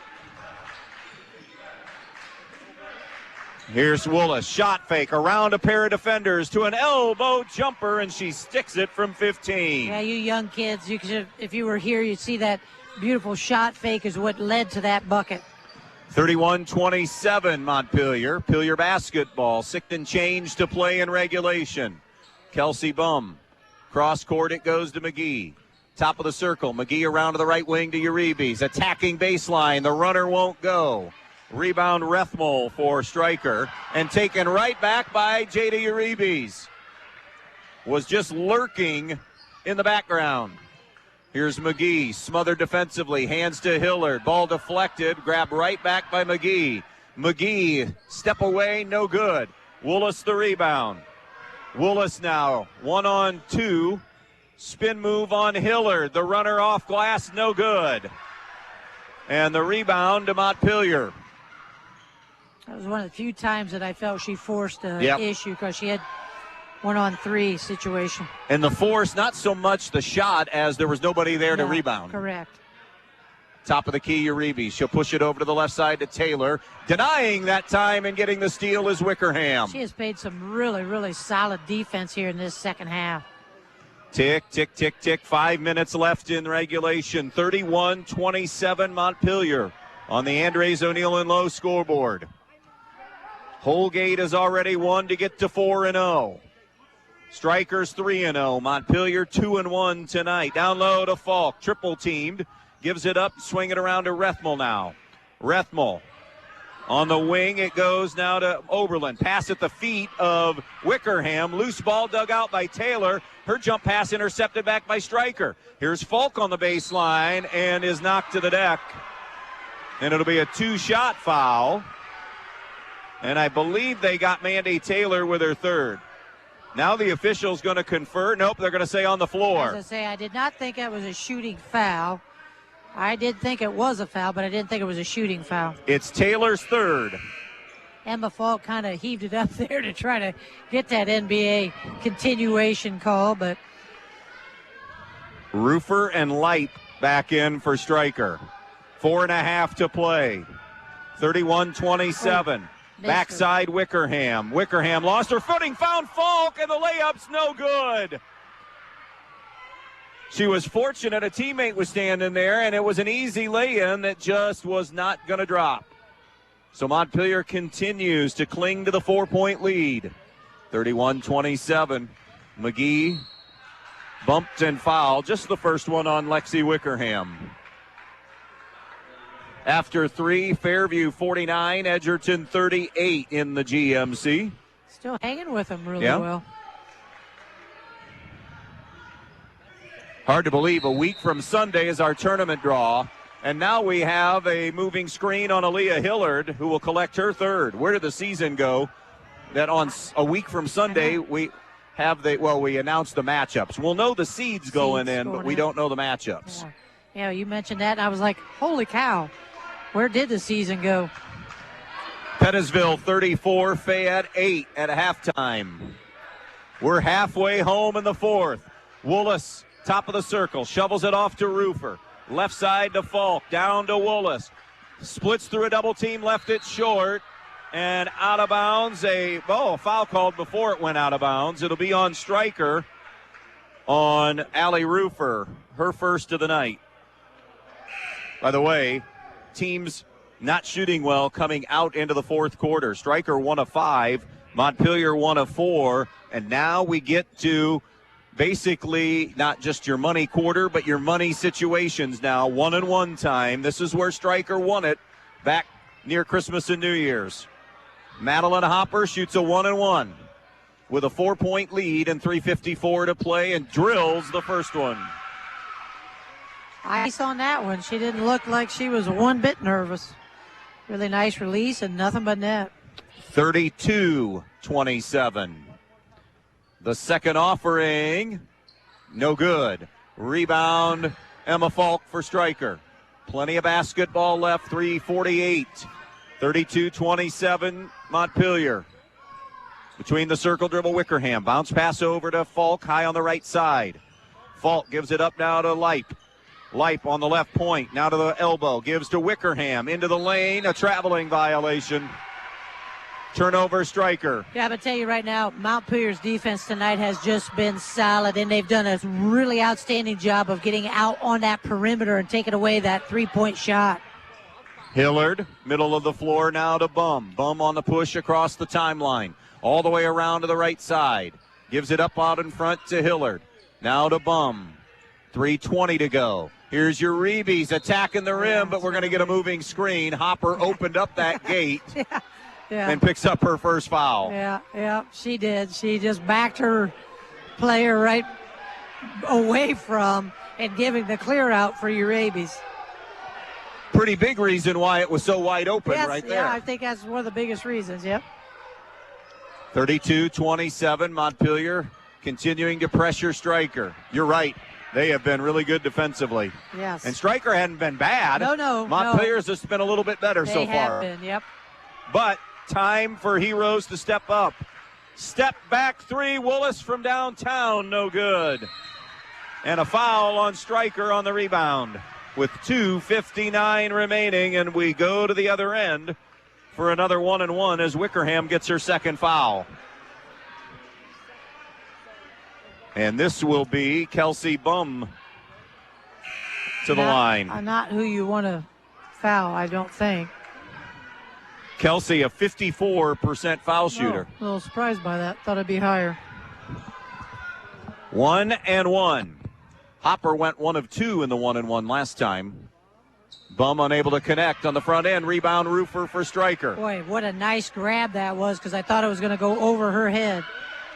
Here's Woolis, shot fake around a pair of defenders to an elbow jumper, and she sticks it from 15. Yeah, you young kids, you could, if you were here, you'd see that beautiful shot fake is what led to that bucket. 31-27 Montpelier. Montpelier basketball. 6 change to play in regulation. Kelsey Bum. Cross court it goes to McGee. Top of the circle. McGee around to the right wing to Uribe's. Attacking baseline. The runner won't go. Rebound Rethmel for Stryker. And taken right back by Jada Uribe's. Was just lurking in the background. Here's McGee. Smothered defensively. Hands to Hillard. Ball deflected. Grabbed right back by McGee. McGee. Step away. No good. Woolis the rebound. Woolis now, 1-on-2, spin move on Hillard. The runner off glass, no good. And the rebound to Montpelier. That was one of the few times that I felt she forced an issue because she had 1-on-3 situation. And the force, not so much the shot as there was nobody there to rebound. Correct. Top of the key, Uribe. She'll push it over to the left side to Taylor. Denying that time and getting the steal is Wickerham. She has played some really, really solid defense here in this second half. Tick, tick, tick, tick. 5 minutes left in regulation. 31-27 Montpelier on the Andres O'Neill and Lowe scoreboard. Holgate has already won to get to 4-0. Strikers 3-0. Montpelier 2-1 tonight. Down low to Falk. Triple teamed. Gives it up, swing it around to Rethmel now. Rethmel on the wing. It goes now to Oberlin. Pass at the feet of Wickerham. Loose ball dug out by Taylor. Her jump pass intercepted back by Stryker. Here's Falk on the baseline and is knocked to the deck. And it'll be a 2-shot foul. And I believe they got Mandy Taylor with her third. Now the official's going to confer. Nope, they're going to say on the floor. As I say, I did not think that was a shooting foul. I did think it was a foul, but I didn't think it was a shooting foul. It's Taylor's third. Emma Falk kind of heaved it up there to try to get that NBA continuation call, but Roofer and Light back in for Stryker. 4.5 to play. 31-27. Backside Wickerham. Wickerham lost her footing, found Falk, and the layup's no good. She was fortunate a teammate was standing there, and it was an easy lay-in that just was not going to drop. So Montpelier continues to cling to the 4-point lead. 31-27. McGee bumped and fouled, just the first one on Lexi Wickerham. After 3, Fairview 49, Edgerton 38 in the GMC. Still hanging with them really well. Hard to believe a week from Sunday is our tournament draw. And now we have a moving screen on Aaliyah Hillard, who will collect her third. Where did the season go? that on a week from Sunday we announced the matchups. We'll know the seeds going in, but we don't know the matchups. Yeah, you mentioned that, and I was like, holy cow, where did the season go? Pettisville 34, Fayette 8 at halftime. We're halfway home in the fourth. Woolis, top of the circle, shovels it off to Roofer. Left side to Falk, down to Woolis. Splits through a double team, left it short, and out of bounds. A foul called before it went out of bounds. It'll be on Stryker, on Allie Roofer, her first of the night. By the way, teams not shooting well coming out into the fourth quarter. Stryker 1 of 5, Montpelier 1 of 4, and now we get to basically not just your money quarter, but your money situations now. 1-and-1 time. This is where Stryker won it back near Christmas and New Year's. Madeline Hopper shoots a 1-and-1 with a 4-point lead and 3:54 to play and drills the first one. Ice on that one. She didn't look like she was one bit nervous. Really nice release and nothing but net. 32-27. The second offering, no good. Rebound, Emma Falk for Stryker. Plenty of basketball left, 3:48. 32-27, Montpelier. Between the circle dribble, Wickerham. Bounce pass over to Falk, high on the right side. Falk gives it up now to Leip. Leip on the left point, now to the elbow. Gives to Wickerham, into the lane, a traveling violation. Turnover, Stryker. Yeah, I'm going to tell you right now, Montpelier's defense tonight has just been solid, and they've done a really outstanding job of getting out on that perimeter and taking away that three-point shot. Hillard, middle of the floor now to Bum. Bum on the push across the timeline. All the way around to the right side. Gives it up out in front to Hillard. Now to Bum. 3:20 to go. Here's your Reeves attacking the rim, but we're going to get a moving screen. Hopper opened up that gate. Yeah. And picks up her first foul. Yeah, she did. She just backed her player right away from and giving the clear out for Urabies. Pretty big reason why it was so wide open right there. Yeah, I think that's one of the biggest reasons, yep. 32-27, Montpelier continuing to pressure Stryker. You're right. They have been really good defensively. Yes. And Stryker hadn't been bad. No. Montpelier's just been a little bit better so far. They have been, yep. But time for Heroes to step up. Step back three, Woolis from downtown, no good. And a foul on Stryker on the rebound with 2:59 remaining, and we go to the other end for another 1-and-1 as Wickerham gets her second foul. And this will be Kelsey Bum to the line. Not who you want to foul, I don't think. Kelsey, a 54% foul shooter. A little surprised by that. Thought it'd be higher. 1-and-1. Hopper went 1 of 2 in the 1-and-1 last time. Bum unable to connect on the front end. Rebound Roofer for Stryker. Boy, what a nice grab that was, because I thought it was going to go over her head.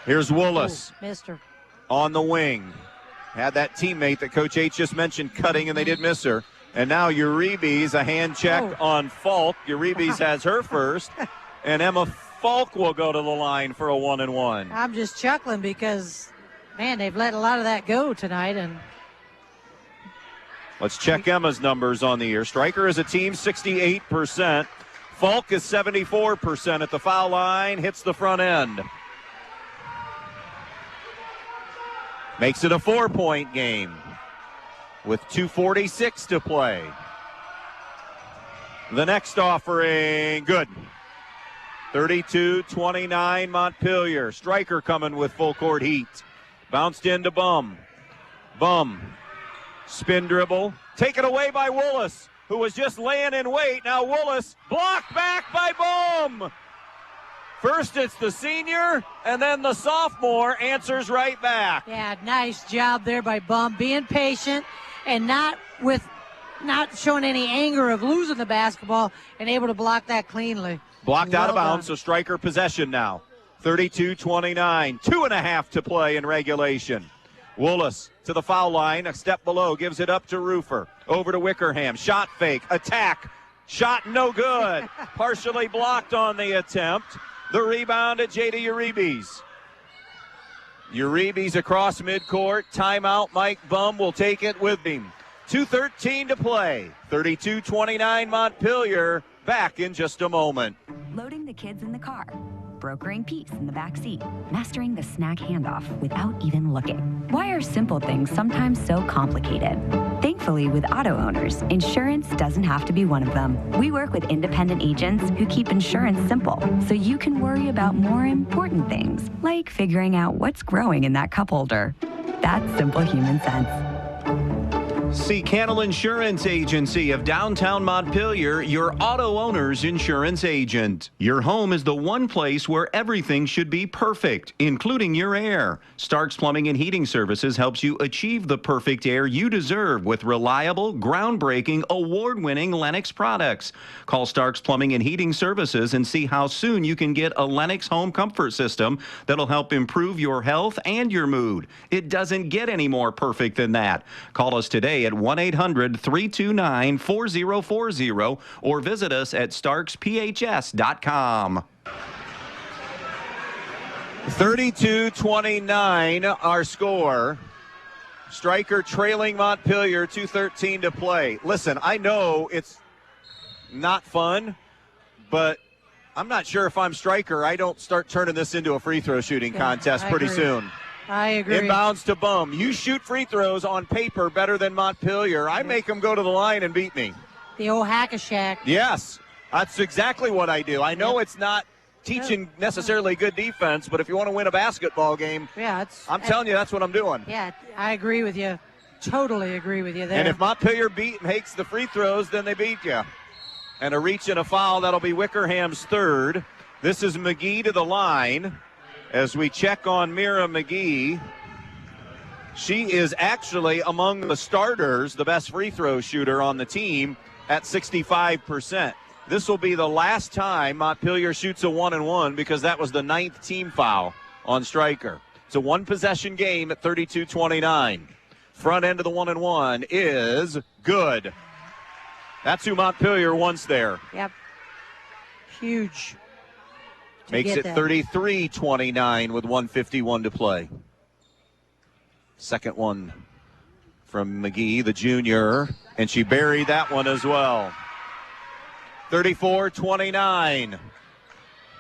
Here's Woolis. Missed her. On the wing. Had that teammate that Coach H just mentioned cutting, and they did miss her. And now Uribe's a hand check on Falk. Uribe's has her first. And Emma Falk will go to the line for a 1-and-1. I'm just chuckling because, man, they've let a lot of that go tonight. And let's check Emma's numbers on the year. Stryker is a team 68%. Falk is 74% at the foul line. Hits the front end. Makes it a 4-point game with 2:46 to play. The next offering, good. 32-29 Montpelier. Stryker coming with full court heat. Bounced into Bum. Bum. Spin dribble. Taken away by Woolis, who was just laying in wait. Now Woolis blocked back by Bum. First it's the senior, and then the sophomore answers right back. Yeah, nice job there by Bum, being patient and not showing any anger of losing the basketball and able to block that cleanly. Blocked out of bounds, so Stryker possession now. 32-29, 2.5 to play in regulation. Woolis to the foul line, a step below, gives it up to Roofer. Over to Wickerham, shot fake, attack, shot no good. Partially blocked on the attempt. The rebound at Jada Uribe's. Uribe's across midcourt. Timeout. Mike Bum will take it with him. 2:13 to play. 32-29 Montpelier. Back in just a moment. Loading the kids in the car, brokering peace in the back seat, mastering the snack handoff without even looking. Why are simple things sometimes so complicated? Thankfully, with auto owners, insurance doesn't have to be one of them. We work with independent agents who keep insurance simple, so you can worry about more important things, like figuring out what's growing in that cup holder. That's simple human sense. See Cannell Insurance Agency of downtown Montpelier, your auto owner's insurance agent. Your home is the one place where everything should be perfect, including your air. Stark's Plumbing and Heating Services helps you achieve the perfect air you deserve with reliable, groundbreaking, award-winning Lennox products. Call Stark's Plumbing and Heating Services and see how soon you can get a Lennox home comfort system that'll help improve your health and your mood. It doesn't get any more perfect than that. Call us today at 1-800-329-4040 or visit us at starksphs.com. 32-29 our score. Stryker trailing Montpelier, 2:13 to play. Listen, I know it's not fun, but I'm not sure if I'm Stryker, I don't start turning this into a free throw shooting contest pretty soon. I agree. Inbounds to Bum. You shoot free throws on paper better than Montpelier. I make them go to the line and beat me. The old hack-a-shack. Yes, that's exactly what I do. I know it's not teaching necessarily good defense, but if you want to win a basketball game, I'm telling you, that's what I'm doing. Yeah, I agree with you. Totally agree with you there. And if Montpelier makes the free throws, then they beat you. And a reach and a foul, that'll be Wickerham's third. This is McGee to the line. As we check on Mira McGee, she is actually among the starters, the best free throw shooter on the team at 65%. This will be the last time Montpelier shoots a 1-and-1 because that was the 9th team foul on Stryker. It's a one-possession game at 32-29. Front end of the 1-and-1 is good. That's who Montpelier wants there. Yep. Huge. Makes it 33-29 with 1:51 to play. Second one from McGee, the junior, and she buried that one as well. 34-29.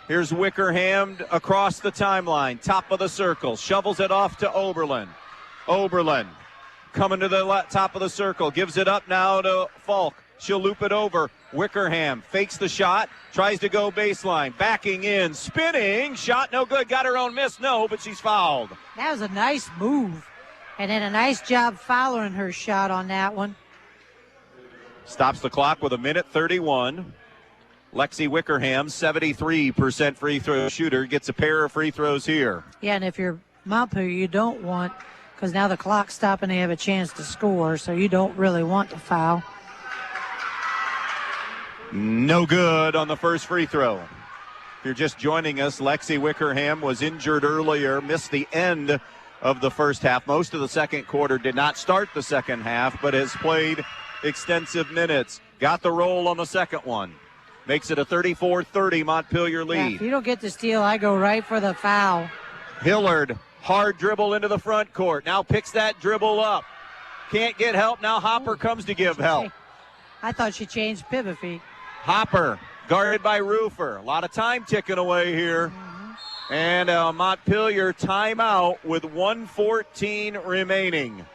Here's Wickerham across the timeline, top of the circle, shovels it off to Oberlin. Oberlin coming to the top of the circle, gives it up now to Falk. She'll loop it over. Wickerham fakes the shot, tries to go baseline, backing in, spinning, shot no good, got her own miss, no, but she's fouled. That was a nice move, and then a nice job fouling her shot on that one. Stops the clock with 1:31. Lexi Wickerham, 73% free throw shooter, gets a pair of free throws here. Yeah, and if you're Montpelier, you don't want, because now the clock's stopping, they have a chance to score, so you don't really want to foul. No good on the first free throw. If you're just joining us, Lexi Wickerham was injured earlier, missed the end of the first half. Most of the second quarter, did not start the second half, but has played extensive minutes. Got the roll on the second one. Makes it a 34-30 Montpelier lead. Yeah, if you don't get the steal, I go right for the foul. Hillard, hard dribble into the front court. Now picks that dribble up. Can't get help. Now Hopper comes to give help. I thought she changed pivot feet. Hopper, guarded by Rufer. A lot of time ticking away here. And Montpelier timeout with 1:14 remaining.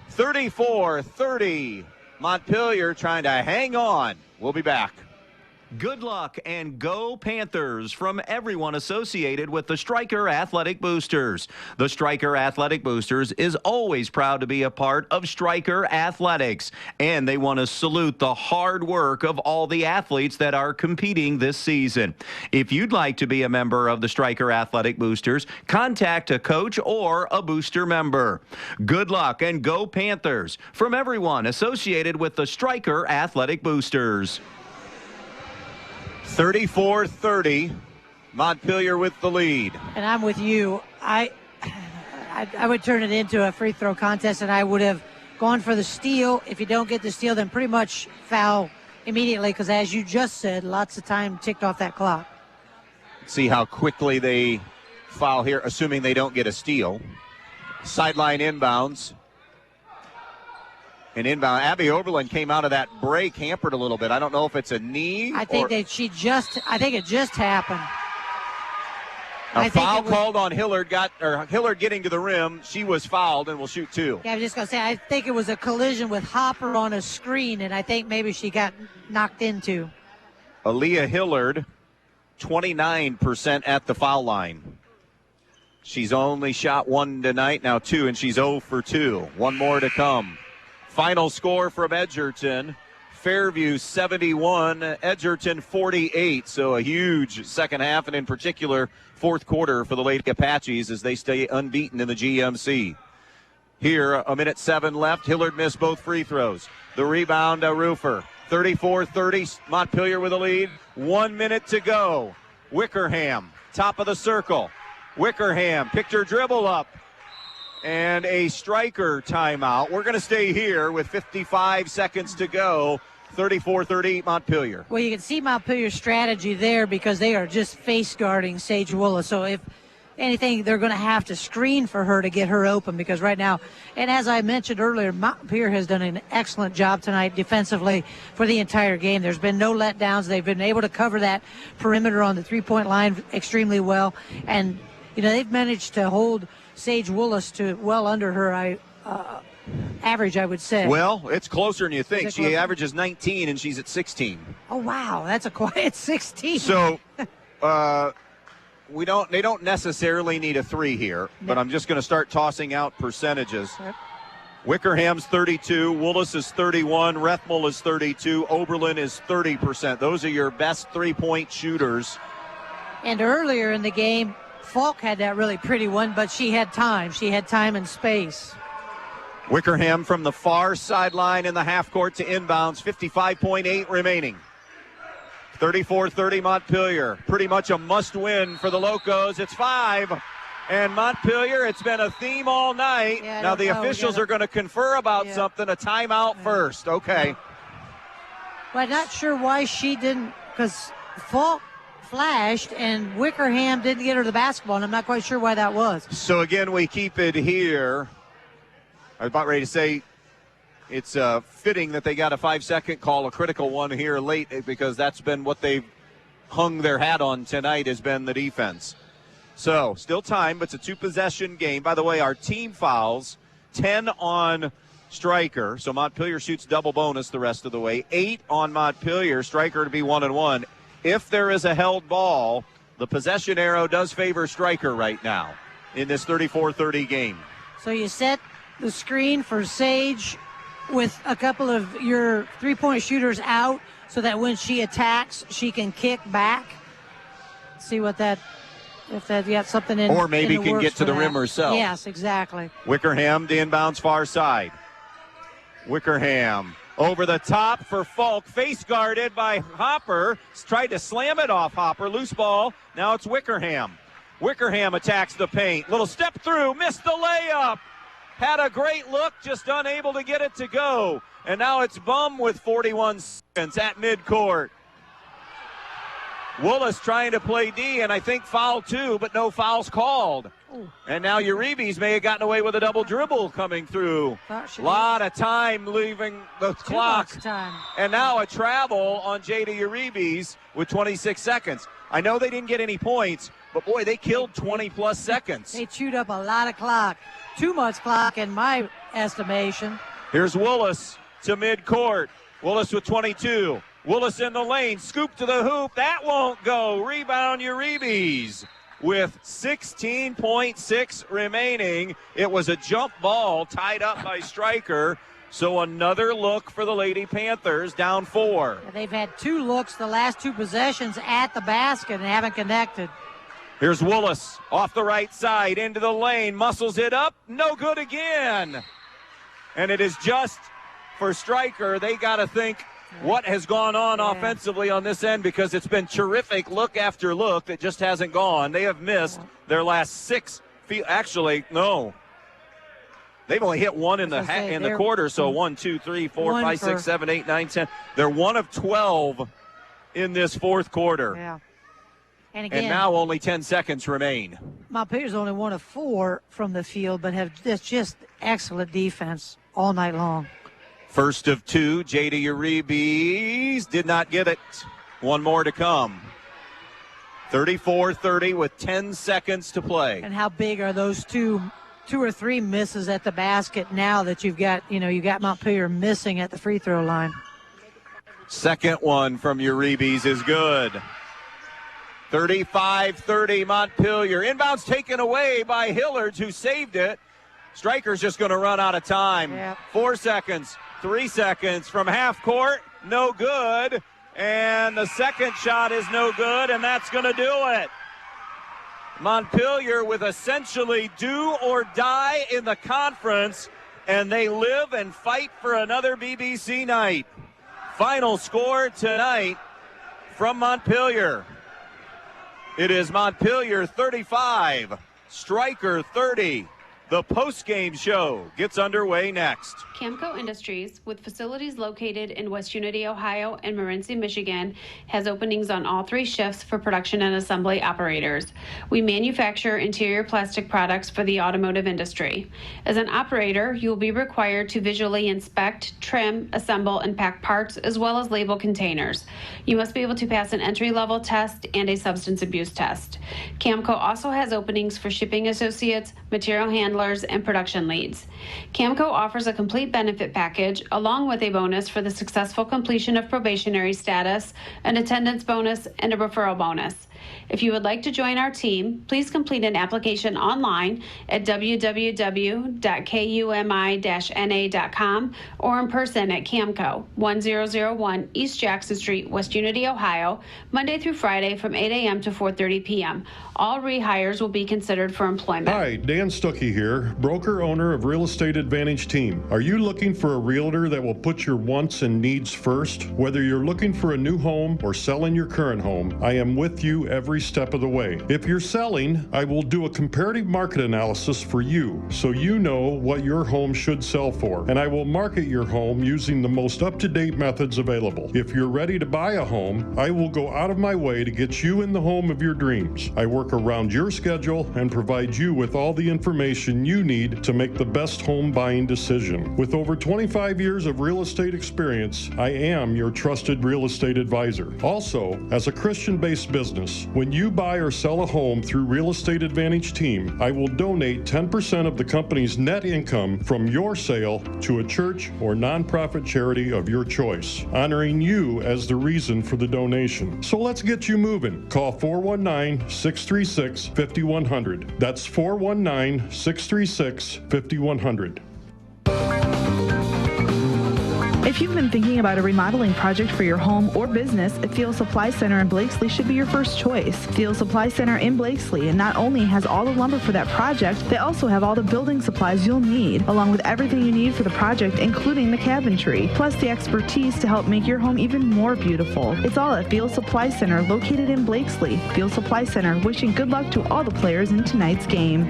34-30. Montpelier trying to hang on. We'll be back. Good luck and go Panthers from everyone associated with the Stryker Athletic Boosters. The Stryker Athletic Boosters is always proud to be a part of Stryker Athletics, and they want to salute the hard work of all the athletes that are competing this season. If you'd like to be a member of the Stryker Athletic Boosters, contact a coach or a booster member. Good luck and go Panthers from everyone associated with the Stryker Athletic Boosters. 34-30, Montpelier with the lead. And I'm with you. I would turn it into a free throw contest, and I would have gone for the steal. If you don't get the steal, then pretty much foul immediately, because as you just said, lots of time ticked off that clock. See how quickly they foul here, assuming they don't get a steal. Sideline inbounds. And inbound, Abby Oberlin came out of that break hampered a little bit. I don't know if it's a knee. I think it just happened. A foul called on Hillard. Hillard getting to the rim. She was fouled and will shoot 2. Yeah, I was just going to say, I think it was a collision with Hopper on a screen, and I think maybe she got knocked into. Aaliyah Hillard, 29% at the foul line. She's only shot 1 tonight, now 2, and she's 0 for 2. 1 more to come. Final score from Edgerton, Fairview 71, Edgerton 48. So a huge second half, and in particular, fourth quarter for the Lady Apaches as they stay unbeaten in the GMC. Here, a minute 7 left. Hillard missed both free throws. The rebound, Roofer. 34-30, Montpelier with a lead. 1 minute to go. Wickerham, top of the circle. Wickerham picked her dribble up. And a Stryker timeout. We're going to stay here with 55 seconds to go. 34-30 Montpelier. Well, you can see Montpelier's strategy there because they are just face guarding Sage Willis. So if anything, they're going to have to screen for her to get her open because right now, and as I mentioned earlier, Montpelier has done an excellent job tonight defensively for the entire game. There's been no letdowns. They've been able to cover that perimeter on the three-point line extremely well. And, they've managed to hold Sage Willis to well under her average, I would say. Well, it's closer than you think. She averages 19 and she's at 16. Oh wow, that's a quiet 16. So they don't necessarily need a 3 here, but I'm just going to start tossing out percentages. Yep. Wickerham's 32, Willis is 31, Rethmel is 32, Oberlin is 30%. Those are your best 3-point shooters. And earlier in the game, Falk had that really pretty one, but she had time. She had time and space. Wickerham from the far sideline in the half court to inbounds, 55.8 remaining. 34-30 Montpelier. Pretty much a must-win for the Locos. It's 5. And Montpelier, it's been a theme all night. Yeah, now the officials are going to confer about something, a timeout first. Okay. Well, I'm not sure why she didn't, because Falk flashed and Wickerham didn't get her the basketball, and I'm not quite sure why that was. So again, we keep it here. I was about ready to say it's fitting that they got a 5-second call, a critical one here late, because that's been what they've hung their hat on tonight has been the defense. So still time, but it's a 2-possession game. By the way, our team fouls, 10 on Stryker, so Montpelier shoots double bonus the rest of the way. 8 on Montpelier, Stryker to be 1-1. If there is a held ball, the possession arrow does favor Stryker right now in this 34-30 game. So you set the screen for Sage with a couple of your 3-point shooters out so that when she attacks, she can kick back. See what if that got something in. Or maybe can get to the rim herself. Yes, exactly. Wickerham, the inbounds far side. Wickerham over the top for Falk, face guarded by Hopper. Tried to slam it off Hopper, loose ball. Now it's Wickerham. Wickerham attacks the paint. Little step through, missed the layup. Had a great look, just unable to get it to go. And now it's Bum with 41 seconds at midcourt. Willis trying to play D, and I think foul 2, but no fouls called. Ooh. And now Uribe's may have gotten away with a double dribble coming through. A lot of time leaving the clock. Time. And now a travel on Jada Uribe's with 26 seconds. I know they didn't get any points, but boy, they killed 20-plus seconds. They chewed up a lot of clock. Too much clock in my estimation. Here's Willis to midcourt. Willis with 22. Willis in the lane, scoop to the hoop. That won't go. Rebound Uribe's with 16.6 remaining. It was a jump ball tied up by Stryker. So another look for the Lady Panthers, down 4. They've had 2 looks the last 2 possessions at the basket and haven't connected. Here's Willis off the right side into the lane, muscles it up, no good again. And it is just for Stryker. They got to think what has gone on offensively on this end, because it's been terrific look after look that just hasn't gone. They have missed their last 6 feet. Actually, no. They've only hit 1 in the quarter, so 1, 2, 3, 4, 5, 6, 7, 8, 9, 10. They're 1 of 12 in this fourth quarter. Yeah. And again, now only 10 seconds remain. Montpelier's only 1 of 4 from the field, but that's just excellent defense all night long. First of 2, Jada Uribe's did not get it. One more to come. 34-30 with 10 seconds to play. And how big are those two or three misses at the basket now that you've got Montpelier missing at the free throw line? Second one from Uribe's is good. 35-30 Montpelier. Inbounds taken away by Hillards, who saved it. Stryker's just going to run out of time. Yep. 4 seconds, 3 seconds from half court. No good. And the second shot is no good, and that's going to do it. Montpelier with essentially do or die in the conference, and they live and fight for another BBC night. Final score tonight from Montpelier. It is Montpelier 35, Stryker 30. The post-game show gets underway next. Camco Industries, with facilities located in West Unity, Ohio, and Montpelier, Michigan, has openings on all 3 shifts for production and assembly operators. We manufacture interior plastic products for the automotive industry. As an operator, you will be required to visually inspect, trim, assemble, and pack parts, as well as label containers. You must be able to pass an entry-level test and a substance abuse test. Camco also has openings for shipping associates, material handlers, and production leads. Camco offers a complete benefit package along with a bonus for the successful completion of probationary status, an attendance bonus, and a referral bonus. If you would like to join our team, please complete an application online at www.kumi-na.com or in person at Camco, 1001 East Jackson Street, West Unity, Ohio, Monday through Friday from 8 a.m. to 4:30 p.m. All rehires will be considered for employment. Hi, Dan Stuckey here, broker owner of Real Estate Advantage Team. Are you looking for a realtor that will put your wants and needs first? Whether you're looking for a new home or selling your current home, I am with you every step of the way. If you're selling, I will do a comparative market analysis for you so you know what your home should sell for, and I will market your home using the most up-to-date methods available. If you're ready to buy a home, I will go out of my way to get you in the home of your dreams. I work around your schedule and provide you with all the information you need to make the best home buying decision. With over 25 years of real estate experience, I am your trusted real estate advisor. Also, as a Christian-based business, when you buy or sell a home through Real Estate Advantage Team, I will donate 10% of the company's net income from your sale to a church or nonprofit charity of your choice, honoring you as the reason for the donation. So let's get you moving. Call 419-636-5100. That's 419-636-5100. If you've been thinking about a remodeling project for your home or business, Field Supply Center in Blakesley should be your first choice. Field Supply Center in Blakesley and not only has all the lumber for that project, they also have all the building supplies you'll need, along with everything you need for the project, including the cabinetry, plus the expertise to help make your home even more beautiful. It's all at Field Supply Center, located in Blakesley. Field Supply Center, wishing good luck to all the players in tonight's game.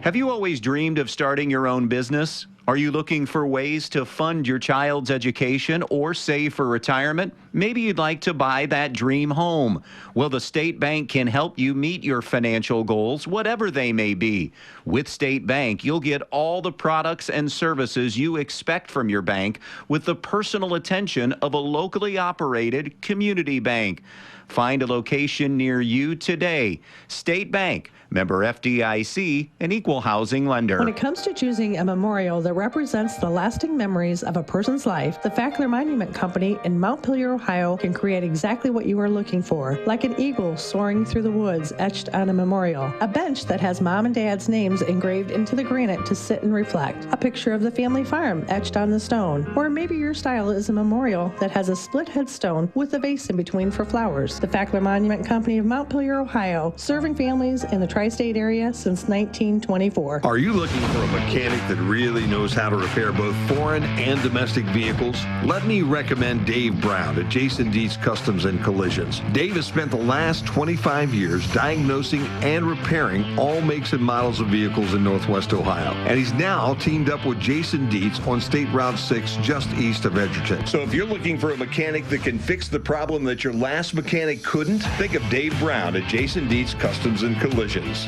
Have you always dreamed of starting your own business? Are you looking for ways to fund your child's education or save for retirement? Maybe you'd like to buy that dream home. Well, the State Bank can help you meet your financial goals, whatever they may be. With State Bank, you'll get all the products and services you expect from your bank with the personal attention of a locally operated community bank. Find a location near you today. State Bank, member FDIC, an equal housing lender. When it comes to choosing a memorial that represents the lasting memories of a person's life, the Fackler Monument Company in Montpelier, Ohio can create exactly what you are looking for. Like an eagle soaring through the woods etched on a memorial. A bench that has mom and dad's names engraved into the granite to sit and reflect. A picture of the family farm etched on the stone. Or maybe your style is a memorial that has a split headstone with a vase in between for flowers. The Fackler Monument Company of Montpelier, Ohio, serving families in the tri-state area since 1924. Are you looking for a mechanic that really knows how to repair both foreign and domestic vehicles? Let me recommend Dave Brown at Jason Dietz Customs and Collisions. Dave has spent the last 25 years diagnosing and repairing all makes and models of vehicles in Northwest Ohio. And he's now teamed up with Jason Dietz on State Route 6 just east of Edgerton. So if you're looking for a mechanic that can fix the problem that your last mechanic mechanic couldn't? Think of Dave Brown at Jason Dietz Customs and Collisions.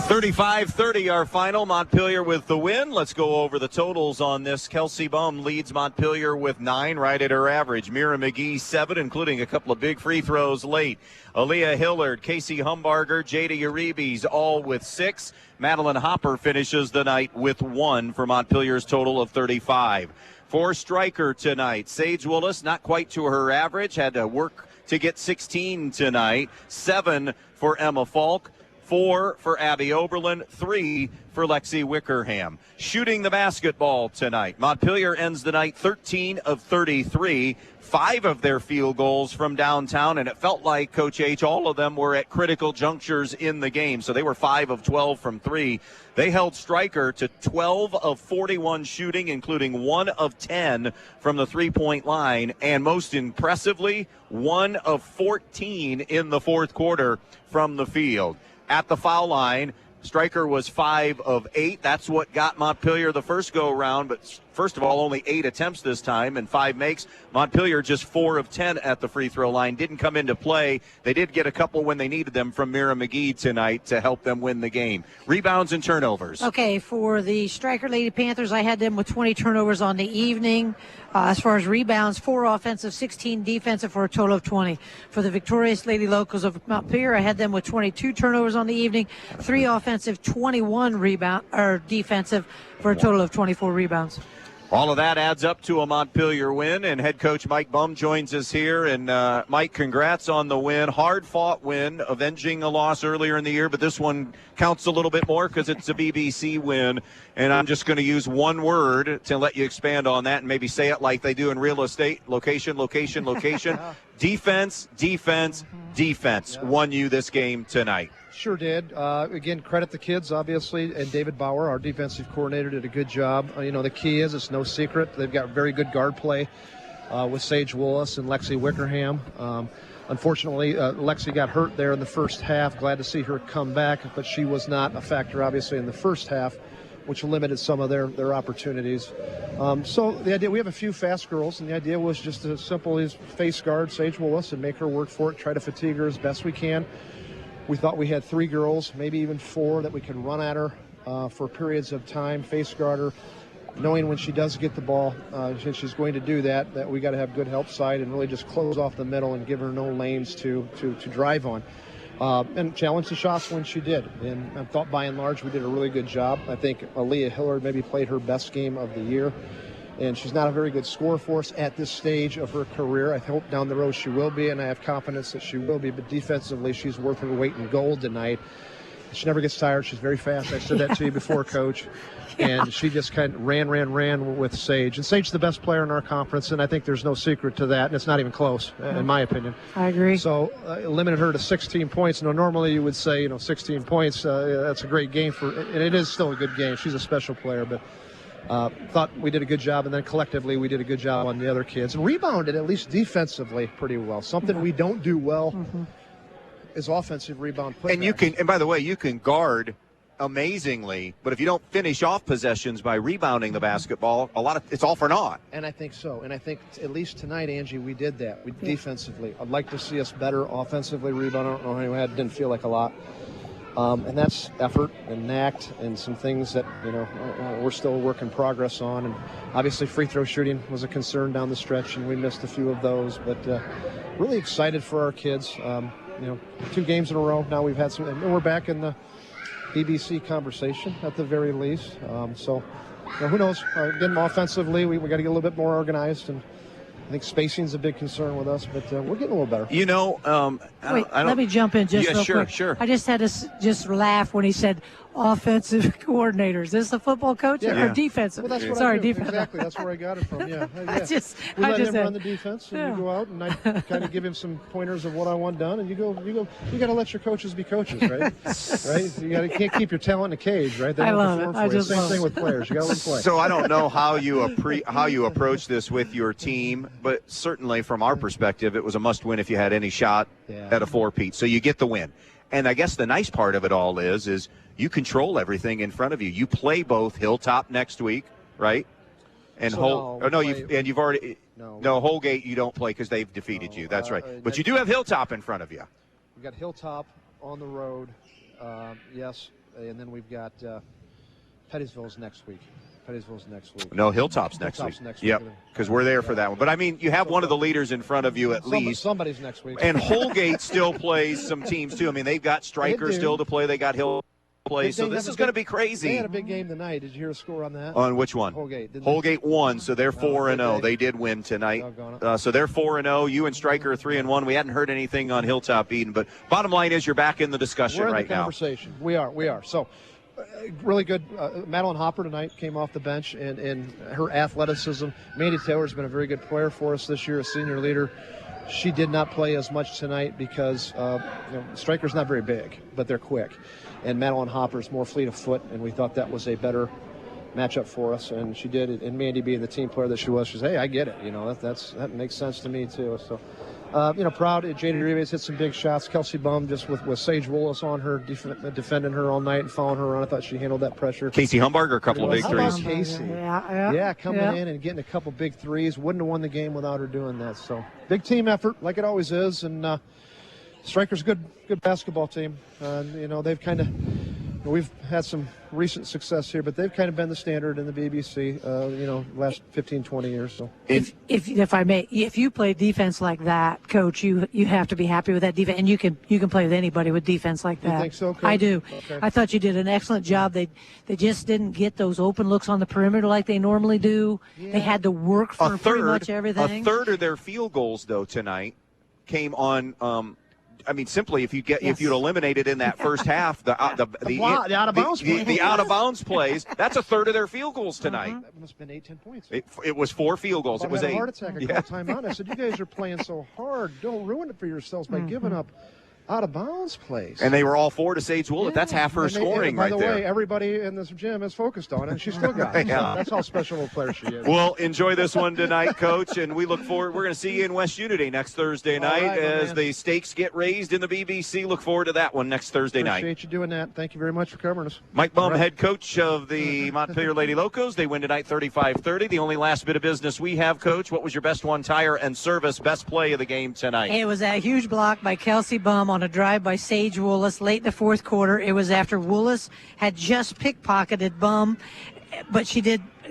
35-30 our final. Montpelier with the win. Let's go over the totals on this. Kelsey Bum leads Montpelier with 9, right at her average. Mira McGee 7, including a couple of big free throws late. Aaliyah Hillard, Casey Humbarger, Jada Uribes all with 6. Madeline Hopper finishes the night with 1 for Montpelier's total of 35. For Stryker tonight, Sage Willis not quite to her average, had to work to get 16 tonight. 7 for Emma Falk. 4 for Abby Oberlin, 3 for Lexi Wickerham. Shooting the basketball tonight, Montpelier ends the night 13 of 33, 5 of their field goals from downtown, and it felt like, Coach H, all of them were at critical junctures in the game, so they were 5 of 12 from 3. They held Stryker to 12 of 41 shooting, including 1 of 10 from the three-point line, and most impressively, 1 of 14 in the fourth quarter from the field. At the foul line, Stryker was 5 of 8. That's what got Montpelier the first go-around, but first of all, only 8 attempts this time and 5 makes. Montpelier just 4 of 10 at the free throw line. Didn't come into play. They did get a couple when they needed them from Mira McGee tonight to help them win the game. Rebounds and turnovers. Okay, for the Stryker Lady Panthers, I had them with 20 turnovers on the evening. As far as rebounds, 4 offensive, 16 defensive for a total of 20. For the victorious Lady Locals of Montpelier, I had them with 22 turnovers on the evening, 3 offensive, 21 rebound or defensive for a total of 24 rebounds. All of that adds up to a Montpelier win, and head coach Mike Bum joins us here. And Mike, congrats on the win. Hard-fought win, avenging a loss earlier in the year, but this one counts a little bit more because it's a BBC win. And I'm just going to use one word to let you expand on that and maybe say it like they do in real estate. Location, location, location. Defense, defense, defense won you this game tonight. Sure did. Again, credit the kids, obviously, and David Bauer, our defensive coordinator, did a good job. The key is it's no secret. They've got very good guard play with Sage Willis and Lexi Wickerham. Unfortunately, Lexi got hurt there in the first half. Glad to see her come back, but she was not a factor, obviously, in the first half, which limited some of their opportunities. So the idea, we have a few fast girls, and the idea was just as simple as face guard Sage Willis and make her work for it, try to fatigue her as best we can. We thought we had 3 girls, maybe even 4, that we could run at her for periods of time, face guard her, knowing when she does get the ball, she's going to do that we got to have good help side and really just close off the middle and give her no lanes to drive on. And challenge the shots when she did. And I thought by and large we did a really good job. I think Aaliyah Hillard maybe played her best game of the year. And she's not a very good scorer for us at this stage of her career. I hope down the road she will be, and I have confidence that she will be. But defensively, she's worth her weight in gold tonight. She never gets tired. She's very fast. I said that to you before, Coach. And she just kind of ran with Sage. And Sage's the best player in our conference, and I think there's no secret to that. And it's not even close, in my opinion. I agree. So limited her to 16 points. Normally you would say, 16 points, that's a great game for, and it is still a good game. She's a special player, but thought we did a good job, and then collectively we did a good job on the other kids. And rebounded, at least defensively, pretty well. Something we don't do well is offensive rebound putbacks. And by the way, you can guard amazingly, but if you don't finish off possessions by rebounding the basketball, it's all for naught. And I think so. And I think at least tonight, Angie, we did that. Defensively. I'd like to see us better offensively rebound. I don't know how we didn't feel like a lot. And that's effort and knack and some things that, we're still a work in progress on. And obviously free throw shooting was a concern down the stretch, and we missed a few of those. But really excited for our kids. 2 games in a row. Now we've had some, and we're back in the BBC conversation at the very least. So who knows? Again, offensively, we got to get a little bit more organized, and I think spacing's a big concern with us, but we're getting a little better. Let me jump in just real quick. Sure. I just had to just laugh when he said offensive coordinators. Is this a football coach or defensive? Well, that's what Sorry, I do. defensive. Exactly, that's where I got it from. Yeah. We let him run the defense, and you go out, and I kind of give him some pointers of what I want done, and you go. You got to let your coaches be coaches, right? Right? You can't keep your talent in a cage, right? I love it. Same thing with players. You got to let them play. So I don't know how you approach this with your team, but certainly from our perspective, it was a must-win if you had any shot at a 4-peat. So you get the win. And I guess the nice part of it all is you control everything in front of you. You play both Hilltop next week, right? And so you've already Holgate you don't play because they've defeated you. That's right. But you do have Hilltop in front of you. We've got Hilltop on the road, yes, and then we've got Pettysville's next week. No, Hilltop's next week. Yep, because we're there for that one. But, I mean, you have one of the leaders in front of you at least. Somebody's next week. And Holgate still plays some teams, too. I mean, they've got Stryker still to play. They got Hill to play. So this is going to be crazy. They had a big game tonight. Did you hear a score on that? On which one? Holgate won, so they're 4-0. They did win tonight. So they're 4-0. You and Stryker are 3-1. We hadn't heard anything on Hilltop Eden. But bottom line is you're back in the discussion right now. We're in the conversation. We are. So, really good. Madeline Hopper tonight came off the bench, and her athleticism. Mandy Taylor's been a very good player for us this year, a senior leader. She did not play as much tonight because Stryker's not very big, but they're quick. And Madeline Hopper's more fleet of foot, and we thought that was a better matchup for us, and she did it. And Mandy, being the team player that she was, she said, hey, I get it. That makes sense to me, too. So, proud. Jada Rivas hit some big shots. Kelsey Bum just with Sage Willis on her, defending her all night and following her around. I thought she handled that pressure. Casey Humbarger, a couple of big threes. How about Casey? Yeah, coming in and getting a couple big threes. Wouldn't have won the game without her doing that. So, big team effort, like it always is. And Stryker's a good basketball team. They've kind of, we've had some recent success here, but they've kind of been the standard in the BBC, last 15, 20 years. So, if I may, if you play defense like that, Coach, you have to be happy with that defense, and you can play with anybody with defense like that. You think so, Coach? I do. Okay. I thought you did an excellent job. They just didn't get those open looks on the perimeter like they normally do. Yeah. They had to work for pretty much everything. A third of their field goals, though, tonight came on. Simply if you'd eliminated in that first half the out of bounds plays, that's a third of their field goals tonight. That must have been 8-10 points. It was 4 field goals. It was 8. I had a heart attack. I called timeout. I said, you guys are playing so hard. Don't ruin it for yourselves by giving up out of bounds plays. And they were all 4 to Sage Willett. That's half her scoring right there. By the way, everybody in this gym is focused on it, and she still got it. Yeah. So that's how special a player she is. Well, enjoy this one tonight, Coach, and we look forward. We're going to see you in West Unity next Thursday night as the stakes get raised in the BBC. Look forward to that one next Thursday night. Appreciate you doing that. Thank you very much for covering us. Mike Bum, head coach of the Montpelier Lady Locos. They win tonight 35-30. The only last bit of business we have, Coach, what was your best one tire and service, best play of the game tonight? It was that huge block by Kelsey Bum on a drive by Sage Willis late in the fourth quarter. It was after Willis had just pickpocketed Bum, but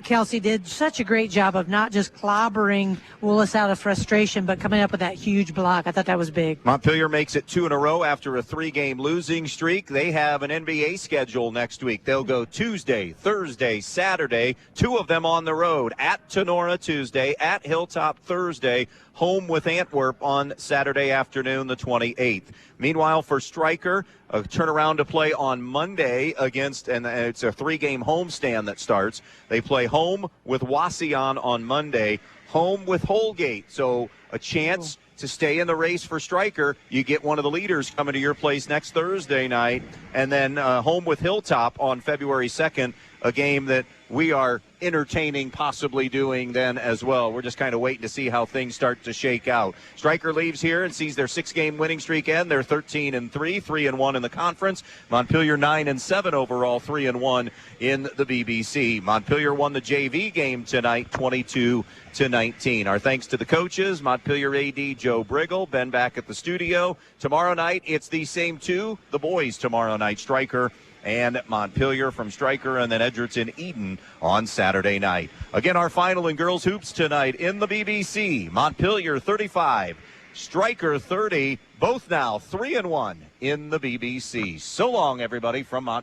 Kelsey did such a great job of not just clobbering Willis out of frustration, but coming up with that huge block. I thought that was big. Montpelier makes it 2 in a row after a 3-game losing streak. They have an NBA schedule next week. They'll go Tuesday, Thursday, Saturday, 2 of them on the road. At Tenora Tuesday, at Hilltop Thursday, home with Antwerp on Saturday afternoon, the 28th. Meanwhile, for Stryker, a turnaround to play on Monday against, and it's a 3-game homestand that starts. They play home with Wauseon on Monday, home with Holgate. So a chance to stay in the race for Stryker. You get one of the leaders coming to your place next Thursday night, and then home with Hilltop on February 2nd, a game that we are entertaining possibly doing then as well. We're just kind of waiting to see how things start to shake out. Stryker leaves here and sees their 6-game winning streak end. They're 13-3, 3-1 in the conference. Montpelier 9-7 overall, 3-1 in the BBC. Montpelier won the JV game tonight, 22-19. Our thanks to the coaches, Montpelier AD Joe Brigle, Ben back at the studio. Tomorrow night, it's the same 2, the boys tomorrow night, Stryker and Montpelier from Stryker, and then Edgerton Eden on Saturday night. Again, our final in girls hoops tonight in the BBC. Montpelier 35, Stryker 30, both now 3-1 in the BBC. So long, everybody, from Montpelier.